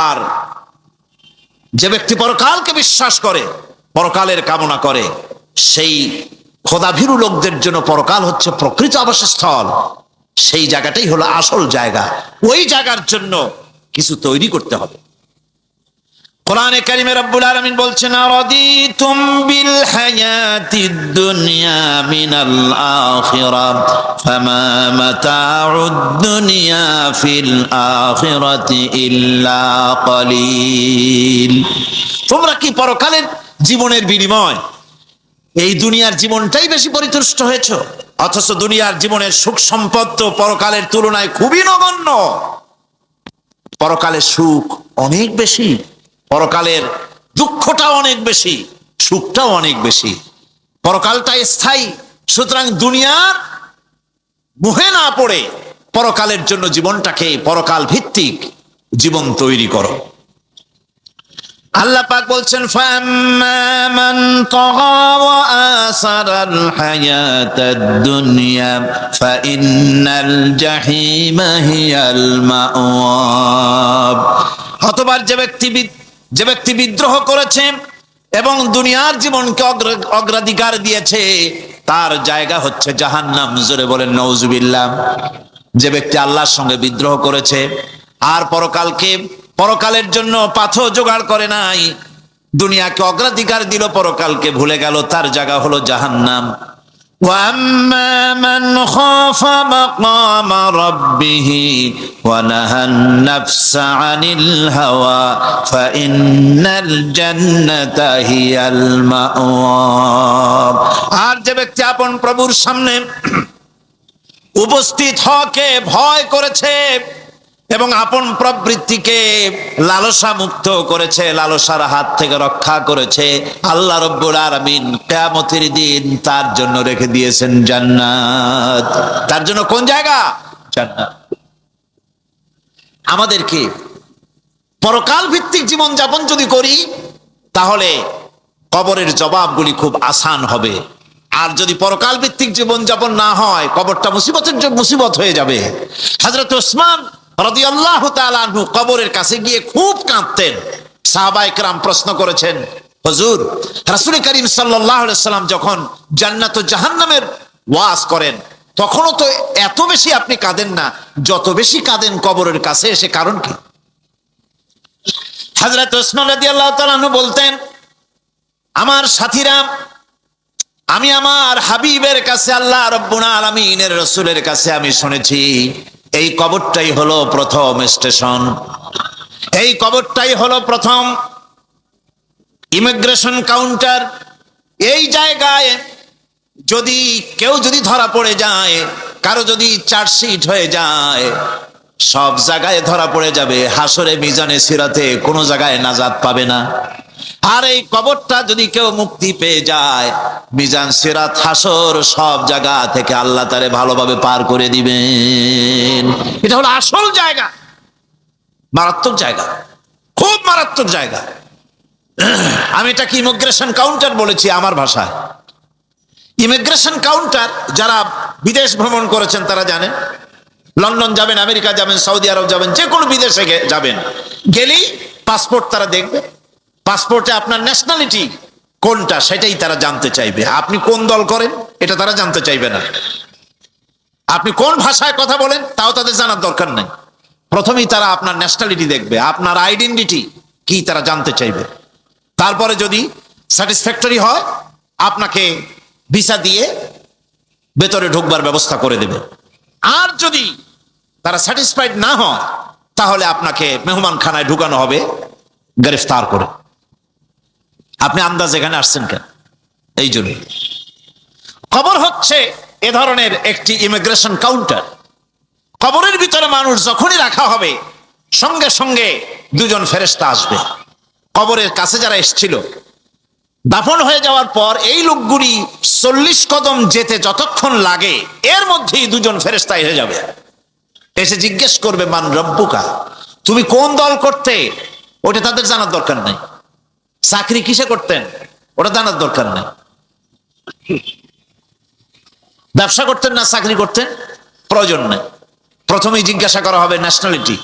আর যে ব্যক্তি পরকালকে বিশ্বাস করে, পরকালের কামনা করে, সেই খোদাভীরু লোকদের জন্য পরকাল হচ্ছে প্রকৃত আবাসস্থল। সেই জায়গাটাই হলো আসল জায়গা। ওই জায়গার জন্য কিছু তৈরি করতে হবে। কোরআনে কারিমে রব্বুল আলামিন বলছেন, আরাদিতুম বিল হায়াতিদ দুনিয়া মিনাল আখিরাহ ফামা মাতাউদ দুনিয়া ফিল আখিরাতি ইল্লা কালিল। তোমরা কি পরকালের জীবনের বিনিময় এই দুনিয়ার জীবনটাই বেশি পরিতুষ্ট হয়েছে? অথচ দুনিয়ার জীবনের সুখ সম্পদ তো পরকালের তুলনায় খুবই নগণ্য। পরকালের সুখ অনেক বেশি, পরকালের দুঃখটাও অনেক বেশি, সুখটাও অনেক বেশি। পরকালটা স্থায়ী, সুতরাং দুনিয়ার মোহে না পড়ে পরকালের জন্য জীবনটাকে পরকাল ভিত্তিক জীবন তৈরি করো। আল্লাহ পাক বলছেন, ফাম্মা মান তাগা ওয়া আসারাল হায়াতাদ দুনিয়া ফাইন্নাল জাহিমা হিয়াল মাওয়াব। অতঃপর যে ব্যক্তি বিদ্রোহ করেছে এবং দুনিয়ার জীবনকে অগ্রাধিকার দিয়েছে, তার জায়গা হচ্ছে জাহান্নাম। জোরে বলেন নাউজুবিল্লাহ। যে ব্যক্তি আল্লাহর সঙ্গে বিদ্রোহ করেছে আর পরকালের জন্য পাথর জোগাড় করে নাই, দুনিয়াকে অগ্রাধিকার দিল, পরকালকে ভুলে গেল, তার জায়গা হলো জাহান্নাম। ওয়াম্মা মান খাফা মাকামা রাব্বিহি ওয়া নাহান নাফসা আনিল হাওয়া ফাইন্নাল জান্নাতা হিয়াল মাওয়া। আর যে ব্যক্তি আপন প্রভুর সামনে উপস্থিত হওয়াকে ভয় করেছে এবং আপন প্রবৃত্তিকে লালসা মুক্ত করেছে, লালসার হাত থেকে রক্ষা করেছে, আল্লাহ রব্বুল আলামিন কিয়ামতের দিন তার জন্য রেখে দিয়েছেন জান্নাত। তার জন্য কোন জায়গা? জান্নাত। আমাদেরকে পরকাল ভিত্তিক জীবন যাপন যদি করি, তাহলে কবরের জবাবগুলি খুব আসান হবে। আর যদি পরকাল ভিত্তিক জীবন যাপন না হয়, কবরটা মুসিবত হয়ে যাবে। হযরত ওসমান রাদিয়াল্লাহু তাআলা আনহু কবরের কাছে গিয়ে খুব কাঁদতেন। সাহাবায়ে কেরাম প্রশ্ন করেছেন, হুজুর, রাসূল করিম সাল্লাল্লাহু আলাইহি সাল্লাম যখন জান্নাত ও জাহান্নামের ওয়াজ করেন, তখনও তো এত বেশি আপনি কাঁদেন না, যত বেশি কাঁদেন কবরের কাছে এসে, কারণ কি? হযরত ওসমান রাদিয়াল্লাহু তাআলা আনহু বলতেন, আমার সাথীরা, আমি আমার হাবিবের কাছে, আল্লাহ রাব্বুল আলামিনের রাসূলের কাছে আমি শুনেছি, এই কবরটাই হলো প্রথম স্টেশন, এই কবরটাই হলো প্রথম ইমিগ্রেশন কাউন্টার। এই জায়গায় কেউ যদি ধরা পড়ে যায়, কারো যদি চার্জশিট হয়ে যায়, সব জায়গায় ধরা পড়ে যাবে। হাসরে মিজানে সিরাতে কোনো জায়গায় নাজাত পাবে না। আর এই কবরটা যদি কেউ মুক্তি পেয়ে যায়, মিজান সিরাত হাসর সব জায়গা থেকে আল্লাহ তারে ভালোভাবে পার করে দিবেন। এটা হলো আসল জায়গা, মারাত্মক জায়গা, খুব মারাত্মক জায়গা। আমি এটাকে ইমিগ্রেশন কাউন্টার বলেছি আমার ভাষায়। ইমিগ্রেশন কাউন্টার, যারা বিদেশ ভ্রমণ করেছেন তারা জানেন। লন্ডন যাবেন, আমেরিকা যাবেন, সৌদি আরব যাবেন, যে কোনো বিদেশে যাবেন, গেলেই পাসপোর্ট তারা দেখবে। পাসপোর্টে আপনার ন্যাশনালিটি কোনটা সেটাই তারা জানতে চাইবে। আপনি কোন দল করেন এটা তারা জানতে চাইবে না। আপনি কোন ভাষায় কথা বলেন তাও তাদের জানার দরকার নেই। প্রথমেই তারা আপনার ন্যাশনালিটি দেখবে, আপনার আইডেন্টিটি কি তারা জানতে চাইবে। তারপরে যদি স্যাটিসফ্যাক্টরি হয়, আপনাকে ভিসা দিয়ে ভেতরে ঢুকবার ব্যবস্থা করে দেবে। আর যদি তারা স্যাটিসফাইড না হয়, তাহলে আপনাকে মেহমানখানায় ঢুকানো হবে গ্রেফতার করে। আপনি আন্দাজ এখানে আসছেন কেন? এই জন্য কবর হচ্ছে এ ধরনের একটি ইমিগ্রেশন কাউন্টার। কবরের ভিতরে মানুষ যখনই রাখা হবে সঙ্গে সঙ্গে দুজন ফেরেশতা আসবে। কবরের কাছে যারা এসেছিল দাফন হয়ে যাওয়ার পর এই লোকগুলি 40 কদম যেতে যতক্ষণ লাগে এর মধ্যেই দুজন ফেরেশতা এসে যাবে, এসে জিজ্ঞেস করবে মান রব্বুকা, তুমি কোন দল করতে, ওটা তাদের জানার দরকার নাই। চাকরি কিসে করতেন ওটা জানার দরকার নাই। ব্যবসা করতেন না চাকরি করতেন প্রয়োজন নেই। প্রথমেই জিজ্ঞাসা করা হবে ন্যাশনালিটি,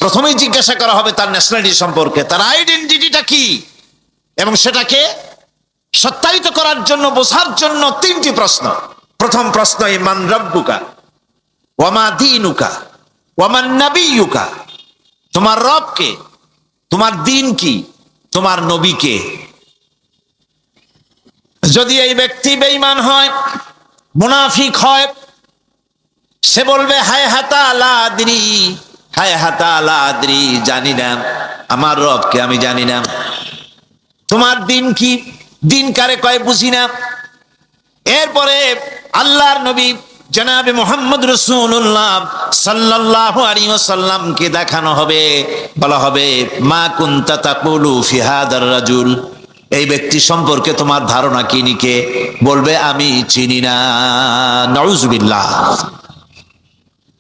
প্রথমেই জিজ্ঞাসা করা হবে তার ন্যাশনালিটি সম্পর্কে, তার আইডেন্টিটিটা কি, এবং সেটাকে সত্যায়িত করার জন্য বোঝার জন্য 3টি প্রশ্ন। প্রথম প্রশ্ন মান রব্বুকা ওয়ামা দীনুকা ওয়ামান নাবিয়ুকা, তোমার রব কে, তোমার দিন কি, তোমার নবী কে। যদি এই ব্যক্তি বেঈমান হয়, মুনাফিক হয়, সে বলবে হায় হাতা লা আদরি, হায় হাতা লা আদরি, জানি না আমার রবকে, আমি জানি না। তোমার দিন কি, দিন কারে কয় বুঝি না। এরপরে আল্লাহর নবী জনাবে মুহাম্মদ রাসূলুল্লাহ সাল্লাল্লাহু আলাইহি ওয়াসাল্লামকে দেখানো হবে, বলা হবে মা কুনতা তাকুলু ফি হাদার রাজুল, এই ব্যক্তি সম্পর্কে তোমার ধারণা কি নিকে, বলবে আমি চিনি না। নাউযুবিল্লাহ।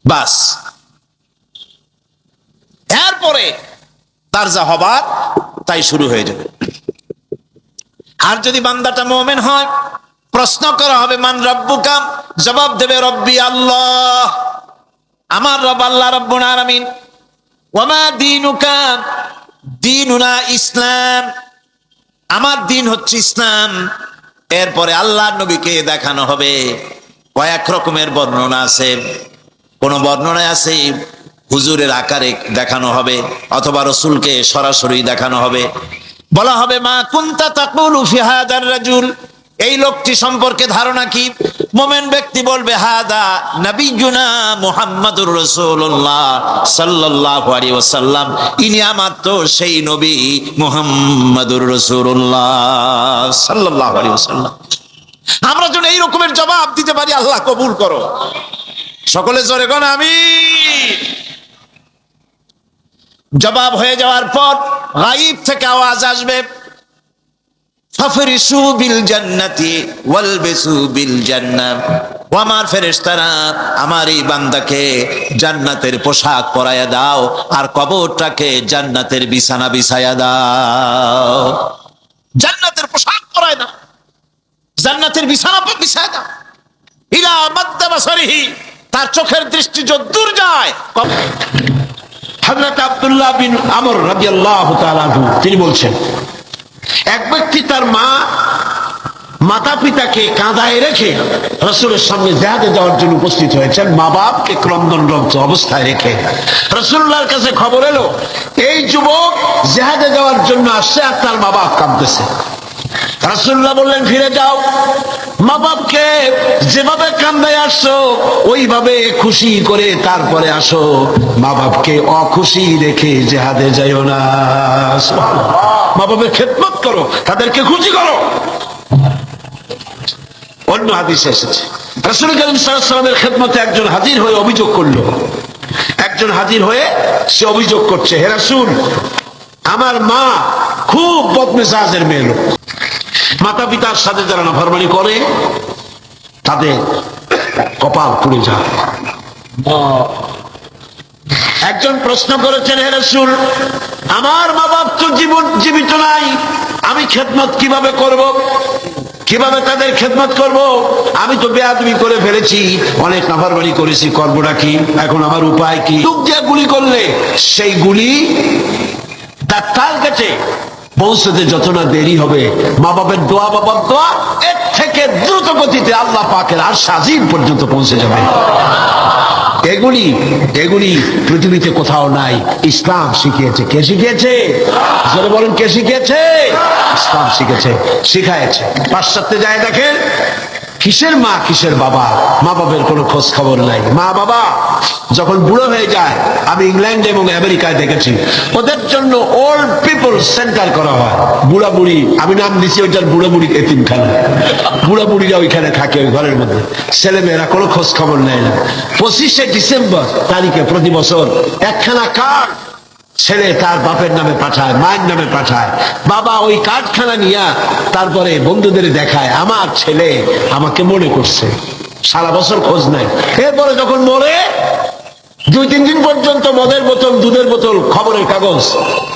বাস, এরপরে তার যা হবার তাই শুরু হয়ে যাবে। আর যদি বান্দাটা মুমিন হয়, প্রশ্ন করা হবে মান রব্বুকা, জবাব দেবে রব্বি আল্লাহ, আমার রব আল্লাহ রাব্বুল আলামিন। ওয়ামা দীনুকা, দীনুনা ইসলাম, আমার দিন হচ্ছে ইসলাম। এরপরে আল্লাহর নবীকে দেখানো হবে। কয়েক রকমের বর্ণনা আছে, কোন বর্ণনায় আছে হুজুরের আকারে দেখানো হবে, অথবা রাসূলকে সরাসরি দেখানো হবে। বলা হবে মা কুনতা তাকুলু ফি হাদার রাজুল, এই লোকটি সম্পর্কে ধারণা কি। মুমিন ব্যক্তি বলবে হাদা নবিয়ুনা মুহাম্মাদুর রাসূলুল্লাহ সাল্লাল্লাহু আলাইহি ওয়াসাল্লাম, ইনি আমার তো সেই নবী মুহাম্মাদুর রাসূলুল্লাহ সাল্লাল্লাহু আলাইহি ওয়াসাল্লাম। আমরা যেন এই রকমের জবাব দিতে পারি, আল্লাহ কবুল করো। সকলে জোরে কোন আমিন। জবাব হয়ে যাওয়ার পর গায়ব থেকে আওয়াজ আসবে ফাফরিশু বিল জান্নাতি ওয়ালবিসু বিল জান্নাহ, ও আমার ফেরেশতারা আমার এই বান্দাকে জান্নাতের পোশাক পরায়া দাও আর কবরটাকে জান্নাতের বিছানা বিছায়া দাও। জান্নাতের পোশাক পরায় দাও, জান্নাতের বিছানা বিছায়া দাও। ইলা মাদ্দা বাসারিহি, তার চোখের দৃষ্টি যদ্দূর যায়। হযরত আব্দুল্লাহ বিন আমর রাদিয়াল্লাহু তাআলা আনহু তিনি বলছেন, এক ব্যক্তি তার মাতা পিতাকে কাঁদায় রেখে রাসূলের সামনে জিহাদে যাওয়ার জন্য উপস্থিত হয়েছেন, মা বাপকে ক্রন্দনরত অবস্থায় রেখে। রাসূলুল্লাহর কাছে খবর এলো এই যুবক জিহাদে যাওয়ার জন্য আসছে আর তার মা বাপ কাঁদতেছে। রাসূলুল্লাহ বললেন ফিরে যাও, মা বাপকে যেভাবে কান্দায় আসছো ওইভাবে খুশি করে তারপরে আসো, মা বাপকে অখুশি রেখে জিহাদে যাইও না। মা বাপের খেদমত করো, তাদেরকে খুশি করো। অন্য হাদিসে এসেছে রাসূল কারীম সাল্লাল্লাহু আলাইহি ওয়াসাল্লামের খেদমতে একজন হাজির হয়ে অভিযোগ করলো, একজন হাজির হয়ে সে অভিযোগ করছে, হে রাসূল আমার মা খুব বদমেজাজের মেয়ে লোক, মাতা পিতার সাথে যারা নাফরমানি করে তাদের কপাল পুড়ে যায়। একজন প্রশ্ন করেছেন, হে রাসূল আমার মা বাপ তো জীবিত নাই, আমি খেদমত কিভাবে করব, কিভাবে তাদের খেদমত করব? আমি তো বেয়াদবি করে ফেলেছি, অনেক নাফরমানি করেছি, করবোটা কি? এখন আমার উপায় কি? দুঃখ দিয়ে গুলি করলে সেই গুলি তার কাছে পৌঁছতে যত না দেরি হবে, মা বাপের দোয়া, বাবার দোয়া এর থেকে দ্রুত গতিতে আল্লাহ পাকের আরশ আজিম পর্যন্ত পৌঁছে যাবে। এগুলি পৃথিবীতে কোথাও নাই, ইসলাম শিখিয়েছে। কে শিখিয়েছে? জোরে বলেন, কে শিখিয়েছে? ইসলাম শিখেছে, শিখায়েছে। পাশ্চাত্যে যায় দেখেন কিসের মা কিসের বাবা, মা বাবার কোনো খোঁজ খবর নাই। মা বাবা যখন বুড়ো হয়ে যায়, আমি ইংল্যান্ড এবং আমেরিকায় দেখেছি, ওদের জন্য ওল্ড পিপল সেন্টার করা হয়। বুড়া বুড়ি, আমি নাম দিচ্ছি ওইটার বুড়ো বুড়ি এতিমখানা। বুড়া বুড়িরা ওইখানে থাকে ওই ঘরের মধ্যে, ছেলে মেয়েরা কোনো খোঁজ খবর নেয় না। 25শে ডিসেম্বর তারিখে প্রতি বছর একখানা কার্ড ছেলে তার বাপের নামে পাঠায়, মায়ের নামে পাঠায়। বাবা ওই কার্ডখানা নিয়ে তারপরে বন্ধুদের দেখায়, আমার ছেলে আমাকে মনে করছে। সারা বছর খোঁজ নাই। এরপরে যখন মরে 2-3 দিন পর্যন্ত মদের বোতল, দুধের বোতল, খবরের কাগজ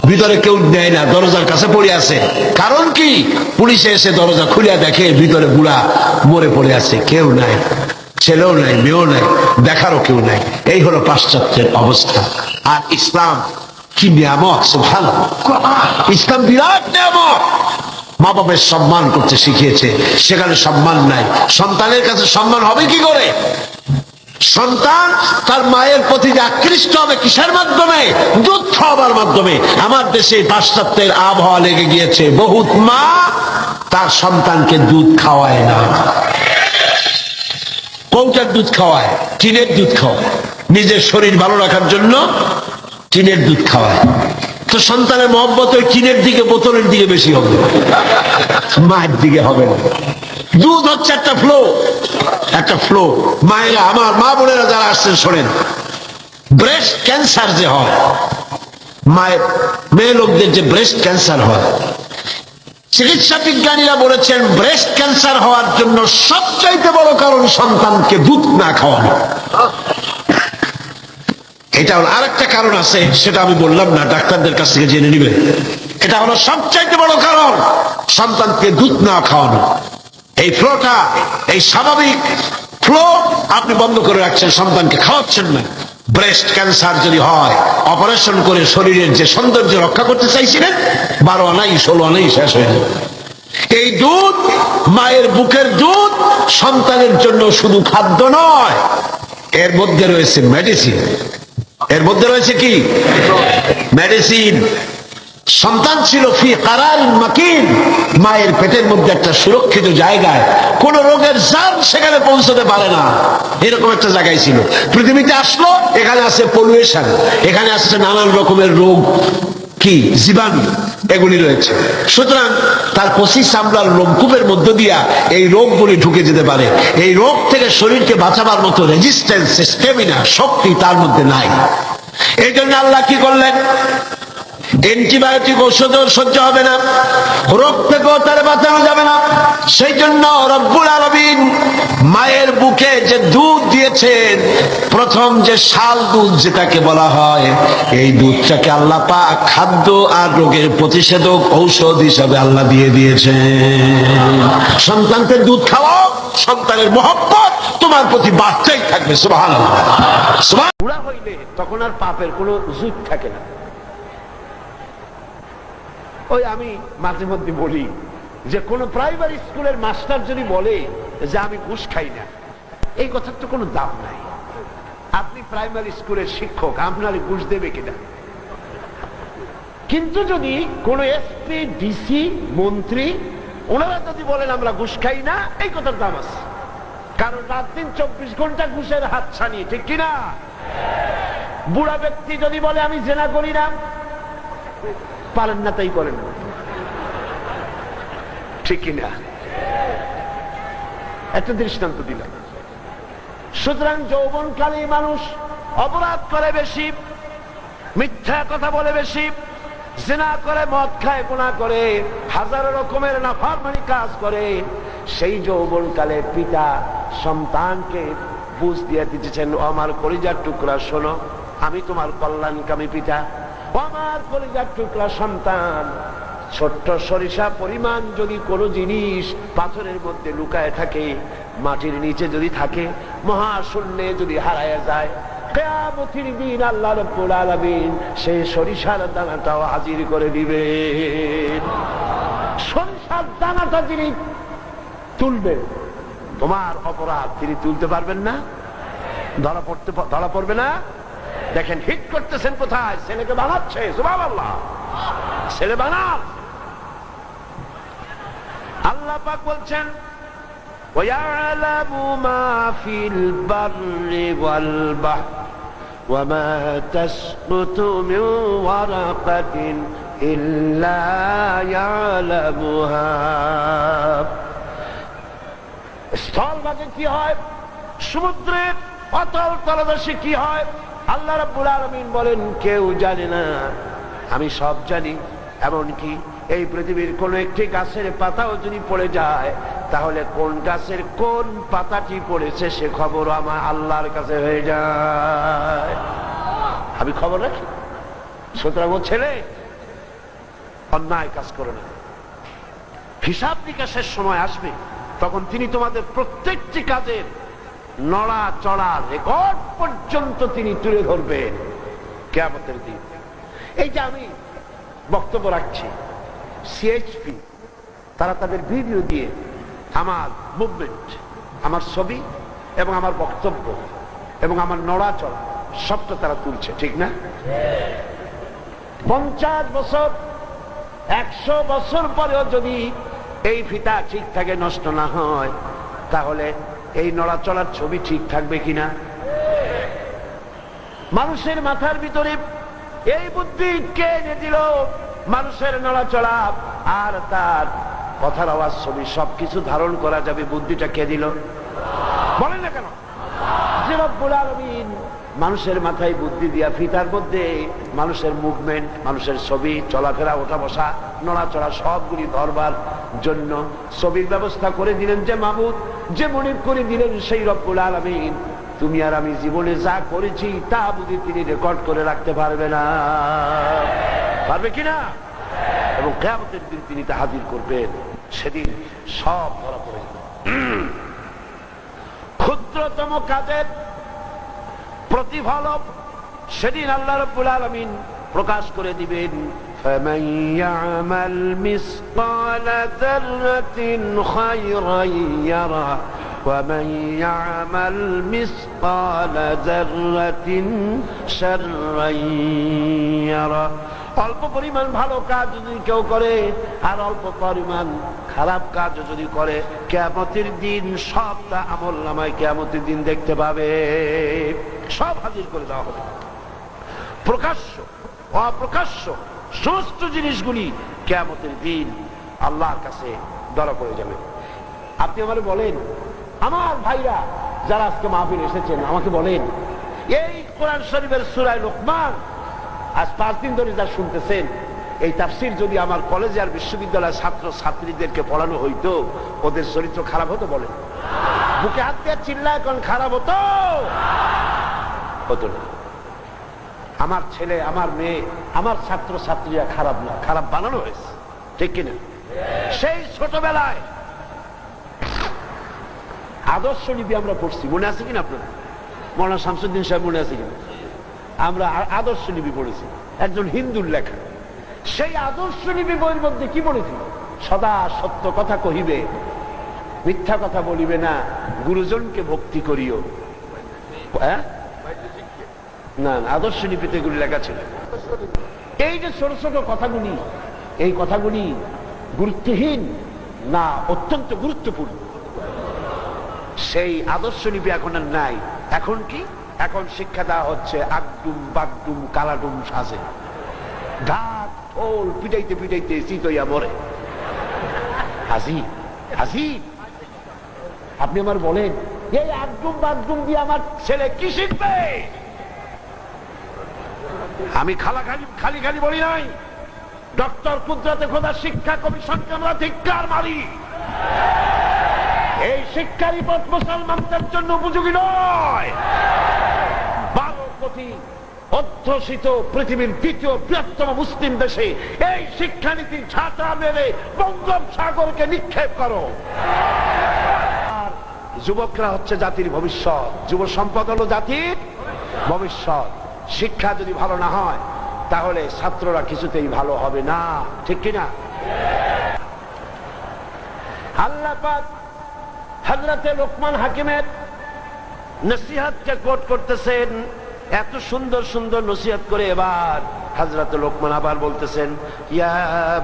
ভিতরে কেউ নেয় না, দরজার কাছে পড়ে আছে। কারণ কি? পুলিশে এসে দরজা খুলিয়া দেখে ভিতরে বুড়া মরে পড়ে আছে, কেউ নাই, ছেলেও নাই, মেয়েও নাই, দেখারও কেউ নাই। এই হলো পাশ্চাত্যের অবস্থা। আর ইসলাম কি নিয়ামত! সুবহানাল্লাহ, ইসলাম বিরাট নিয়ামত। মা বাবার সম্মান করতে শিখিয়েছে, সেখানে সম্মান নাই। সন্তানের কাছে সম্মান হবে কি করে? সন্তান তার মায়ের প্রতি যে আকৃষ্ট হবে কিসের মাধ্যমে? দুধ খাওয়াবার মাধ্যমে। আমার দেশে পাশ্চাত্যের আবহাওয়া লেগে গিয়েছে, বহুত মা তার সন্তানকে দুধ খাওয়ায় না। কোনটার দুধ খাওয়ায়? টিনের দুধ খাওয়ায়, নিজের শরীর ভালো রাখার জন্য টিনের দুধ খাওয়ায়। তো সন্তানের মহব্বত ওই টিনের দিকে, বোতলের দিকে বেশি হবে, মায়ের দিকে হবে না। দুধ হচ্ছে একটা ফ্লো, একটা ফ্লো। মায়েরা, আমার মা বোনেরা যারা আসছেন শোনেন, ব্রেস্ট ক্যান্সার যে হয়, মায়ের মেয়ে লোকদের যে ব্রেস্ট ক্যান্সার হয়, চিকিৎসা বিজ্ঞানীরা বলেছেন ব্রেস্ট ক্যান্সার হওয়ার জন্য সবচাইতে বড় কারণ সন্তানকে দুধ না খাওয়ানো। এটা হলো আরেকটা কারণ আছে, সেটা আমি বললাম না, ডাক্তারদের কাছ থেকে জেনে নিবেন। এটা হলো সবচাইতে বড় কারণ, সন্তানকে দুধ না খাওয়ানো। এই ফ্লোটা, এই স্বাভাবিক ফ্লো আপনি বন্ধ করে রাখছেন, সন্তানকে খাওয়াচ্ছেন না। ব্রেস্ট ক্যান্সার যদি হয়, অপারেশন করে শরীরের যে সৌন্দর্য রক্ষা করতে চাইছিলেন, 12 আনাই 16 আনাই শেষ হয়ে যাবে। এই দুধ, মায়ের বুকের দুধ সন্তানের জন্য শুধু খাদ্য নয়, এর মধ্যে রয়েছে মেডিসিন। এর মধ্যে রয়েছে কি? মেডিসিন। সন্তান ছিল ফি কারার মাকিন, মায়ের পেটের মধ্যে একটা সুরক্ষিত জায়গায়, কোন রোগের জান সেখানে পৌঁছতে পারে না, এরকম একটা জায়গায় ছিল। পৃথিবীতে আসলো, এখানে আছে পলিউশন, এখানে আসছে নানান রকমের রোগ, কি জীবাণু, এগুলি রয়েছে। সুতরাং তার কচি চামড়ার লোমকূপের মধ্য দিয়া এই রোগগুলি ঢুকে যেতে পারে। এই রোগ থেকে শরীরকে বাঁচাবার মতো রেজিস্ট্যান্স, স্ট্যামিনা, শক্তি তার মধ্যে নাই। এই জন্য আল্লাহ কি করলেন? অ্যান্টিবায়োটিক ঔষধও সহ্য হবে না, রোগ থেকেও তার বাঁচানো যাবে না। সেই জন্য রব্বুল আলামিন মায়ের বুকে যে দুধ দিয়েছেন, প্রথম যে শাল দুধ যেটাকে বলা হয়, এই দুধটাকে আল্লাহ পাক খাদ্য আর রোগের প্রতিষেধক ঔষধ হিসাবে আল্লাহ দিয়ে দিয়েছেন। সন্তানকে দুধ খাওয়াও, সন্তানের মহব্বত তোমার প্রতি বাড়তেই থাকবে। সুবহানাল্লাহ। বুড়া হইলে তখন আর পাপের কোনো জুত থাকে না। ওই আমি মাঝে মধ্যে বলি যে কোন প্রাইমারি স্কুলের মাস্টার যদি বলে যে আমি ঘুষ খাই না, এই কথার তো কোনো দাম নাই। আপনি প্রাইমারি স্কুলের শিক্ষক, আপনার ঘুষ দেবে কিনা? কিন্তু যদি কোন এসপি, ডিসি, মন্ত্রী, ওনারা যদি বলেন আমরা ঘুষ খাই না, এই কথার দাম আছে। কারণ রাত দিন 24 ঘন্টা ঘুষের হাতছানি, ঠিক কিনা? বুড়া ব্যক্তি যদি বলে আমি জেনা করি না, পারেন না তাই করেন, ঠিক কিনা? একটা দৃষ্টান্ত দিলাম। সুতরাং যৌবনকালে মানুষ অপরাধ করে বেশি, মিথ্যা কথা বলে বেশি, জিনা করে, মদ খায়, গুনাহ করে, হাজারো রকমের নাফরমানি কাজ করে। সেই যৌবনকালে পিতা সন্তানকে বুঝ দিয়ে দিতেছেন, আমার কলিজার টুকরা শোনো, আমি তোমার কল্যাণকামী পিতা। আমার কলিজার টুকরা সন্তান, ছোট্ট সরিষা পরিমাণ যদি কোনো জিনিস পাথরের মধ্যে লুকায় থাকে, মাটির নিচে যদি থাকে, মহাশূন্যে যদি হারায় যায়, কিয়ামতের দিন আল্লাহ রাব্বুল আলামিন সেই সরিষার দানাটাও হাজির করে দিবেন। সরিষার দানাটা যিনি তুলবেন, তোমার অপরাধ তিনি তুলতে পারবেন না, ধরা পড়বে না। দেখেন হিট করতেছেন কোথায়? ছেলেকে বানাচ্ছে। সুবহানাল্লাহ, ছেলে বানান। আল্লাহ পাক বলছেন ويعلم ما في البر والبحر وما تسقط من ورقة إلا يعلمها স্থলভাগে কি হয়, সমুদ্রের অতল তলদেশে কি হয়, আল্লাহ রাব্বুল আলামিন বলেন কেউ জানে না, আমি সব জানি। এমনকি এই পৃথিবীর কোন একটি গাছের পাতাও যদি পড়ে যায়, তাহলে কোন গাছের কোন পাতাটি পড়েছে সে খবর আমার আল্লাহর কাছে হয়ে যায়। আমি খবর রাখি। সুতরাং ও ছেলে, অন্যায় কাজ করে না। হিসাব নিকাশের সময় আসবে, তখন তিনি তোমাদের প্রত্যেকটি কাজের নড়া চড়া রেকর্ড পর্যন্ত তিনি তুলে ধরবেন কিয়ামতের দিন। এই যে আমি বক্তব্য রাখছি, সিএইচপি তারা তাদের ভিডিও দিয়ে আমার মুভমেন্ট, আমার ছবি এবং আমার বক্তব্য এবং আমার নড়াচড়া সবটা তারা তুলছে, ঠিক না? 50 বছর 100 বছর পরেও যদি এই ফিতা ঠিক থাকে, নষ্ট না হয়, তাহলে এই নড়াচড়ার ছবি ঠিক থাকবে কিনা? মানুষের মাথার ভিতরে এই বুদ্ধি কে এনে দিল? মানুষের নড়াচড়া আর তার কথার আওয়াজ, ছবি সবকিছু ধারণ করা যাবে, বুদ্ধিটা কে দিল? বলেন না কেন? যে রব্বুল আলামিন মানুষের মাথায় বুদ্ধি দিয়া ফিতার মধ্যে মানুষের মুভমেন্ট, মানুষের ছবি, চলাফেরা, ওঠা বসা, নড়াচড়া সবগুলি ধরবার জন্য ছবির ব্যবস্থা করে দিলেন যে মাবুদ, যে মনিব করে দিলেন সেই রব্বুল আলামিন, তুমি আর আমি জীবনে যা করেছি তা বুঝি তিনি রেকর্ড করে রাখতে পারবে না? পারবে কিনা? এবং কিয়ামতের দিন তিনি তা হাজির করবেন, সেদিন সব ধরা পড়ে যাবে। ক্ষুদ্রতম কাজের প্রতিফলক সেদিন আল্লাহ রাব্বুল আলামিন প্রকাশ করে দিবেন। فَمَن يَعْمَلْ مِثْقَالَ ذَرَّةٍ خَيْرًا يَرَهُ وَمَن يَعْمَلْ مِثْقَالَ ذَرَّةٍ شَرًّا يَرَهُ। অল্প পরিমাণ ভালো কাজ যদি কেউ করে আর অল্প পরিমাণ খারাপ কাজ যদি করে, কিয়ামতের দিন সবটা আমলনামায় কিয়ামতের দিন দেখতে পাবে, সব হাজির করে দেওয়া হবে। প্রকাশ্য অপ্রকাশ্য সমস্ত জিনিসগুলি কিয়ামতের দিন আল্লাহর কাছে ধরা পড়ে যাবে। আপনি আমাকে বলেন, আমার ভাইরা যারা আজকে মাহফিল এসেছেন, আমাকে বলেন, এই কোরআন শরীফের সূরা লোকমান আজ 5 দিন ধরে যা শুনতেছেন, এই তাফসীর যদি আমার কলেজে আর বিশ্ববিদ্যালয়ের ছাত্র ছাত্রীদেরকে পড়ানো হইতো, ওদের চরিত্র খারাপ হতো? বলেন, বুকে হাত দিয়ে চিল্লায় কোন খারাপ হতো? হতো না। আমার ছেলে, আমার মেয়ে, আমার ছাত্র ছাত্রীরা খারাপ না, খারাপ বানানো হয়েছে, ঠিক কিনা? সেই ছোটবেলায় আদর্শ লিপি আমরা পড়ছি, মনে আছে কিনা আপনারা? মৌলানা শামসুদ্দিন সাহেব মনে আছে কিনা? আমরা আদর্শ লিপি পড়েছি, একজন হিন্দুর লেখা। সেই আদর্শ লিপি বইয়ের মধ্যে কি পড়েছি? সদা সত্য কথা কহিবে, মিথ্যা কথা বলিবে না, গুরুজনকে ভক্তি করিও। হ্যাঁ না, আদর্শ লিপিতে এগুলি লেখা ছিল। এই যে ছোট ছোট কথাগুলি, এই কথাগুলি গুরুত্বহীন না অত্যন্ত গুরুত্বপূর্ণ? সেই আদর্শ লিপি এখন আর নাই। এখন কি? এখন শিক্ষা দেওয়া হচ্ছে আগডুম বাগডুম কালাডুম সাজে, ঘাট ঢোল পিটাইতে পিটাইতে চিতইয়া মরে। হাজি হাজি, আপনি আমার বলেন, এই আগডুম বাগডুম দিয়ে আমার ছেলে কি শিখবে? আমি খালি খালি বলি নাই, ডক্টর কুদরতে খোদা শিক্ষা কমিশনকে আমরা ধিক্কার মারি। এই শিক্ষা রিপোর্ট মুসলমানদের জন্য উপযোগী নয়। 12 কোটি অধ্যুষিত পৃথিবীর দ্বিতীয় বৃহত্তম মুসলিম দেশে এই শিক্ষানীতি ঝাঁটা মেরে বঙ্গোপসাগরকে নিক্ষেপ করো। আর যুবকরা হচ্ছে জাতির ভবিষ্যৎ, যুব সম্পদ হলো জাতির ভবিষ্যৎ। শিক্ষা যদি ভালো না হয়, তাহলে ছাত্ররা কিছুতেই ভালো হবে না, ঠিক কিনা? আল্লাহ পাক হযরতে লোকমান হাকিমের নসিহতকে কোট করতেছেন। এত সুন্দর সুন্দর নসিহত করে এবার হযরত লোকমান আবার বলতেছেন, ইয়া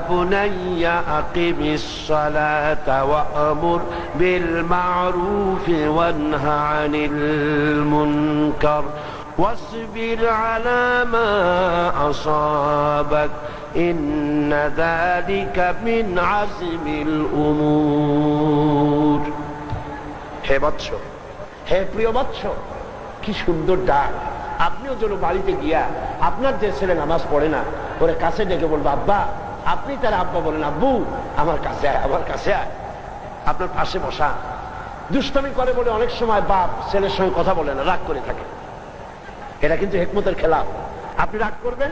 বুনাইয়া আকিমিস সালাতা ওয়া আমুর বিল মা'রুফি ওয়ানহা আনিল মুনকার ওয়াসবির আলা মা আসাবাক ইন্না যালিকা মিন আযমিল উমুর। হে বৎস, হে প্রিয় বৎস, কি সুন্দর ডাক। আপনিও যেন বাড়িতে গিয়া আপনার যে ছেলে নামাজ পড়ে না, ওরে কাছে ডেকে বলবো, আব্বা। আপনি তার আব্বা বলেন, আব্বু আমার কাছে আয়, আমার কাছে আয়। আপনার পাশে বসা। দুষ্টামি করে বলে অনেক সময় বাপ ছেলের সঙ্গে কথা বলে না, রাগ করে থাকে। এটা কিন্তু হিকমতের খেলাফ। আপনি রাগ করবেন,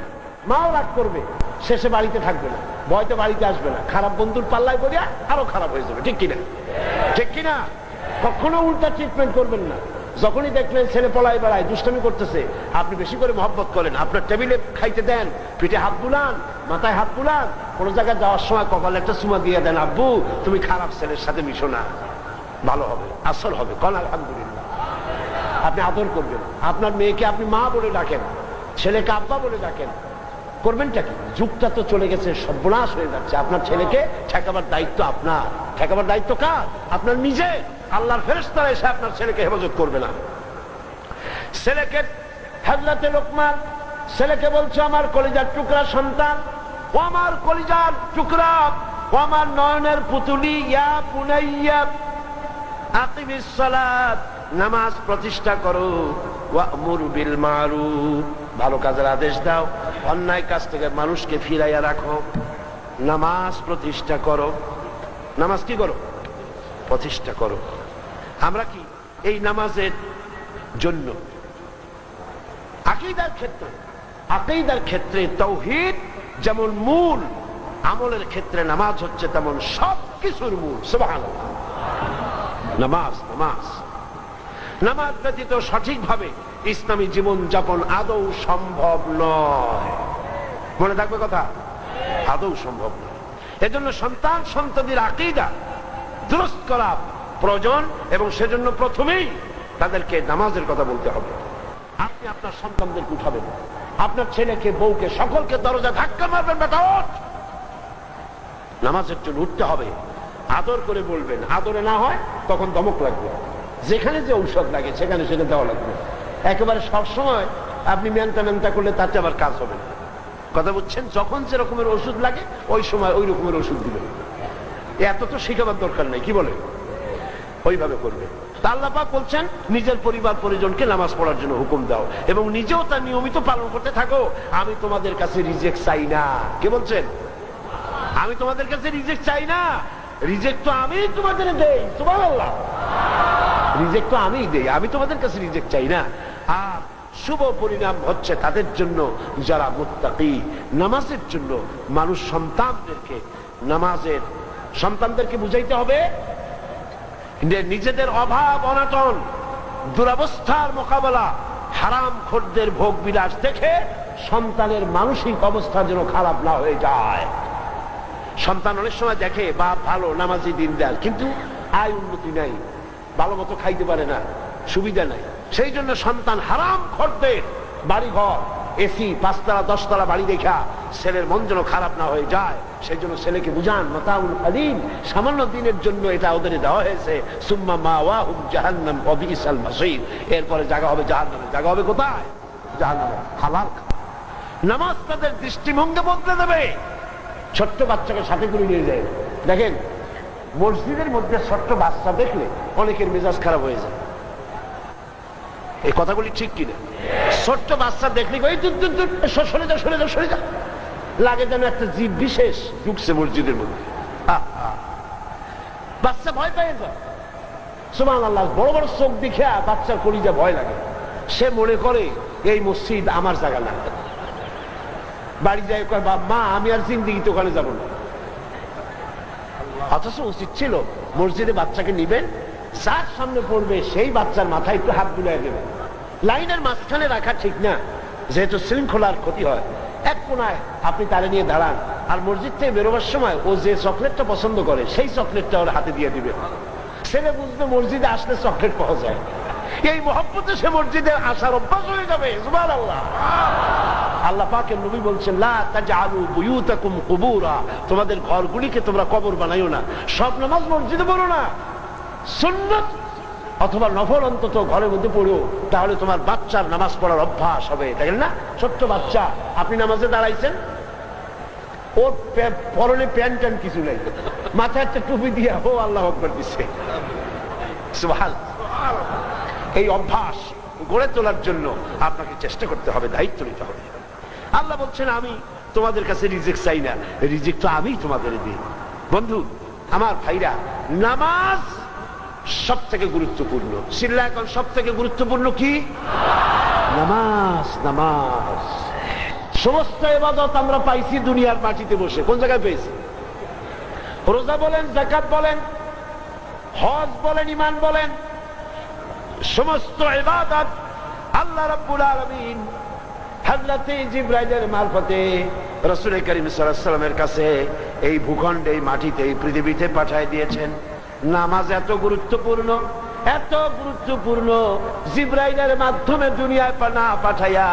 মাও রাগ করবে, শেষে বাড়িতে থাকবে না, ভয়তে বাড়িতে আসবে না, খারাপ বন্ধুর পাল্লায় পড়িয়া আরো খারাপ হয়ে যাবে। ঠিক কিনা? ঠিক কিনা? কখনো উল্টা ট্রিটমেন্ট করবেন না। যখনই দেখলেন ছেলে পলাই বেড়ায়, দুষ্টামি করতেছে, আপনি বেশি করে মহব্বত করেন, আপনার টেবিলে খাইতে দেন, পিঠে হাত বুলান, মাথায় হাত বুলান, কোন জায়গায় যাওয়ার সময় কপালে একটা চুমা দিয়ে দেন, আব্বু তুমি খারাপ ছেলের সাথে মিশো না, ভালো হবে, আসল হবে। কোন আলহামদুলিল্লাহ। আপনি আদর করবেন। আপনার মেয়েকে আপনি মা বলে ডাকেন, ছেলেকে আব্বা বলে ডাকেন। করবেনটা কি? যুগটা তো চলে গেছে, সর্বনাশ হয়ে যাচ্ছে। আপনার ছেলেকে ঠেকাবার দায়িত্ব আপনার। ঠেকাবার দায়িত্ব কার? আপনার নিজে। আল্লাহর ফেরেশতারা এসে আপনার ছেলেকে হেফাজত করবে না। ছেলেকে হযরতে লোকমান ছেলেকে বলছে, আমার কলিজার টুকরা সন্তান, ও আমার কলিজার টুকরা, ও আমার নয়নের পুতুলি, ইয়া বুনাইয়া আকিমিস সালাত, নামাজ প্রতিষ্ঠা করো, ওয়া'মুর বিল মা'রুফ, ভালো কাজের আদেশ দাও, অন্যায় কাজ থেকে মানুষকে ফিরাইয়া রাখো। নামাজ প্রতিষ্ঠা করো। নামাজ কি করো? প্রতিষ্ঠা করো। আমরা কি এই নামাজের জন্য আকীদার ক্ষেত্রে তাওহীদ যেমন মূল, আমলের ক্ষেত্রে নামাজ হচ্ছে তেমন সবকিছুর মূল। সুবহানাল্লাহ। নামাজ নামাজ নামাজ ব্যতীত সঠিকভাবে ইসলামী জীবন যাপন আদৌ সম্ভব নয়। মনে থাকবে কথা, আদৌ সম্ভব নয়। এজন্য সন্তান সন্ততির আকীদা দুরুস্ত করা প্রয়োজন, এবং সেজন্য প্রথমেই তাদেরকে নামাজের কথা বলতে হবে। আপনি আপনার সন্তানদেরকে উঠাবেন, আপনার ছেলেকে, বউকে, সকলকে দরজা ধাক্কা মারবেন, বেটা ওঠ, নামাজের জন্য উঠতে হবে। আদর করে বলবেন, আদরে না হয় তখন দমক লাগবে। যেখানে যে ঔষধ লাগে সেখানে সেখানে দেওয়া লাগবে। একেবারে সবসময় আপনি মেনটা করলে তাতে আবার কাজ হবে না। কথা বুঝছেন? যখন যে রকমের ওষুধ লাগে ওই সময় ওই রকমের ওষুধ দিবেন। এত তো শিখাবার দরকার নেই, কি বলে? ওইভাবে করবে। আল্লাহ পাক বলছেন, নিজের পরিবার পরিজনকে নামাজ পড়ার জন্য হুকুম দাও এবং নিজেও তা নিয়মিত পালন করতে থাকো। আমি তোমাদের কাছে রিজেক্ট চাই না। কে বলছেন? আমি তোমাদের কাছে রিজেক্ট চাই না। রিজেক্ট তো আমি তোমাদের দেই। সুবহানাল্লাহ। রিজেক্ট তো আমি দেই, আমি তোমাদের কাছে রিজেক্ট চাই না। আর শুভ পরিণাম হচ্ছে তাদের জন্য যারা মুত্তাকি। নামাজের জন্য মানুষ সন্তানদেরকে বুঝাইতে হবে নিজেদের অভাব অনটন দুরবস্থার মোকাবেলা, হারাম খোরদের ভোগ বিলাস দেখে সন্তানের মানসিক অবস্থা যেন খারাপ না হয়ে যায়। সন্তান অনেক সময় দেখে বাপ ভালো নামাজি দিনদার, কিন্তু আয় উন্নতি নাই, ভালো মতো খাইতে পারে না, সুবিধা নাই। সেই জন্য সন্তান হারাম খোরদের বাড়িঘর, এসি, 5 তলা 10 তলা বাড়ি দেখা ছেলের মন যেন খারাপ না হয়ে যায়। সেই জন্য ছেলেকে বুঝান, মাতাউল কালিল, সামান্য দিনের জন্য এটা ওদের দেওয়া হয়েছে। সুম্মা মাওয়াহুম জাহান্নাম ওয়া বিসাল মাসীর, এরপরে জায়গা হবে জাহান্নামে। জায়গা হবে কোথায়? জাহান্নামে। হালাল নামাজ তাদের দৃষ্টিভঙ্গি বদলে দেবে। ছোট্ট বাচ্চাকে সাথে করে নিয়ে যায়, দেখেন মসজিদের মধ্যে ছোট্ট বাচ্চা দেখলে অনেকের মেজাজ খারাপ হয়ে যায়। এই কথাগুলি ঠিক কিনা? ছোট্ট বাচ্চা দেখলে সরে যা সরে যা সরে যা, লাগে যেন একটা জীব বিশেষ ঢুকছে মসজিদের মধ্যে। বাচ্চা ভয় পেয়ে যায়। সুবহানাল্লাহ। বড় বড় চোখ দেখে বাচ্চার কলিজা ভয় লাগে। সে মনে করে এই মসজিদ আমার জায়গা না। বাড়ি যায় কয়, মা আমি আর জিন্দিগিতে ওখানে যাবো না। অথচ উচিত ছিল মসজিদে বাচ্চাকে নিবেন, যার সামনে পড়বে সেই বাচ্চার মাথায় একটু হাত বুলাই দেবেন। লাইনের মাঝখানে রাখা ঠিক না, যেহেতু শৃঙ্খলার ক্ষতি হয়। এক কোনায় আপনি তারে নিয়ে দাঁড়ান, আর মসজিদ থেকে বেরোবার সময় ও যে চকলেটটা পছন্দ করে সেই চকলেটটা ওর হাতে দিয়ে দিবেন। ছেলে বুঝবে মসজিদে আসলে চকলেট পাওয়া যায়। এই মহব্বতে সে মসজিদে আসার অভ্যাস হয়ে যাবে। সুবহানাল্লাহ। আল্লাহ পাকের নবী বলছেন লা তাজআলু বুয়ুতাকুম কুবুরা, তোমাদের ঘরগুলিকে তোমরা কবর বানাইও না। সব নামাজ মসজিদে পড়ো না, সুন্নাত অথবা নফল অন্তত ঘরের মধ্যে পড়ো, তাহলে তোমার বাচ্চার নামাজ পড়ার অভ্যাস হবে। দেখেন না, ছোট্ট বাচ্চা, আপনি নামাজে দাঁড়াইছেন, ওর পরনে প্যান্ট ট্যান্ট কিছু নেই, মাথায় একটা টুপি দিয়ে ও আল্লাহু আকবার দিচ্ছে, সুবহানাল্লাহ। এই অভ্যাস গড়ে তোলার জন্য আপনাকে চেষ্টা করতে হবে, দায়িত্ব নিতে হবে। আল্লাহ বলছেন আমি তোমাদের কাছে রিজিক চাই না, রিজিক তো আমি তোমাদের দিই। বন্ধু আমার ভাইরা, নামাজ সব থেকে গুরুত্বপূর্ণ। সিল্লা এখন সব থেকে গুরুত্বপূর্ণ কি? নামাজ। নামাজ সমস্ত ইবাদত আমরা পাইছি দুনিয়ার মাটিতে বসে। কোন জায়গায় পেয়েছি? রোজা বলেন, যাকাত বলেন, হজ বলেন, ঈমান বলেন, সমস্ত ইবাদত আল্লাহ রাব্বুল আলামিন হযরতে জিবরাইলের মারফতে রাসূল করিম সাল্লাল্লাহু আলাইহি ওয়াসাল্লামের কাছে এই ভূখণ্ডে, এই মাটিতে, এই পৃথিবীতে পাঠিয়ে দিয়েছেন। নামাজ এত গুরুত্বপূর্ণ, এত গুরুত্বপূর্ণ, জিবরাইলের মাধ্যমে দুনিয়ায় না পাঠাইয়া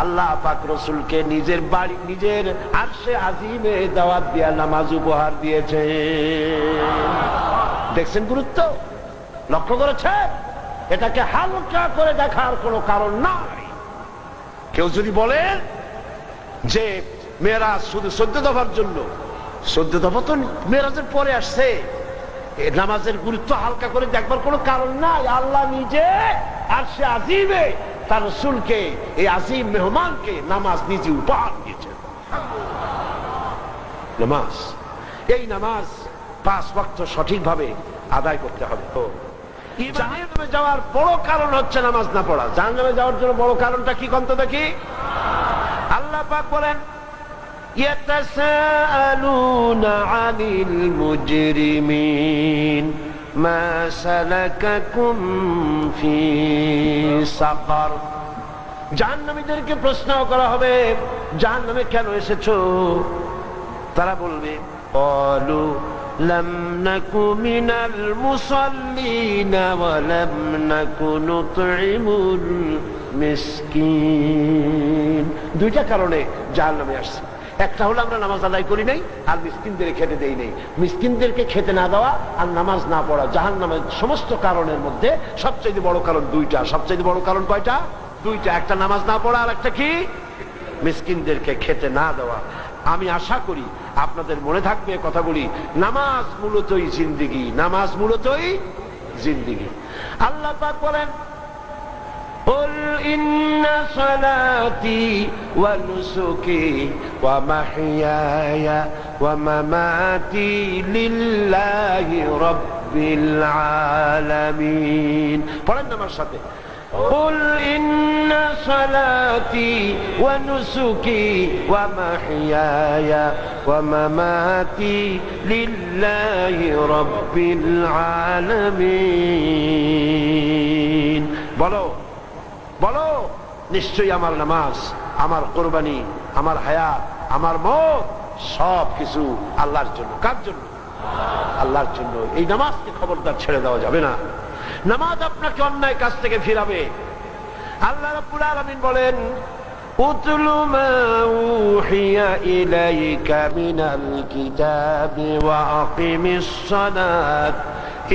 আল্লাহ পাক রাসূলকে নিজের বাড়ি, নিজের আরশে আজিমে দাওয়াত দিয়া নামাজ উপহার দিয়েছে। দেখছেন গুরুত্ব? লক্ষ্য করেছেন? এটাকে হালকা করে দেখার কোনো কারণ নাই। কেউ যদি বলে যে মেরাজ শুধু 14 দফার জন্য, 14 দফা তো মেরাজের পরে আসছে, নামাজের গুরুত্ব হালকা করে দেখবার কোনো কারণ নাই। আল্লাহ নিজে আরশে আজিমে তার রাসূলকে, এই আজিম মেহমানকে নামাজ নিজে উপহার দিয়েছেন। নামাজ, এই নামাজ 5 ওয়াক্ত সঠিকভাবে আদায় করতে হবে। তো জাহান্নামে যাওয়ার বড় কারণ হচ্ছে নামাজ না পড়া। জাহান্নামে যাওয়ার জন্য বড় কারণটা কি কন্ত দেখি? আল্লাহ পাক বলেন ইয়াতাসাআলুনা আনিল মুজরিমিন মা সালাকাকুম ফি সাকার। জাহান্নামীদেরকে প্রশ্ন করা হবে, জাহান্নামে কেন এসেছো? তারা বলবে ক্বালু লাম নাকু মিনাল মুসাল্লিনা ওয়া লাম নাকু নুতঈমুল মিসকিন। দুইটা কারণে জাহান্নামে আসছে। একটা হলো আমরা নামাজ আদায় করি নাই আর মিসকিনদের খেতে দেই নাই। মিসকিনদেরকে খেতে না দেওয়া আর নামাজ না পড়া জাহান্নামের সমস্ত কারণের মধ্যে সবচেয়ে বড় কারণ দুইটা। সবচেয়ে বড় কারণ কয়টা? দুইটা। একটা নামাজ না পড়া, আর একটা কি? মিসকিনদেরকে খেতে না দেওয়া। আমি আশা করি আপনাদের মনে থাকবে কথাগুলি। নামাজ মূলতই জিন্দেগি, নামাজ মূলতই জিন্দেগি। আল্লাহ পাক বলেন قل إن صلاتي ونسكي ومحياي ومماتي لله رب العالمين। পড়েন আমার সাথে, قل إن صلاتي ونسكي ومحياي ومماتي لله رب العالمين। বলো বলো, নিশ্চয়ই আমার নামাজ, আমার কোরবানি, আমার হায়াত, আমার মত সব কিছু আল্লাহর জন্য। কার জন্য? আল্লাহর জন্য। এই নামাজকে খবরদার ছেড়ে দেওয়া যাবে না। নামাজ আপনাকে অন্যায় কাজ থেকে ফিরাবে। আল্লাহ রাব্বুল আলামিন বলেন উতলু মা উহিয়া ইলাইকা মিনাল কিতাবি ওয়া আকিমিস সালাত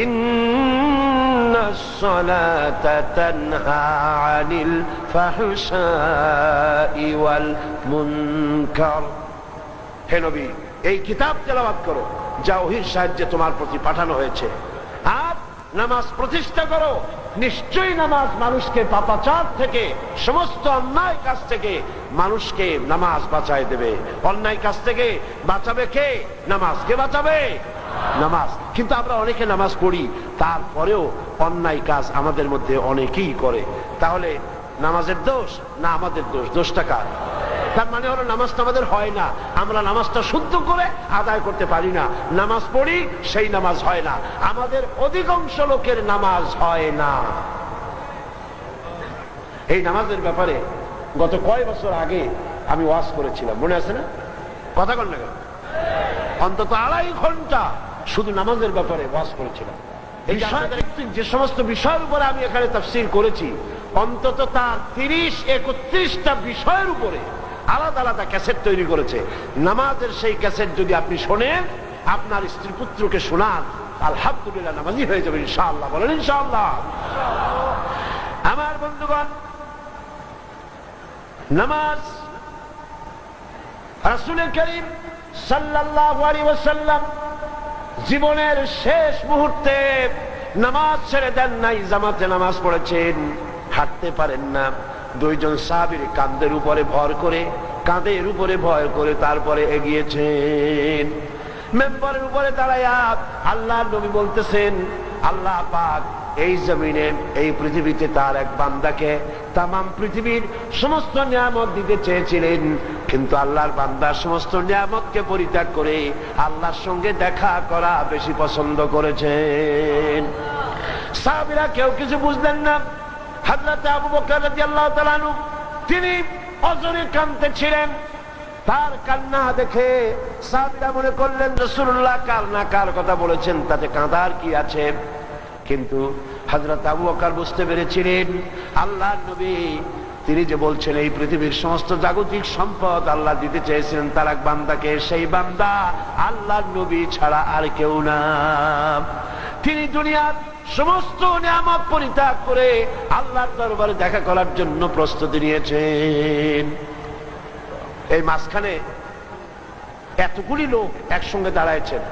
ইন্নাস সালাতা তানহা আনিল ফাহশাই ওয়াল মুনকার। হে নবী, এই কিতাব তেলাওয়াত করো যা ওহীর সাহায্যে তোমার প্রতি পাঠানো হয়েছে, আর নামাজ প্রতিষ্ঠা করো। নিশ্চয়ই নামাজ মানুষকে পাপাচার থেকে, সমস্ত অন্যায় কাজ থেকে মানুষকে নামাজ বাঁচায় দেবে। অন্যায় কাজ থেকে বাঁচাবে কে? নামাজ। কে বাঁচাবে? নামাজ। কিন্তু আমরা অনেকে নামাজ পড়ি, তারপরেও অন্যায় কাজ আমাদের মধ্যে অনেকেই করে। তাহলে নামাজের দোষ না আমাদের দোষ? দোষটা কার? তার মানে হলো নামাজটা আমাদের হয় না, আমরা নামাজটা শুদ্ধ করে আদায় করতে পারি না। নামাজ পড়ি, সেই নামাজ হয় না। আমাদের অধিকাংশ লোকের নামাজ হয় না। এই নামাজের ব্যাপারে গত কয় বছর আগে আমি ওয়াজ করেছিলাম, মনে আছে না? কথা কন না কেন? অন্তত 2.5 ঘন্টা শুধু নামাজের ব্যাপারে ওয়াজ করেছিলাম। এই যে সমস্ত বিষয়ের উপরে আমি এখানে তাফসীর করেছি, অন্তত তার 30-31টা বিষয়ের উপরে আলাদা আলাদা ক্যাসেট তৈরি করেছে। নামাজের সেই ক্যাসেট যদি আপনি শোনেন, আপনার স্ত্রী পুত্রকে শোনান, আলহামদুলিল্লাহ নামাজি হয়ে যাবে ইনশাআল্লাহ। বলেন ইনশাআল্লাহ। আমার বন্ধুগণ, নামাজ রাসূল করিম সাল্লাল্লাহু আলাইহি ওয়াসাল্লাম জীবনের শেষ মুহূর্তে নামাজ ছেড়ে দেন নাই, জামাতে নামাজ পড়েছেন। হাঁটতে পারেন না, দুইজন সাহাবীর কাঁধের উপরে ভর করে, কাঁধের উপরে ভর করে তারপরে এগিয়েছেন। মেম্বারের উপরে দাঁড়ায়া আল্লাহর নবী বলতেছেন, আল্লাহ পাক এই জমিনে, এই পৃথিবীতে তার এক বান্দাকে তামাম পৃথিবীর সমস্ত নিয়ামত দিতে চেয়েছিলেন, কিন্তু আল্লাহর বান্দা সমস্ত নিয়ামতকে পরিত্যাগ করে আল্লাহর সঙ্গে দেখা করা বেশি পছন্দ করেছেন। সাহাবীরা কেউ কিছু বুঝলেন না। হযরত আবু বকর রাদিয়াল্লাহু তাআলা আনহু তিনি অজরে কাঁদতেছিলেন। তার কান্না দেখে সাহাবীরা মনে করলেন রাসূলুল্লাহ কার কথা বলেছেন, তাতে কাঁদার কি আছে। কিন্তু হযরত আবু বকর বুঝতে পেরেছিলেন আল্লাহর নবী তিনি যে বলছেন এই পৃথিবীর সমস্ত জাগতিক সম্পদ আল্লাহ দিতে চেয়েছিলেন তার এক বান্দাকে, সেই বান্দা আল্লাহর নবী ছাড়া আর কেউ না। তিনি দুনিয়ার সমস্ত নিয়ামত পরিত্যাগ করে আল্লাহর দরবারে দেখা করার জন্য প্রস্তুতি নিয়েছেন। এই মাঝখানে এতগুলি লোক একসঙ্গে দাঁড়াইছেন।